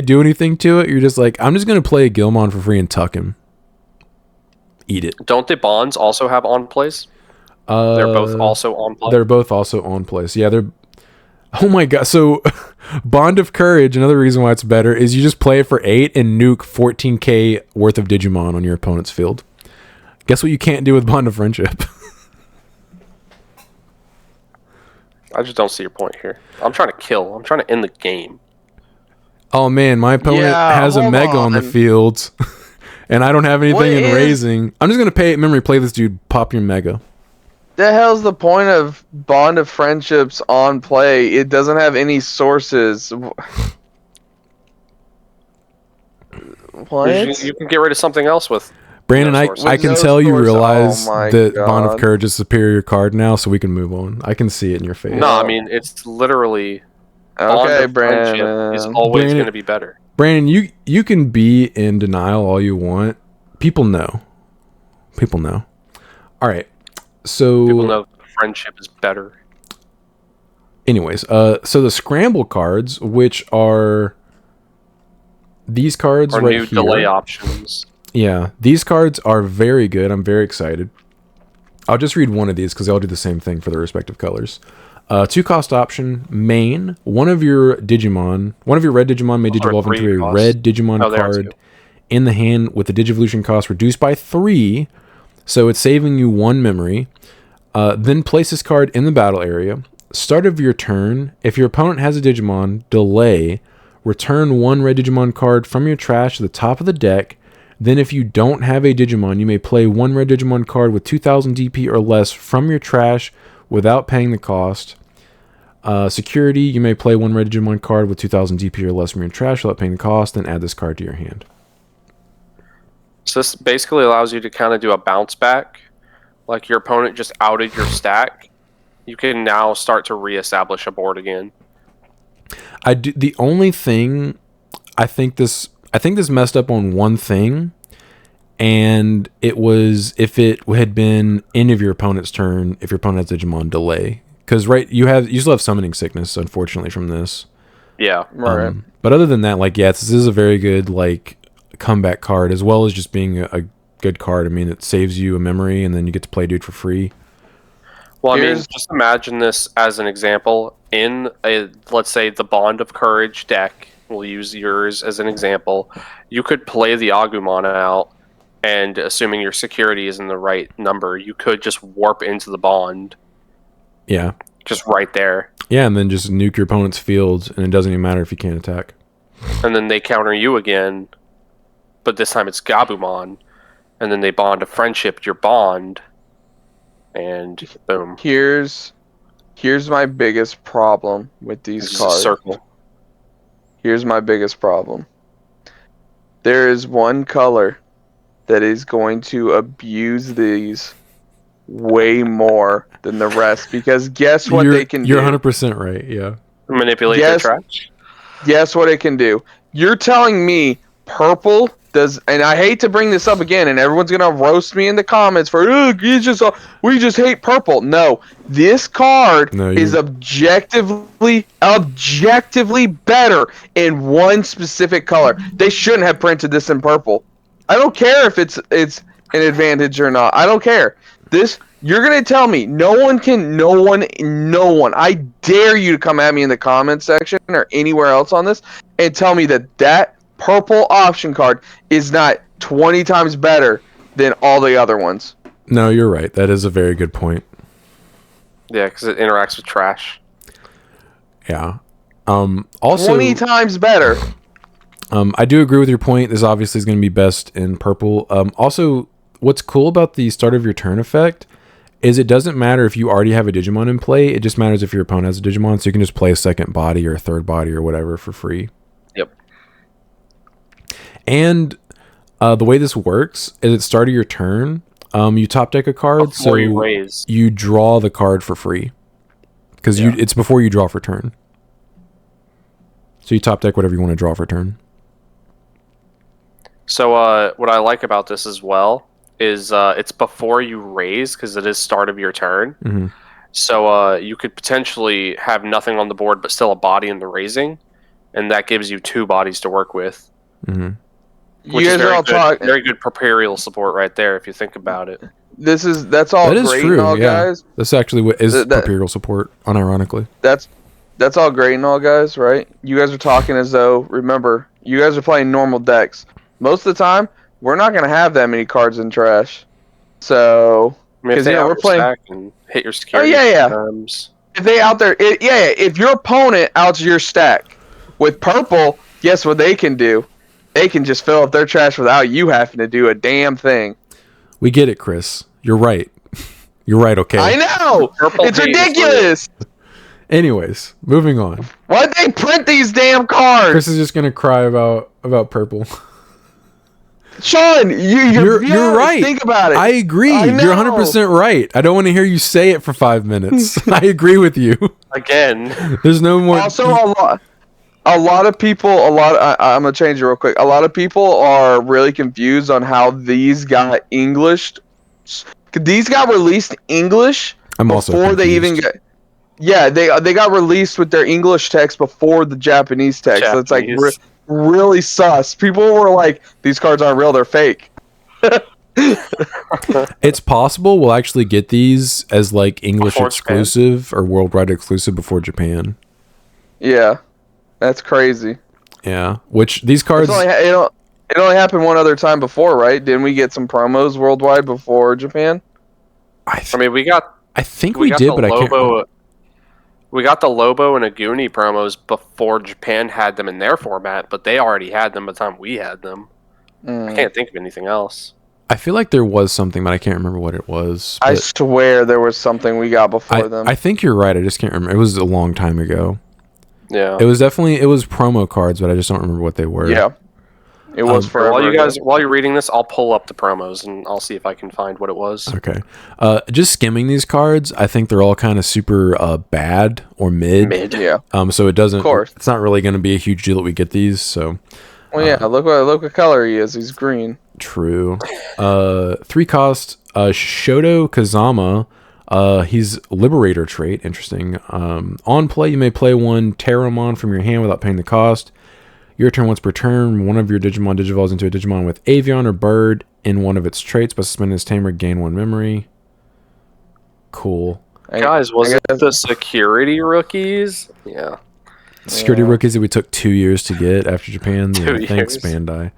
do anything to it, you're just like, I'm just gonna play a Gilmon for free and tuck him. Eat it. Don't the Bonds also have on plays? They're both also on play. They're both also on place. Yeah, they're. Oh my god! So, Bond of Courage. Another reason why it's better is you just play it for 8 and nuke 14k worth of Digimon on your opponent's field. Guess what you can't do with Bond of Friendship? I just don't see your point here. I'm trying to kill. I'm trying to end the game. Oh man, my opponent has a Mega on the field, and I don't have anything in raising. I'm just gonna pay memory play this dude. Pop your Mega. The hell's the point of Bond of Friendships on play? It doesn't have any sources. What? You can get rid of something else with. Brandon, no I can tell you realize that God. Bond of Courage is a superior card now, so we can move on. I can see it in your face. No, I mean it's literally. Okay, Brandon is always going to be better. Brandon, you can be in denial all you want. People know. All right. So People know friendship is better. Anyways, so the scramble cards, which are these cards or right new here. delay options. Yeah, these cards are very good. I'm very excited. I'll just read one of these because they all do the same thing for their respective colors. 2 cost option, main. One of your red Digimon may digivolve into a red Digimon card in the hand with the Digivolution cost reduced by 3. So it's saving you 1 memory. Then place this card in the battle area. Start of your turn. If your opponent has a Digimon, delay. Return 1 red Digimon card from your trash to the top of the deck. Then if you don't have a Digimon, you may play 1 red Digimon card with 2000 DP or less from your trash without paying the cost. Security, you may play 1 red Digimon card with 2000 DP or less from your trash without paying the cost, then add this card to your hand. So this basically allows you to kind of do a bounce back. Like your opponent just outed your stack. You can now start to reestablish a board again. The only thing I think this messed up on one thing, and it was if it had been end of your opponent's turn, if your opponent has Digimon delay. Because you still have summoning sickness, unfortunately, from this. Yeah. Right. But other than that, like, this is a very good like comeback card, as well as just being a good card. I mean, it saves you a memory, and then you get to play dude for free. Well, I mean, just imagine this as an example. In let's say the Bond of Courage deck, we'll use yours as an example. You could play the Agumon out, and assuming your security is in the right number, you could just warp into the Bond. Yeah. Just right there. Yeah, and then just nuke your opponent's field, and it doesn't even matter if you can't attack. And then they counter you again, but this time it's Gabumon, and then they bond a friendship, your bond, and boom. Here's my biggest problem with these cards. Circle. Here's my biggest problem. There is one color that is going to abuse these way more than the rest, because guess what they can do? You're 100% right, yeah. Manipulate their trash? Guess what it can do? You're telling me purple does, and I hate to bring this up again, and everyone's gonna roast me in the comments for, we just hate purple. No, this card is objectively better in one specific color. They shouldn't have printed this in purple. I don't care if it's an advantage or not. I don't care. You're gonna tell me no one. I dare you to come at me in the comment section or anywhere else on this and tell me that purple option card is not 20 times better than all the other ones. No, you're right. That is a very good point. Yeah, because it interacts with trash. Yeah. Also, 20 times better. I do agree with your point. This obviously is going to be best in purple. Also, what's cool about the start of your turn effect is it doesn't matter if you already have a Digimon in play. It just matters if your opponent has a Digimon, so you can just play a second body or a third body or whatever for free. Yep. And the way this works is at the start of your turn, you top deck a card, before you raise. You draw the card for free. Because it's before you draw for turn. So you top deck whatever you want to draw for turn. So what I like about this as well is it's before you raise because it is start of your turn. Mm-hmm. So you could potentially have nothing on the board but still a body in the raising, and that gives you 2 bodies to work with. Mm-hmm. Which You is guys are all talking. very good properial support right there if you think about it. That's all That is great true, and all, yeah. guys. That's actually what is imperial support, unironically. That's all great and all, guys, right? You guys are talking as though, remember, you guys are playing normal decks. Most of the time, we're not going to have that many cards in trash. So, I mean, if they we're playing stack and hit your security terms. If they out there, if your opponent outs your stack with purple, guess what they can do? They can just fill up their trash without you having to do a damn thing. We get it, Chris. You're right. You're right, okay? I know! It's ridiculous! Anyways, moving on. Why'd they print these damn cards? Chris is just gonna cry about purple. Sean, you're right. Think about it. I agree. I know. You're 100% right. I don't want to hear you say it for 5 minutes. I agree with you. Again. There's no more. Also, a lot of people, I'm gonna change it real quick. A lot of people are really confused on how these got Englished. These got released English before they even got. Yeah, they got released with their English text before the Japanese text. So it's like really sus. People were like, "These cards aren't real; they're fake." It's possible we'll actually get these as like English Before exclusive or worldwide exclusive before Japan. Yeah, that's crazy. Yeah, which these cards. It only happened one other time before, right? Didn't we get some promos worldwide before Japan? I mean, I think we did, but I can't remember. We got the Lobo and Aguni promos before Japan had them in their format, but they already had them by the time we had them. I can't think of anything else. I feel like there was something, but I can't remember what it was. I swear there was something we got before them. I think you're right. I just can't remember. It was a long time ago. Yeah. It was promo cards, but I just don't remember what they were. Yeah. It was forever. While you're reading this, I'll pull up the promos and I'll see if I can find what it was. Okay. Just skimming these cards, I think they're all kind of super bad or mid. Yeah. So it doesn't. Of course. It's not really going to be a huge deal that we get these. So. Well, yeah. Look what color he is. He's green. True. 3 cost. Shoto Kazama. He's Liberator trait. Interesting. On play, you may play one Terramon from your hand without paying the cost. Your turn once per turn, one of your Digimon digivolves into a Digimon with Avian or Bird in one of its traits, but suspend its tamer, gain 1 memory. Cool. Guys, was it the security rookies? Yeah. Security rookies that we took 2 years to get after Japan. Two Thanks, years. Bandai.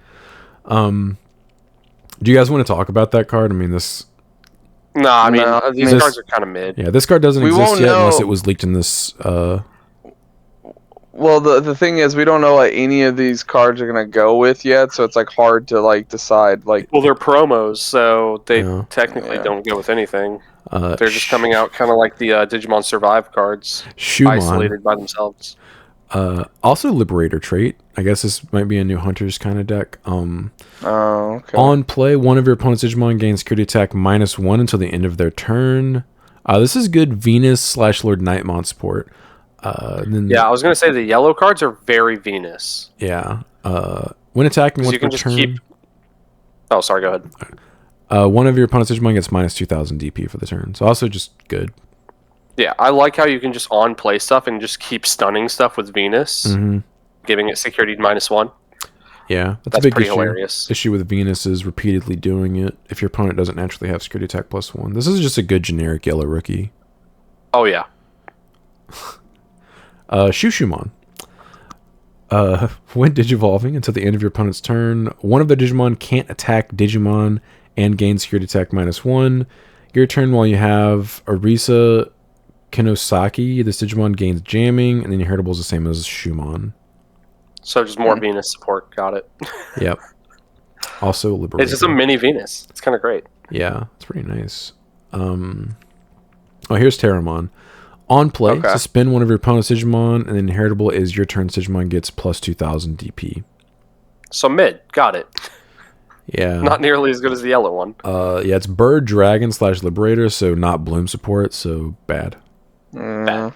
Do you guys want to talk about that card? I mean, this... No, I mean, these cards are kind of mid. Yeah, this card doesn't exist yet unless it was leaked in this... Well, the thing is, we don't know what any of these cards are gonna go with yet, so it's like hard to like decide. Like, well, they're promos, so they technically don't go with anything. They're just coming out kind of like the Digimon Survive cards, isolated by themselves. Also, Liberator trait. I guess this might be a new Hunters kind of deck. Okay. On play, one of your opponent's Digimon gains security attack -1 until the end of their turn. This is good Venus / Lord Nightmon support. Then Yeah, I was gonna say the yellow cards are very Venus. yeah. When attacking 'Cause once you per can just turn, keep. Oh, sorry. Go ahead. one of your opponent's Digimon gets minus 2,000 DP for the turn. So also just good. Yeah, I like how you can just on play stuff and just keep stunning stuff with Venus, Mm-hmm. giving it security -1. Yeah, that's a That's big pretty issue. hilarious. Issue with Venus is repeatedly doing it if your opponent doesn't naturally have security attack +1. This is just a good generic yellow rookie. Oh yeah. Shushumon. When digivolving until the end of your opponent's turn, one of the Digimon can't attack Digimon and gain security attack -1. Your turn while you have Arisa Kinosaki, this Digimon gains jamming, and then your heritable is the same as Shumon. So just more Venus support. Got it. Yep. Also Liberator. It's just a mini Venus. It's kind of great. Yeah, it's pretty nice. Here's Terramon. On play, Okay. suspend one of your opponent's Digimon, and then heritable is your turn Digimon gets plus 2,000 DP. So mid. Got it. Yeah. Not nearly as good as the yellow one. Yeah, it's Bird, Dragon / Liberator, so not Bloom support, so bad. Bad.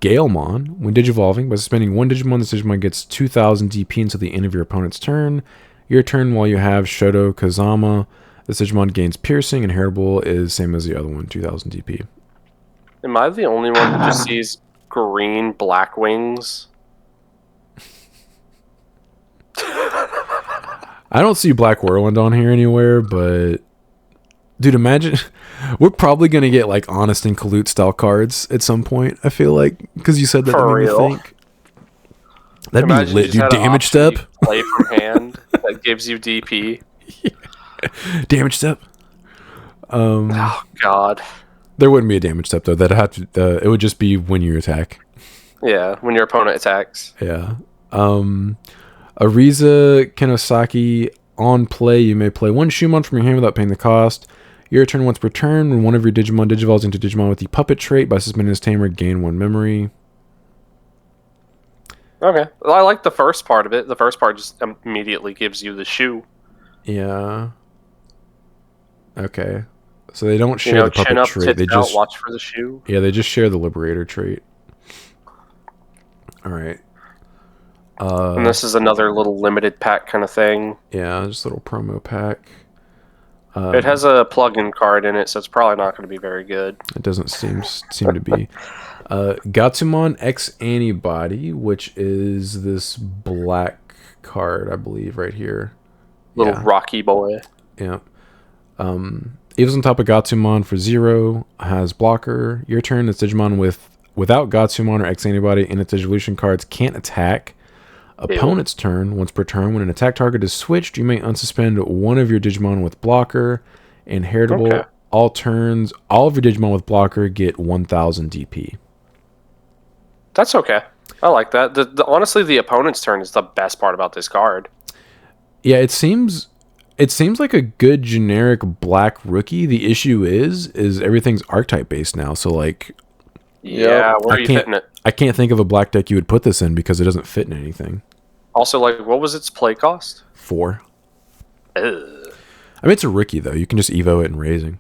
Galemon, when digivolving, by suspending one Digimon, this Digimon gets 2,000 DP until the end of your opponent's turn. Your turn while you have Shoto Kazama, this Digimon gains piercing, and heritable is same as the other one, 2,000 DP. Am I the only one who just sees green black wings? I don't see Black Whirlwind on here anywhere, but dude, imagine we're probably gonna get like Honest and Colute style cards at some point. I feel like because you said that, For that made real? me think that'd Imagine be you lit, just had dude. an Damage option step, you play from hand that gives you DP. damage step. Oh God. There wouldn't be a damage step though. That had to. It would just be when you attack. Yeah, when your opponent attacks. Yeah. Ariza Kinosaki, on play, you may play one Shumon from your hand without paying the cost. Your turn once per turn. When one of your Digimon digivolves into Digimon with the puppet trait, by suspending his tamer, gain 1 memory. Okay. Well, I like the first part of it. The first part just immediately gives you the shoe. Yeah. Okay. So they don't You share know, the puppet chin up, trait. They tits out, just watch for the shoe. yeah, they just share the Liberator trait. All right. And this is another little limited pack kind of thing. Yeah, just a little promo pack. It has a plug-in card in it, so it's probably not going to be very good. It doesn't seem to be. Gatsumon X Antibody, which is this black card, I believe, right here. Little Yeah. Rocky boy. Yeah. Evil's on top of Gatsumon for 0, has blocker. Your turn, this Digimon without Gatsumon or X Antibody in its Digivolution cards can't attack. Opponent's turn, once per turn, when an attack target is switched, you may unsuspend one of your Digimon with blocker. And heritable, Okay. all turns, all of your Digimon with blocker get 1,000 DP. That's okay. I like that. Honestly, the opponent's turn is the best part about this card. Yeah, it seems like a good generic black rookie. The issue is everything's archetype based now. So like, Yeah, where I are you can't- fitting it? I can't think of a black deck you would put this in because it doesn't fit in anything. Also, like, what was its play cost? 4. Ugh. I mean, it's a rookie though. You can just evo it in raising.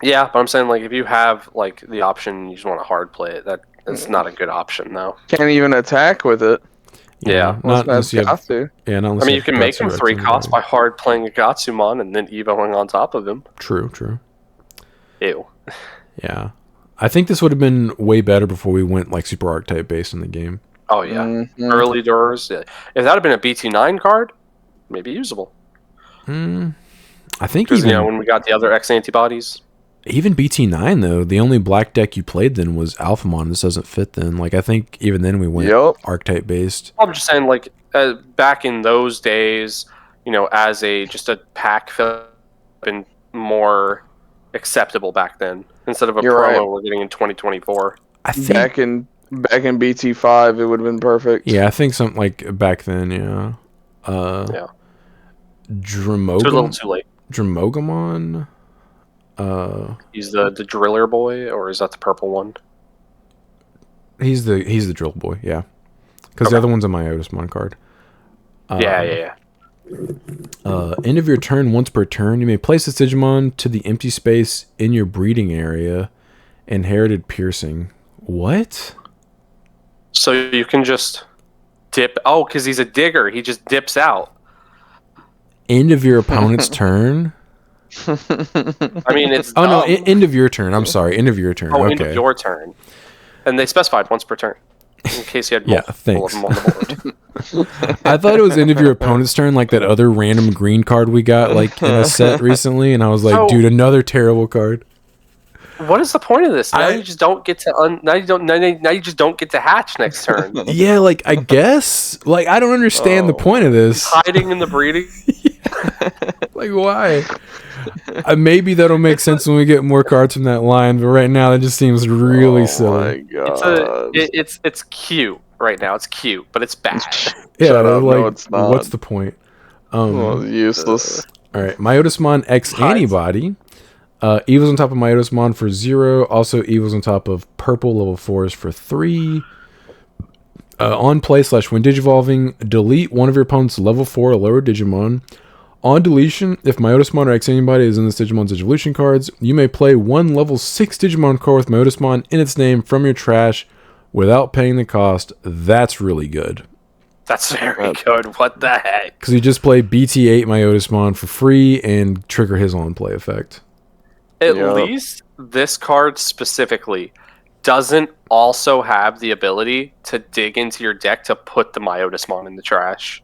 Yeah, but I'm saying, like, if you have, like, the option, you just want to hard play it, that's not a good option, though. Can't even attack with it. Yeah. not Unless unless you have. got to. Yeah, not unless I mean, you have can make him Gatsu or 3 X costs by Antibody. hard playing a Gatsumon and then evoing on top of him. True. Ew. Yeah, I think this would have been way better before we went like super archetype based in the game. Oh, yeah. Mhm. Early doors. Yeah. If that had been a BT9 card, maybe usable. I think Because, even you know, when we got the other X antibodies. even BT9 though, the only black deck you played then was Alphamon. This doesn't fit then. Like I think even then we went Yup. archetype based. I'm just saying, like, back in those days, you know, as just a pack fill been more acceptable back then instead of a You're promo right. we're getting in 2024. I think Back in BT5, it would have been perfect. yeah, I think something like back then. Yeah. Yeah. Too little, Dromogam- too late. Dromogamon. He's the driller boy, or is that the purple one? He's the drill boy. Yeah, because Okay. the other one's a Myotismon card. Yeah. End of your turn, once per turn, you may place this Digimon to the empty space in your breeding area. Inherited piercing. What? So you can just dip. Oh, because he's a digger. He just dips out. End of your opponent's turn? I mean, it's Oh, no, dumb. end of your turn. I'm sorry. End of your turn. Oh, Okay. end of your turn. And they specified once per turn. In case you had Yeah, multiple of thanks. them on the board. I thought it was end of your opponent's turn, like that other random green card we got like in a set recently, and I was like, So- dude, another terrible card. What is the point of this? Now I- you just don't get to now you just don't get to hatch next turn. Yeah, like I guess, like I don't understand the point of this. Hiding in the breeding. Like why? Maybe that'll make sense when we get more cards from that line, but right now that just seems really Oh my silly. god. It's cute right now. It's cute, but it's bad. Yeah, Shut up. like No, it's not. what's the point? Oh, useless. All right, Myotismon X Antibody. Evils on top of Myotismon for 0. Also, Evils on top of Purple level 4s for 3. On play / when digivolving, delete one of your opponent's level 4 or lower Digimon. On deletion, if Myotismon or X Antibody is in this Digimon's evolution cards, you may play one level 6 Digimon card with Myotismon in its name from your trash without paying the cost. That's really good. That's very good. What the heck? Because you just play BT8 Myotismon for free and trigger his on play effect. At Yep. least this card specifically doesn't also have the ability to dig into your deck to put the Myotismon in the trash.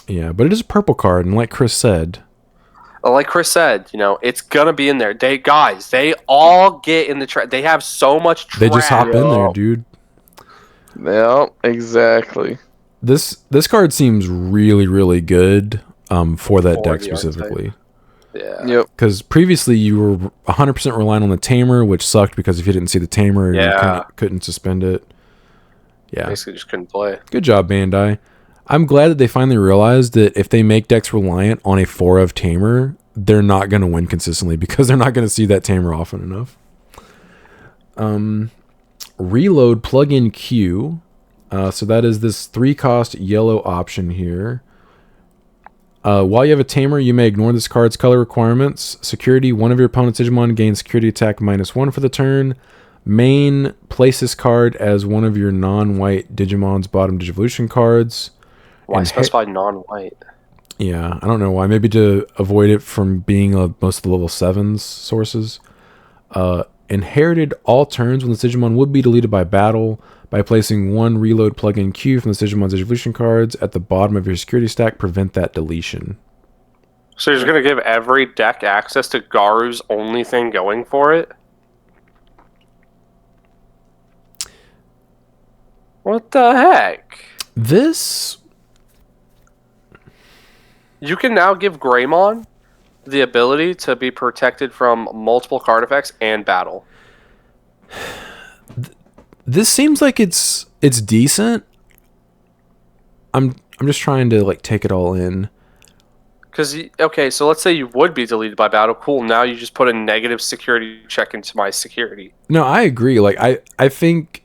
Yeah, but it is a purple card, and like Chris said, Like Chris said, it's gonna be in there. They all get in the trash. They have so much trash. they just hop in there, Yup. dude. Yeah, exactly. This card seems really, really good for that For deck the archetype. specifically. Yeah. Yep. Because previously you were 100% relying on the Tamer, which sucked because if you didn't see the Tamer, Yeah. you couldn't suspend it. Yeah, Basically just couldn't play. good job, Bandai. I'm glad that they finally realized that if they make decks reliant on a 4 of Tamer, they're not going to win consistently because they're not going to see that Tamer often enough. Reload plug-in Q. So that is this 3-cost yellow option here. While you have a Tamer, you may ignore this card's color requirements. Security, one of your opponent's Digimon gains security attack -1 for the turn. Main, place this card as one of your non-white Digimon's bottom Digivolution cards. Why And specify non-white? Yeah, I don't know why. Maybe to avoid it from being most of the level 7s sources. Inherited all turns when the Digimon would be deleted by battle by placing one reload plug-in Q from the Digimon's evolution cards at the bottom of your security stack. Prevent that deletion. So you're just gonna give every deck access to Garu's only thing going for it? What the heck? This, You can now give Greymon the ability to be protected from multiple card effects and battle. this seems like it's decent. I'm just trying to like take it all in. Because, okay, so let's say you would be deleted by battle. Cool, now you just put a negative security check into my security. No, I agree. Like I think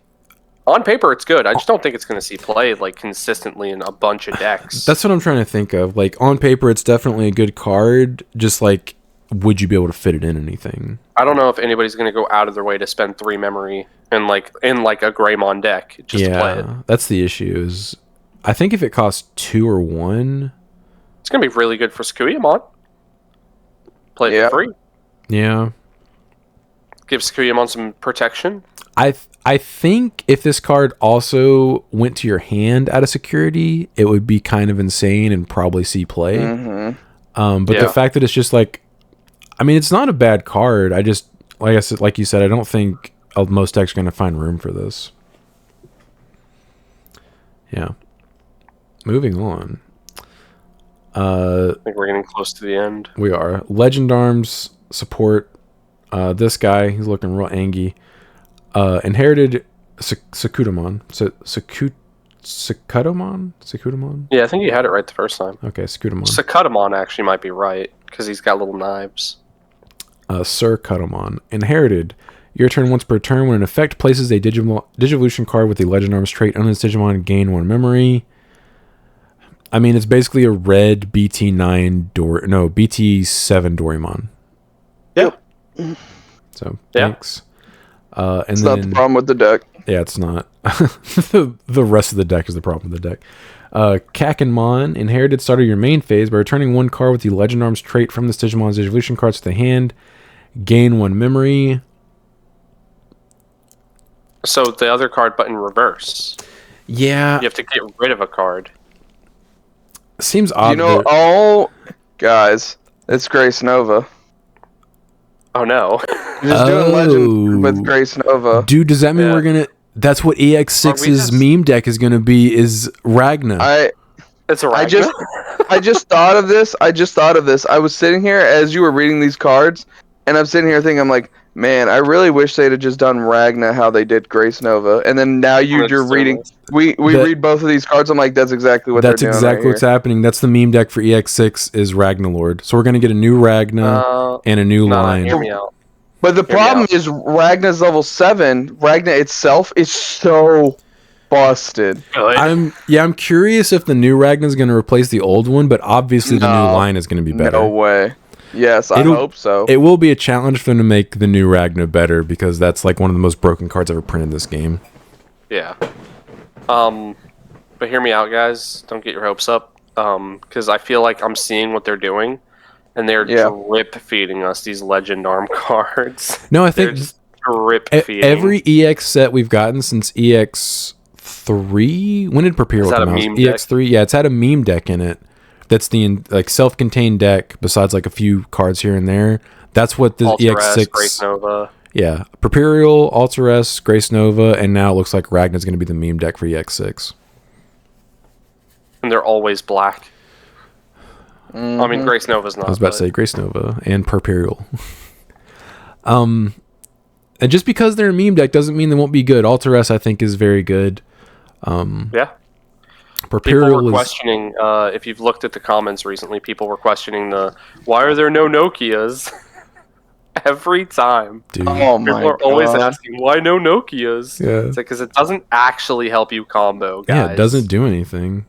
On paper, it's good. I just don't think it's going to see play like consistently in a bunch of decks. that's what I'm trying to think of. Like on paper, it's definitely a good card. Just like, would you be able to fit it in anything? I don't know if anybody's going to go out of their way to spend 3 memory in like a Greymon deck just to play it. That's the issue. Is I think if it costs 2 or 1, It's going to be really good for Sakuyamon. Play it Yeah. for free. yeah. Give Sakuyamon some protection. I think if this card also went to your hand out of security, it would be kind of insane and probably see play. Mm-hmm. But Yeah. the fact that it's just like, I mean, it's not a bad card. I just, like you said, I don't think most decks are going to find room for this. Yeah. Moving on. I think we're getting close to the end. We are. Legend Arms support. This guy, he's looking real angry. Inherited Sakutamon. Sakutamon? Yeah, I think you had it right the first time. Okay, Sakutamon. Sakutamon actually might be right because he's got little knives. Sir Cutamon. Inherited. Your turn once per turn. When an effect places a Digivolution card with the Legend Arms trait on its Digimon, gain 1 memory. I mean, it's basically a red BT7 Doraemon. Yep. So, Yeah. thanks. And It's then, not the problem with the deck. Yeah, it's not. The rest of the deck is the problem with the deck. Kakenmon, inherited start of your main phase by returning 1 card with the Legend Arms trait from this Digimon's evolution cards to the hand. Gain 1 memory. So the other card, but in reverse. Yeah. You have to get rid of a card. Seems odd. Guys, it's Grace Nova. Oh no. You're just doing Legend with Grace Nova. Dude, does that mean we're gonna... That's what EX6's meme deck is gonna be, is Ragna. It's a Ragna? I just thought of this. I was sitting here as you were reading these cards, and I'm sitting here thinking, I'm like, man, I really wish they'd have just done Ragna how they did Grace Nova. And then now you're reading... We read both of these cards, I'm like, that's exactly what they're doing. That's exactly what's happening. That's the meme deck for EX6 is Ragnalord. So we're gonna get a new Ragna and a new line. Hear me out. But the problem is Ragna's level 7. Ragna itself is so busted. Good. I'm curious if the new Ragna is going to replace the old one, but obviously the new line is going to be better. No way. Yes, I hope so. It will be a challenge for them to make the new Ragna better because that's like one of the most broken cards ever printed in this game. Yeah. But hear me out, guys. Don't get your hopes up. Because I feel like I'm seeing what they're doing. And they're drip feeding us these Legend Arm cards. No, I think drip feeding. Every EX set we've gotten since EX3. When did Prepare come out? EX3. Yeah, it's had a meme deck in it. That's the self-contained deck. Besides like a few cards here and there. That's what the EX6. Grace Nova. Yeah, Preparial, Altares, Grace Nova, and now it looks like Ragna's going to be the meme deck for EX6. And they're always black. I mean, Grace Nova's not. I was about to say Grace Nova and Perperial. And just because they're a meme deck doesn't mean they won't be good. Altares, I think, is very good. Yeah. Perperial people were questioning, if you've looked at the comments recently, people were questioning why are there no Nokias? Every time. Dude. Oh my People are always asking, why no Nokias? Yeah. It's like, because it doesn't actually help you combo, guys. Yeah, it doesn't do anything.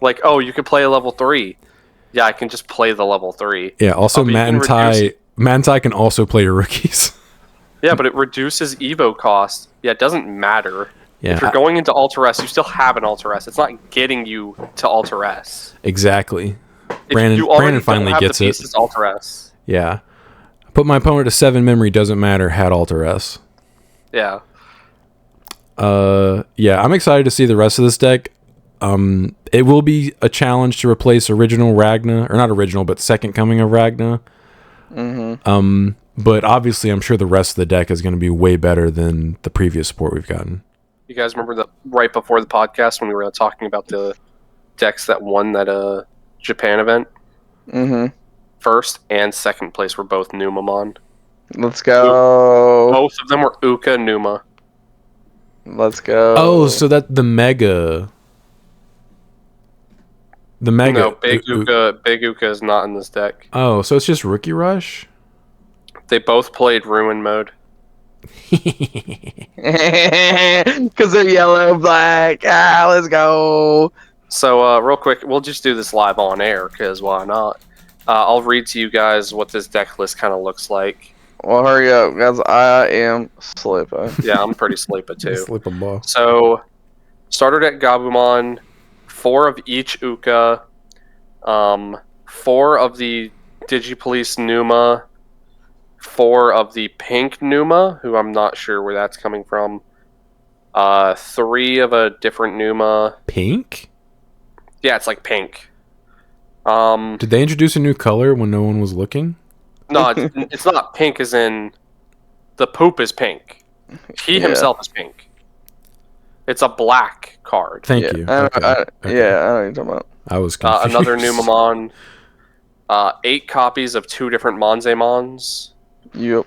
Like, oh, you could play a level 3. Yeah, I can just play the level 3. Yeah, also Mantai can also play your rookies. Yeah, but it reduces Evo cost. Yeah, it doesn't matter. Yeah, if you're going into Altares, you still have an Altares. It's not getting you to Altares. Exactly. Brandon finally gets it. Altares. Yeah. Put my opponent to 7 memory, doesn't matter, had Altares. Yeah. Yeah, I'm excited to see the rest of this deck. It will be a challenge to replace original Ragna, or not original, but second coming of Ragna. Mm-hmm. But obviously, I'm sure the rest of the deck is going to be way better than the previous support we've gotten. You guys remember that right before the podcast when we were talking about the decks that won that Japan event? Mm-hmm. First and second place were both Numamon. Let's go. Both of them were Uka Numa. Let's go. Oh, so that the Mega. The Mega. No, Big Uka is not in this deck. Oh, so it's just Rookie Rush? They both played Ruin mode. Because they're yellow, black. Let's go. So, real quick, we'll just do this live on air, because why not? I'll read to you guys what this deck list kind of looks like. Well, hurry up, guys. I am sleeping. Yeah, I'm pretty sleepy, too. Sleeping ball. So, starter deck Gabumon, 4 of each Uka, 4 of the Digipolice Numa, 4 of the pink Numa, who I'm not sure where that's coming from, 3 of a different Numa. Pink? Yeah, it's like pink. Did they introduce a new color when no one was looking? No, it's not pink as in the poop is pink. He himself is pink. It's a black card. Thank you. Yeah, I know what you're talking about. I was confused. Another Numamon. 8 copies of 2 different Monzemons. Yep.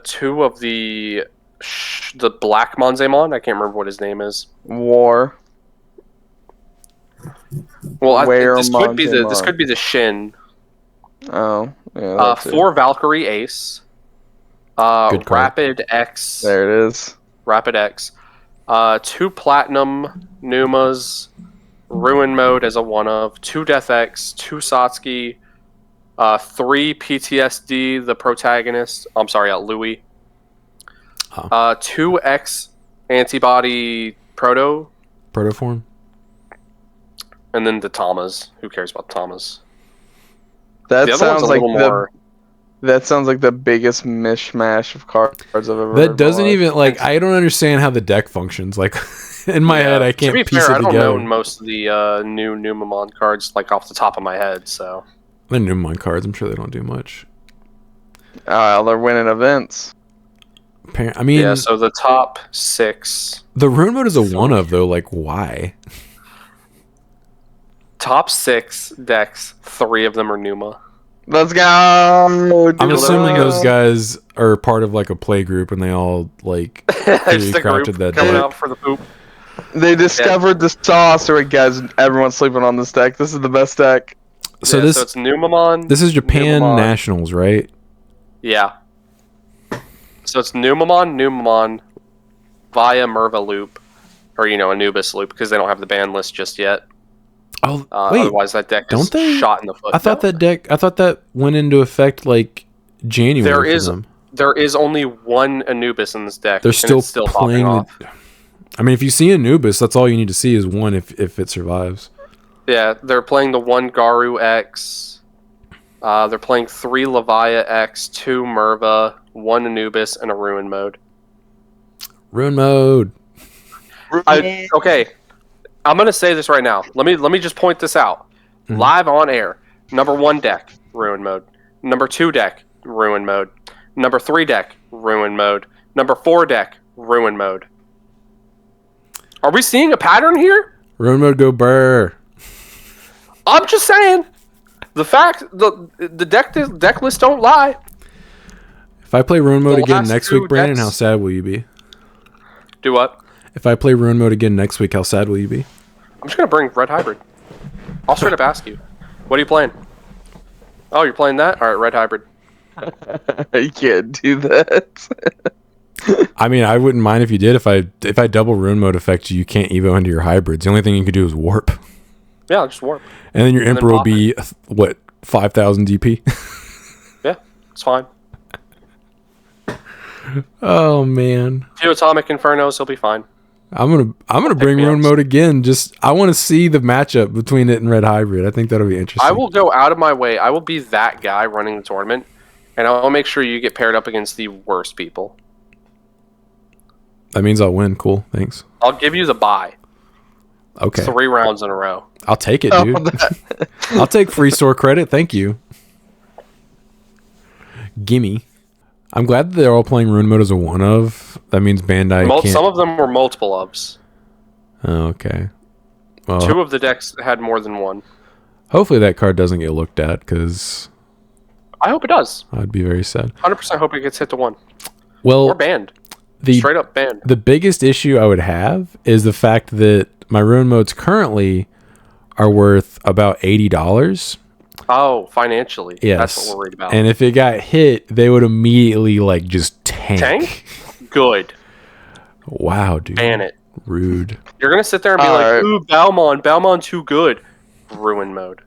2 of the black Monzemon. I can't remember what his name is. War. Well, this could be the Shin. Oh, yeah. 4 Valkyrie Ace. Rapid X. There it is. Rapid X. 2 Platinum Numas. Ruin mode as a 1 of. 2 Death X. 2 Satsuki. 3 PTSD, the protagonist. I'm sorry, Louis. Oh. 2X antibody Protoform. and then the Tamas. Who cares about Tamas? That The other one's sounds a like little more. that sounds like the biggest mishmash of cards I've ever heard That in my doesn't life. even like. I don't understand how the deck functions. Like in my head, I can't To be piece fair, it I don't together. know most of the new Numamon cards like off the top of my head. So They're Numemon cards. I'm sure they don't do much. They're winning events. I mean, yeah. So the top 6. the rune mode is a one of though. Like, why? Top 6 decks. 3 of them are Numa. Let's go. I'm assuming Numa. those guys are part of like a play group, and they all like It's the crafted group that coming deck. out for the poop. They discovered the sauce. All right, guys, everyone's sleeping on this deck. This is the best deck. So So it's Numamon. this is Japan Numamon. Nationals, right? Yeah. So it's Numamon, via Merva loop, or Anubis loop, because they don't have the ban list just yet. Oh wait, Otherwise, that deck don't is they? shot in the foot. I thought No. that went into effect like January. There for is them. there is only one Anubis in this deck. They're and still, it's still playing. popping off. I mean, if you see Anubis, that's all you need to see is one if it survives. Yeah, they're playing the one Garu X. They're playing 3 Levia X, 2 Merva, 1 Anubis, and a Ruin mode. Rune mode. Okay, I'm gonna say this right now. Let me just point this out live on air. Number 1 deck, Ruin mode. Number 2 deck, Ruin mode. Number 3 deck, Ruin mode. Number 4 deck, Ruin mode. Are we seeing a pattern here? Rune mode go burr. I'm just saying. The deck lists don't lie. If I play Rune mode The again last next 2 week, Brandon, decks- how sad will you be? Do what? If I play Rune mode again next week, how sad will you be? I'm just gonna bring Red Hybrid. I'll straight up ask you. What are you playing? Oh, you're playing that? Alright, Red Hybrid. You can't do that. I mean, I wouldn't mind if you did. If I double Rune mode affect you, you can't evo into your hybrids. The only thing you could do is warp, Yeah, just warp. and then your And then Emperor will pop be what 5,000 DP. Yeah, it's fine. Oh man, 2 Atomic Infernos, he'll be fine. I'm gonna bring me Rune ups. mode again. Just I want to see the matchup between it and Red Hybrid. I think that'll be interesting. I will go out of my way. I will be that guy running the tournament, and I'll make sure you get paired up against the worst people. That means I'll win. Cool. Thanks. I'll give you the bye. Okay. 3 rounds in a row. I'll take it, dude. I'll take free store credit. Thank you. Gimme. I'm glad that they're all playing Rune mode as a one of. That means Bandai can't. Some of them were multiple ofs. Oh, okay. Well, 2 of the decks had more than 1. hopefully that card doesn't get looked at because I hope it does. I'd be very sad. 100% hope it gets hit to 1. Well, Or banned. the Straight up banned. the biggest issue I would have is the fact that my Rune modes currently are worth about $80. Oh, financially. Yes. That's what we're worried about. And if it got hit, they would immediately like just tank. Tank? Good. Wow, dude. Ban it. Rude. You're going to sit there and be Alright. like, ooh, Balmon too good. Ruin mode.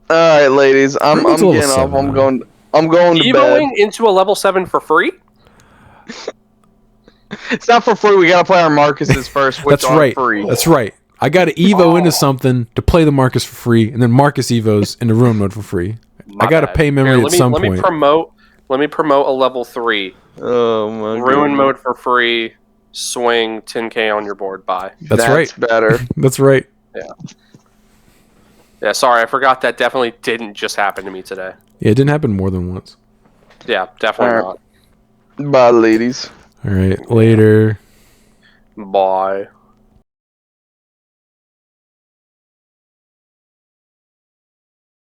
All right, ladies, I'm Rune's a getting level off. 7 I'm going to bed. Evoing into a level 7 for free? It's not for free. We gotta play our Marcuses first, which That's are right. free. That's right. I got to Evo into something to play the Marcus for free, and then Marcus Evos into Rune mode for free. I got to bad. pay memory Here, at some point. Let me promote a level 3. Oh my god. Ruin mode for free. Swing 10k on your board. Bye. That's right. better. That's right. Yeah, sorry, I forgot that definitely didn't just happen to me today. Yeah, it didn't happen more than once. Yeah, definitely Alright. Bye, ladies. All right, later. not. Bye.